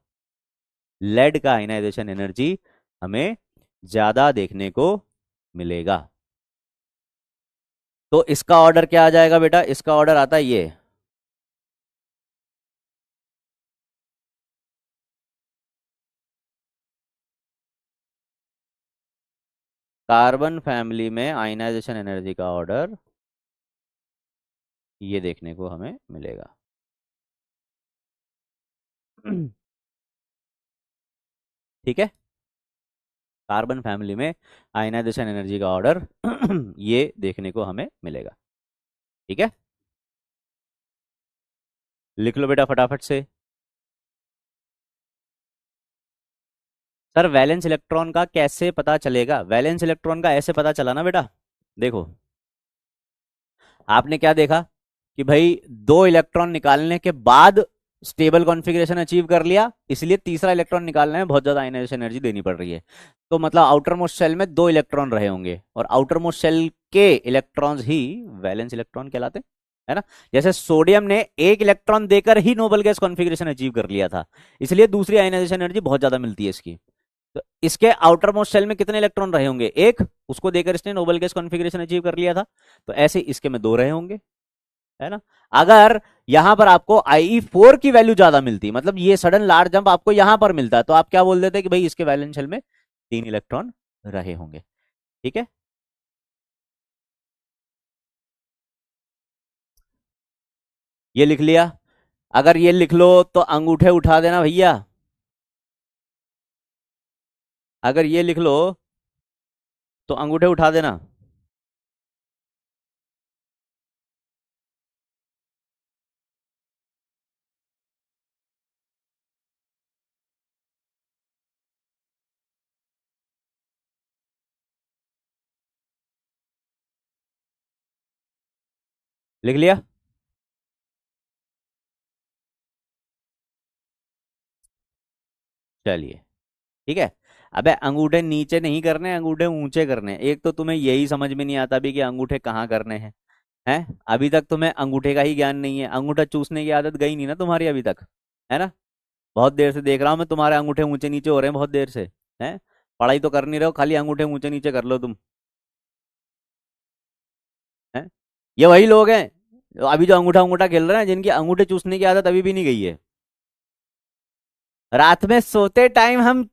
लेड का आयनाइजेशन एनर्जी हमें ज्यादा देखने को मिलेगा। तो इसका ऑर्डर क्या आ जाएगा बेटा, इसका ऑर्डर आता है ये। कार्बन फैमिली में आयनाइजेशन एनर्जी का ऑर्डर ये देखने को हमें मिलेगा। ठीक है, कार्बन फैमिली में आयनाइजेशन एनर्जी का ऑर्डर ये देखने को हमें मिलेगा। ठीक है, लिख लो बेटा फटाफट से। सर वैलेंस इलेक्ट्रॉन का कैसे पता चलेगा, वैलेंस इलेक्ट्रॉन का ऐसे पता चला ना बेटा, देखो आपने क्या देखा कि भाई दो इलेक्ट्रॉन निकालने के बाद स्टेबल कॉन्फ़िगरेशन अचीव कर लिया, इसलिए तीसरा इलेक्ट्रॉन निकालने में बहुत ज्यादा आयनाइजेशन एनर्जी देनी पड़ रही है। तो मतलब आउटर मोस्ट शेल में दो इलेक्ट्रॉन रहे होंगे, और आउटर मोस्ट शेल के इलेक्ट्रॉन्स ही वैलेंस इलेक्ट्रॉन कहलाते हैं, है ना। जैसे सोडियम ने एक इलेक्ट्रॉन देकर ही नोबल गैस कॉन्फ़िगरेशन अचीव कर लिया था, इसलिए दूसरी आयनाइजेशन एनर्जी बहुत ज्यादा मिलती है इसकी। तो इसके आउटर मोस्ट शेल में कितने इलेक्ट्रॉन रहे होंगे, एक, उसको देकर इसने नोबल गैस कॉन्फ़िगरेशन अचीव कर लिया था। तो ऐसे इसके में दो रहे होंगे, है ना। अगर यहां पर आपको IE4 की वैल्यू ज्यादा मिलती, मतलब ये सडन लार्ज जंप आपको यहां पर मिलता है, तो आप क्या बोल देते कि भाई इसके वैलेंस शेल में तीन इलेक्ट्रॉन रहे होंगे। ठीक है, ये लिख लिया। अगर ये लिख लो तो अंगूठे उठा देना भैया, अगर ये लिख लो तो अंगूठे उठा देना। लिख लिया, चलिए ठीक है। अबे अंगूठे नीचे नहीं करने, अंगूठे ऊंचे करने। एक तो तुम्हें यही समझ में नहीं आता भी कि अंगूठे कहाँ करने हैं, हैं अभी तक तुम्हें अंगूठे का ही ज्ञान नहीं है, अंगूठा चूसने की आदत गई नहीं ना तुम्हारी अभी तक, है ना। बहुत देर से देख रहा हूँ मैं, तुम्हारे अंगूठे ऊंचे नीचे हो रहे हैं बहुत देर से, हैं। पढ़ाई तो कर नहीं रहे हो, खाली अंगूठे ऊंचे नीचे कर लो तुम, हैं। ये वही लोग हैं अभी जो अंगूठा अंगूठा खेल रहे हैं, जिनकी अंगूठे चूसने की आदत अभी भी नहीं गई है। रात में सोते टाइम हम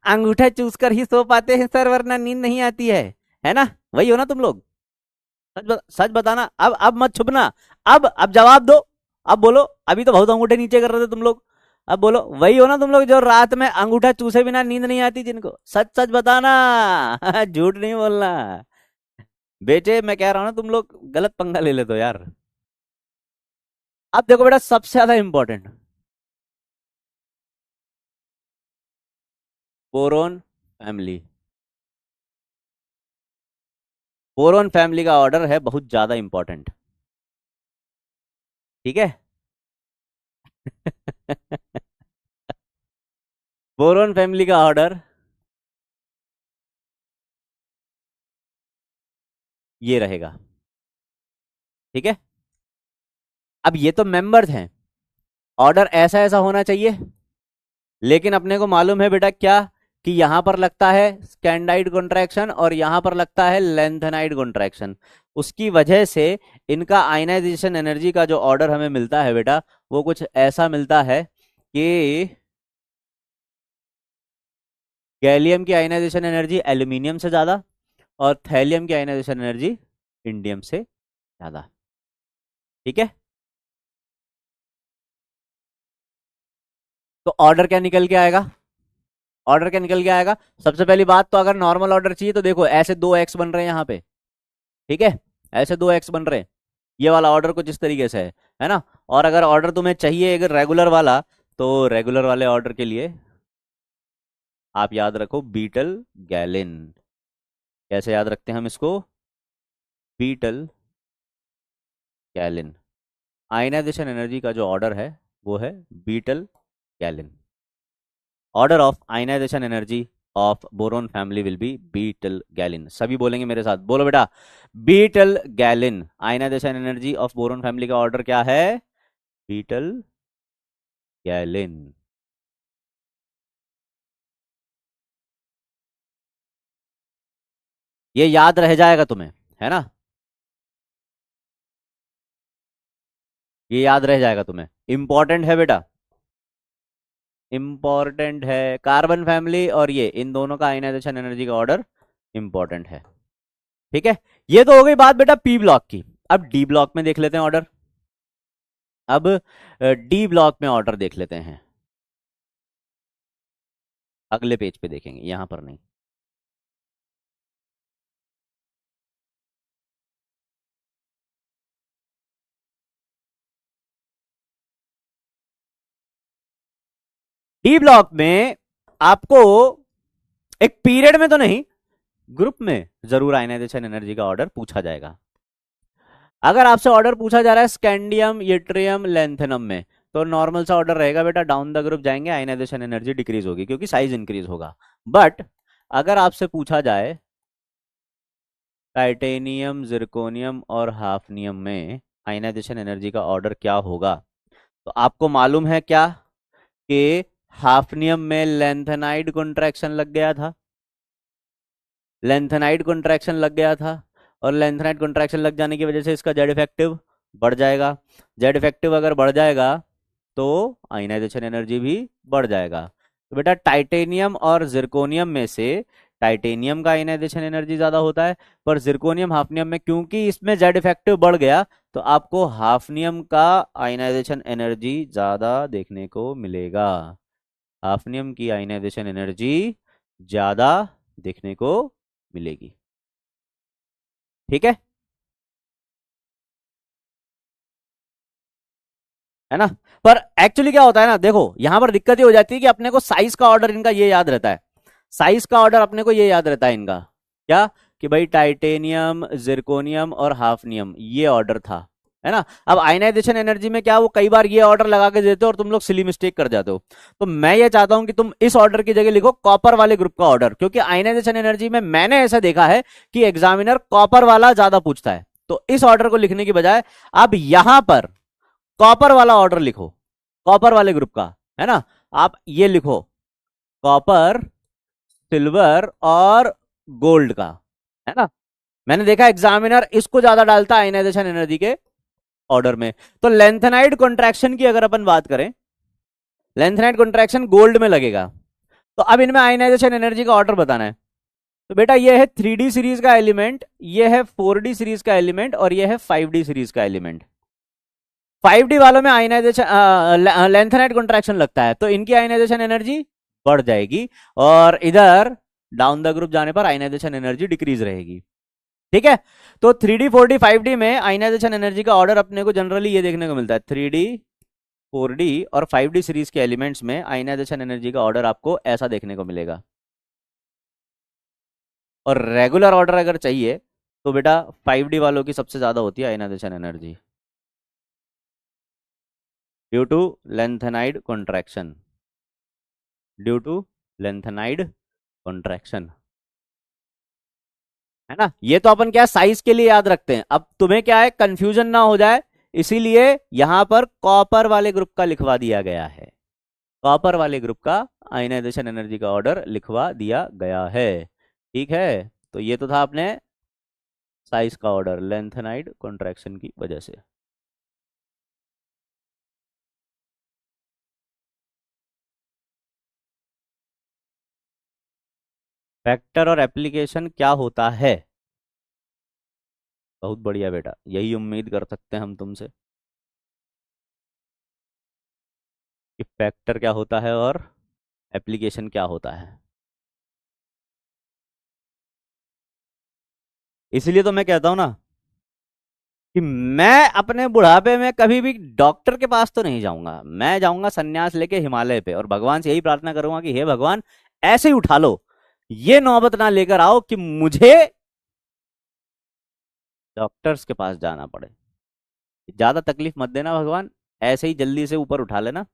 अंगूठा चूस कर ही सो पाते हैं सर, वरना नींद नहीं आती है ना। वही हो ना तुम लोग। सच बताना, अब मत छुपना। अब जवाब दो, अब बोलो। अभी तो बहुत अंगूठे नीचे कर रहे थे तुम लोग, अब बोलो वही हो ना तुम लोग जो रात में अंगूठा चूसे बिना नींद नहीं आती जिनको, सच सच बताना। झूठ नहीं बोलना। बेटे मैं कह रहा हूं ना, तुम लोग गलत पंगा ले लेते हो यार। अब देखो बेटा सबसे ज्यादा important, boron family. Boron family का ऑर्डर है बहुत ज्यादा इंपॉर्टेंट। ठीक है। बोरोन फैमिली का ऑर्डर ये रहेगा। ठीक है, अब ये तो मेंबर्स हैं, ऑर्डर ऐसा ऐसा होना चाहिए, लेकिन अपने को मालूम है बेटा क्या, कि यहां पर लगता है स्कैंडाइड कॉन्ट्रैक्शन और यहां पर लगता है लेंथेनाइड कॉन्ट्रैक्शन। उसकी वजह से इनका आयनाइजेशन एनर्जी का जो ऑर्डर हमें मिलता है बेटा, वो कुछ ऐसा मिलता है कि गैलियम की आयनाइजेशन एनर्जी एल्यूमिनियम से ज्यादा, और थैलियम की आयनाइजेशन एनर्जी इंडियम से ज्यादा। ठीक है, तो ऑर्डर क्या निकल के आएगा, ऑर्डर क्या निकल के आएगा। सबसे पहली बात तो अगर नॉर्मल ऑर्डर चाहिए तो देखो ऐसे दो एक्स बन रहे हैं यहाँ पे। ठीक है, ऐसे दो एक्स बन रहे हैं, ये वाला ऑर्डर कुछ इस तरीके से है ना। और अगर ऑर्डर तुम्हें चाहिए अगर रेगुलर वाला, तो रेगुलर वाले ऑर्डर के लिए आप याद रखो बीटल गैलिन। कैसे याद रखते हैं हम इसको, बीटल गैलिन। आयनाइजेशन एनर्जी का जो ऑर्डर है वो है बीटल गैलिन। Order of ionization energy of boron family will be बीटल गैलिन। सभी बोलेंगे मेरे साथ, बोलो बेटा बीटल गैलिन। Ionization energy of boron family का ऑर्डर क्या है, बीटल गैलिन। ये याद रह जाएगा तुम्हें, है ना। ये याद रह जाएगा तुम्हें, इंपॉर्टेंट है बेटा, इंपॉर्टेंट है। कार्बन फैमिली और ये इन दोनों का आयनाइजेशन एनर्जी का ऑर्डर इंपॉर्टेंट है। ठीक है, ये तो हो गई बात बेटा पी ब्लॉक की। अब डी ब्लॉक में देख लेते हैं ऑर्डर। अब डी ब्लॉक में ऑर्डर देख लेते हैं, अगले पेज पे देखेंगे, यहां पर नहीं। डी ब्लॉक में आपको एक पीरियड में तो नहीं, ग्रुप में जरूर आयनाइजेशन एनर्जी का ऑर्डर पूछा जाएगा। अगर आपसे ऑर्डर पूछा जा रहा है स्कैंडियम यट्रियम लेंथेनम में, तो नॉर्मल सा ऑर्डर रहेगा बेटा, डाउन द ग्रुप जाएंगे, आयनाइजेशन एनर्जी डिक्रीज होगी क्योंकि साइज इंक्रीज होगा। बट अगर आपसे पूछा जाए टाइटेनियम जिरकोनियम और हाफनियम में आयनाइजेशन एनर्जी का ऑर्डर क्या होगा, तो आपको मालूम है क्या कि हाफनियम में लेंथेनाइड कॉन्ट्रैक्शन लग गया था, लेंथेनाइड कॉन्ट्रैक्शन लग गया था, और लेंथेनाइड कॉन्ट्रैक्शन लग जाने की वजह से इसका जेड इफेक्टिव बढ़ जाएगा। जेड इफेक्टिव अगर बढ़ जाएगा तो आयनाइजेशन एनर्जी भी बढ़ जाएगा। तो बेटा टाइटेनियम और जिरकोनियम में से टाइटेनियम का आयनाइजेशन एनर्जी ज्यादा होता है, पर जिरकोनियम हाफनियम में क्योंकि इसमें जेड इफेक्टिव बढ़ गया, तो आपको हाफनियम का आयनाइजेशन एनर्जी ज्यादा देखने को मिलेगा। हाफनियम की आयनाइजेशन एनर्जी ज्यादा देखने को मिलेगी। ठीक है है ना। पर एक्चुअली क्या होता है ना, देखो यहां पर दिक्कत ये हो जाती है कि अपने को साइज का ऑर्डर इनका ये याद रहता है, साइज का ऑर्डर अपने को ये याद रहता है इनका, क्या कि भाई टाइटेनियम जिरकोनियम और हाफनियम ये ऑर्डर था, है ना। अब आयनाइजेशन एनर्जी में क्या वो कई बार ये ऑर्डर लगा के देते हो और तुम लोग सिली मिस्टेक कर जाते हो। तो मैं ये चाहता हूं कि तुम इस ऑर्डर की जगह लिखो कॉपर वाले ग्रुप का ऑर्डर, क्योंकि आयनाइजेशन एनर्जी में मैंने ऐसा देखा है कि एग्जामिनर कॉपर वाला ज्यादा पूछता है। तो इस ऑर्डर को लिखने की बजाय आप यहां पर कॉपर वाला ऑर्डर लिखो, कॉपर वाले ग्रुप का, है ना। आप ये लिखो कॉपर सिल्वर और गोल्ड का, है ना। मैंने देखा एग्जामिनर इसको ज्यादा डालता है आयनाइजेशन एनर्जी के ऑर्डर में। तो लेंथेनाइड कॉन्ट्रैक्शन की अगर अपन बात करें, लेंथेनाइड कॉन्ट्रैक्शन गोल्ड में लगेगा, तो अब इनमें आयनाइजेशन एनर्जी का ऑर्डर बताना है। तो बेटा ये है 3D सीरीज का एलिमेंट, ये है 4D सीरीज का एलिमेंट, और ये है 5D सीरीज का एलिमेंट। 5D वालों में आयनाइजेशन लेंथेनाइड कॉन्ट्रैक्शन लगता है, तो इनकी आयनाइजेशन एनर्जी बढ़ जाएगी, और इधर डाउन द ग्रुप जाने पर आयनाइजेशन एनर्जी डिक्रीज रहेगी। ठीक है, तो 3D 4D 5D में आयनाइजेशन एनर्जी का ऑर्डर अपने को जनरली ये देखने को मिलता है, 3D 4D और 5D सीरीज के एलिमेंट्स में आयनाइजेशन एनर्जी का ऑर्डर आपको ऐसा देखने को मिलेगा। और रेगुलर ऑर्डर अगर चाहिए तो बेटा 5D वालों की सबसे ज्यादा होती है ionization energy, due to lanthanide contraction, due to lanthanide contraction, है ना। ये तो अपन क्या साइज के लिए याद रखते हैं, अब तुम्हें क्या है कंफ्यूजन ना हो जाए, इसीलिए यहां पर कॉपर वाले ग्रुप का लिखवा दिया गया है, कॉपर वाले ग्रुप का आयनाइजेशन एनर्जी का ऑर्डर लिखवा दिया गया है। ठीक है, तो ये तो था अपने साइज का ऑर्डर लेंथेनाइड कॉन्ट्रैक्शन की वजह से। फैक्टर और एप्लीकेशन क्या होता है, बहुत बढ़िया बेटा, यही उम्मीद कर सकते हैं हम तुमसे कि फैक्टर क्या होता है और एप्लीकेशन क्या होता है। इसलिए तो मैं कहता हूं ना कि मैं अपने बुढ़ापे में कभी भी डॉक्टर के पास तो नहीं जाऊंगा, मैं जाऊंगा सन्यास लेके हिमालय पे, और भगवान से यही प्रार्थना करूंगा कि हे भगवान ऐसे ही उठा लो, ये नौबत ना लेकर आओ कि मुझे डॉक्टर्स के पास जाना पड़े। ज्यादा तकलीफ मत देना भगवान, ऐसे ही जल्दी से ऊपर उठा लेना।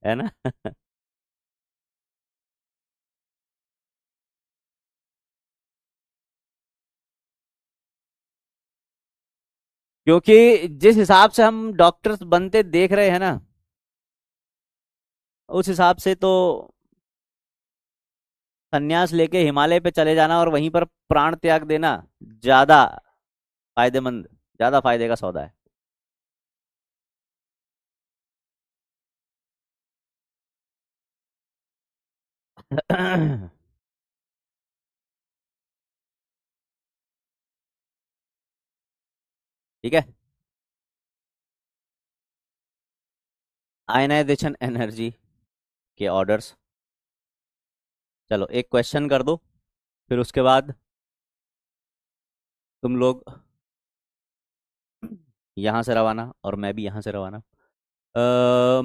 है ना। क्योंकि जिस हिसाब से हम डॉक्टर्स बनते देख रहे हैं ना, उस हिसाब से तो संन्यास लेके हिमालय पे चले जाना और वहीं पर प्राण त्याग देना ज्यादा फायदेमंद, ज्यादा फायदे का सौदा है। ठीक है। आयनाइजेशन एनर्जी के ऑर्डर्स, चलो एक क्वेश्चन कर दो, फिर उसके बाद तुम लोग यहाँ से रवाना और मैं भी यहाँ से रवाना।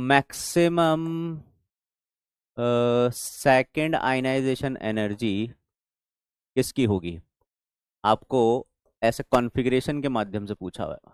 मैक्सिमम सेकंड आयनाइजेशन एनर्जी किसकी होगी, आपको ऐसे कॉन्फ़िगरेशन के माध्यम से पूछा हुआ है।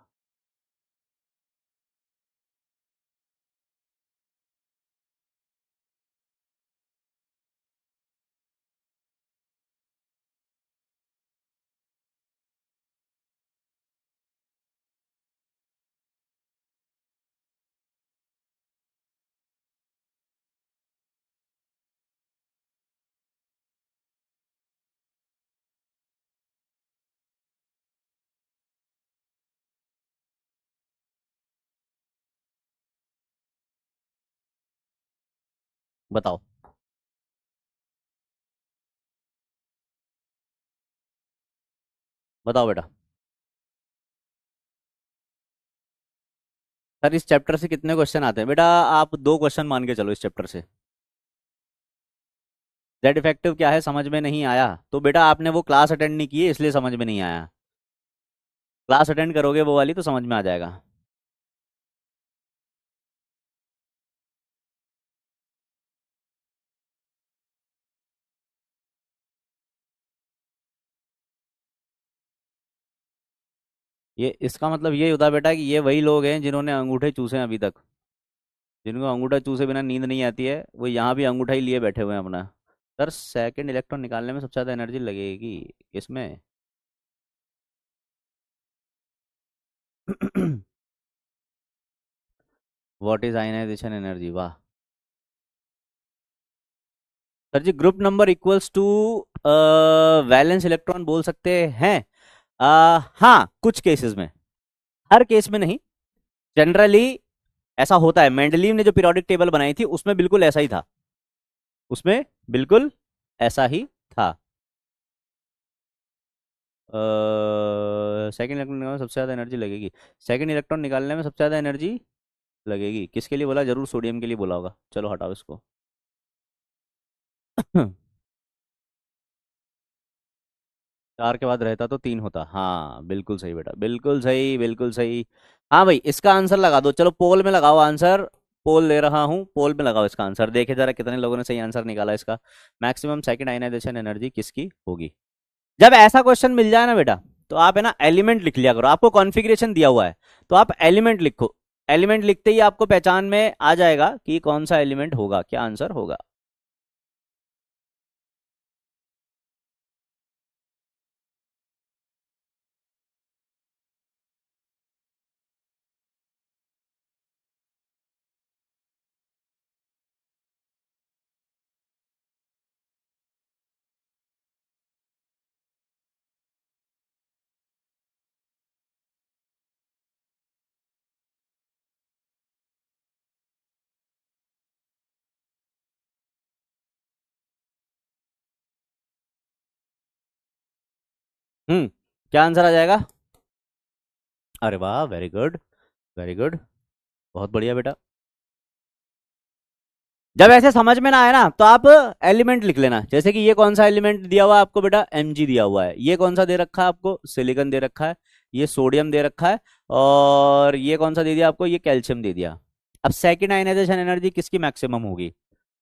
बताओ। बताओ बेटा। सर इस चैप्टर से कितने क्वेश्चन आते हैं बेटा, आप दो क्वेश्चन मान के चलो इस चैप्टर से। जेड इफेक्टिव क्या है समझ में नहीं आया, तो बेटा आपने वो क्लास अटेंड नहीं की है इसलिए समझ में नहीं आया। क्लास अटेंड करोगे वो वाली तो समझ में आ जाएगा। ये इसका मतलब ये होता बेटा कि ये वही लोग हैं जिन्होंने अंगूठे चूसे हैं अभी तक, जिनको अंगूठा चूसे बिना नींद नहीं आती है, वो यहाँ भी अंगूठा ही लिए बैठे हुए हैं अपना। सर सेकंड इलेक्ट्रॉन निकालने में सबसे ज़्यादा एनर्जी लगेगी इसमें। व्हाट इज आयनाइजेशन एनर्जी, वाह। Sir ji group number equals to valence electron बोल सकते हैं। हाँ कुछ केसेस में, हर केस में नहीं, जनरली ऐसा होता है। मेंडलीव ने जो पीरियोडिक टेबल बनाई थी उसमें बिल्कुल ऐसा ही था, उसमें बिल्कुल ऐसा ही था। सेकंड इलेक्ट्रॉन निकालने में सबसे ज़्यादा एनर्जी लगेगी, सेकंड इलेक्ट्रॉन निकालने में सबसे ज़्यादा एनर्जी लगेगी किसके लिए बोला, जरूर सोडियम के लिए बोला होगा, चलो हटाओ इसको। चार के बाद रहता तो तीन होता, हाँ बिल्कुल सही बेटा, बिल्कुल सही बिल्कुल सही। हाँ भाई इसका आंसर लगा दो, चलो पोल में लगाओ आंसर, पोल ले रहा हूँ, पोल में लगाओ इसका आंसर, देखे जरा कितने लोगों ने सही आंसर निकाला इसका। मैक्सिमम सेकंड आयनाइजेशन एनर्जी किसकी होगी। जब ऐसा क्वेश्चन मिल जाए ना बेटा, तो आप है ना एलिमेंट लिख लिया करो, आपको कॉन्फ़िगरेशन दिया हुआ है तो आप एलिमेंट लिखो, एलिमेंट लिखते ही आपको पहचान में आ जाएगा कि कौन सा एलिमेंट होगा, क्या आंसर होगा। क्या आंसर आ जाएगा। अरे वाह, वेरी गुड, वेरी गुड, बहुत बढ़िया बेटा। जब ऐसे समझ में ना आए ना तो आप एलिमेंट लिख लेना, जैसे कि ये कौन सा एलिमेंट दिया हुआ है आपको बेटा, Mg दिया हुआ है, ये कौन सा दे रखा है आपको, सिलिकॉन दे रखा है, ये सोडियम दे रखा है, और ये कौन सा दे दिया आपको, ये कैल्शियम दे दिया। अब सेकेंड आयनाइजेशन एनर्जी किसकी मैक्सिमम होगी,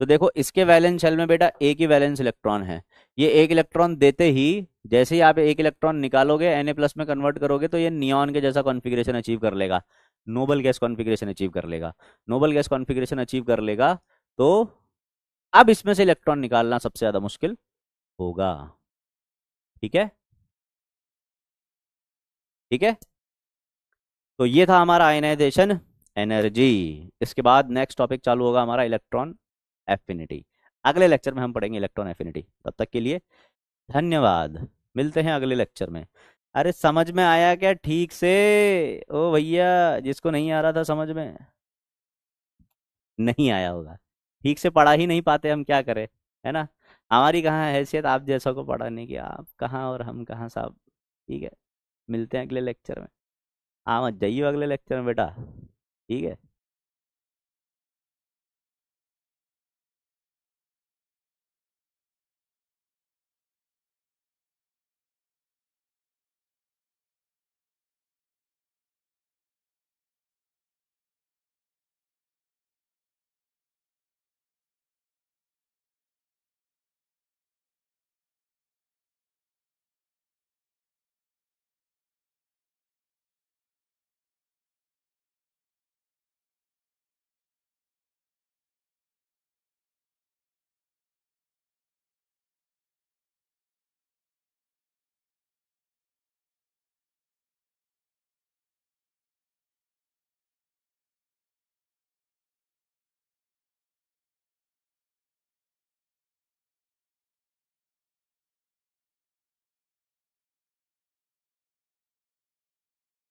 तो देखो इसके वैलेंस शेल में बेटा एक ही वैलेंस इलेक्ट्रॉन है, ये एक इलेक्ट्रॉन देते ही, जैसे ही आप एक इलेक्ट्रॉन निकालोगे Na+ में कन्वर्ट करोगे तो ये नियॉन के जैसा कॉन्फ़िगरेशन अचीव कर लेगा, नोबल गैस कॉन्फ़िगरेशन अचीव कर लेगा, नोबल गैस कॉन्फ़िगरेशन अचीव कर लेगा। तो अब इसमें से इलेक्ट्रॉन निकालना सबसे ज्यादा मुश्किल होगा। ठीक है, ठीक है। तो ये था हमारा आयनाइजेशन एनर्जी। इसके बाद नेक्स्ट टॉपिक चालू होगा हमारा इलेक्ट्रॉन एफिनिटी। अगले लेक्चर में हम पढ़ेंगे इलेक्ट्रॉन एफिनिटी। तब तक के लिए धन्यवाद, मिलते हैं अगले लेक्चर में। अरे समझ में आया क्या ठीक से? ओ भैया, जिसको नहीं आ रहा था समझ में, नहीं आया होगा, ठीक से पढ़ा ही नहीं पाते, हम क्या करें, है ना। हमारी कहाँ हैसियत आप जैसा को पढ़ाने की, आप कहाँ और हम कहाँ साहब। ठीक है, मिलते हैं अगले लेक्चर में। आ मत जाइयो अगले लेक्चर में बेटा, ठीक है।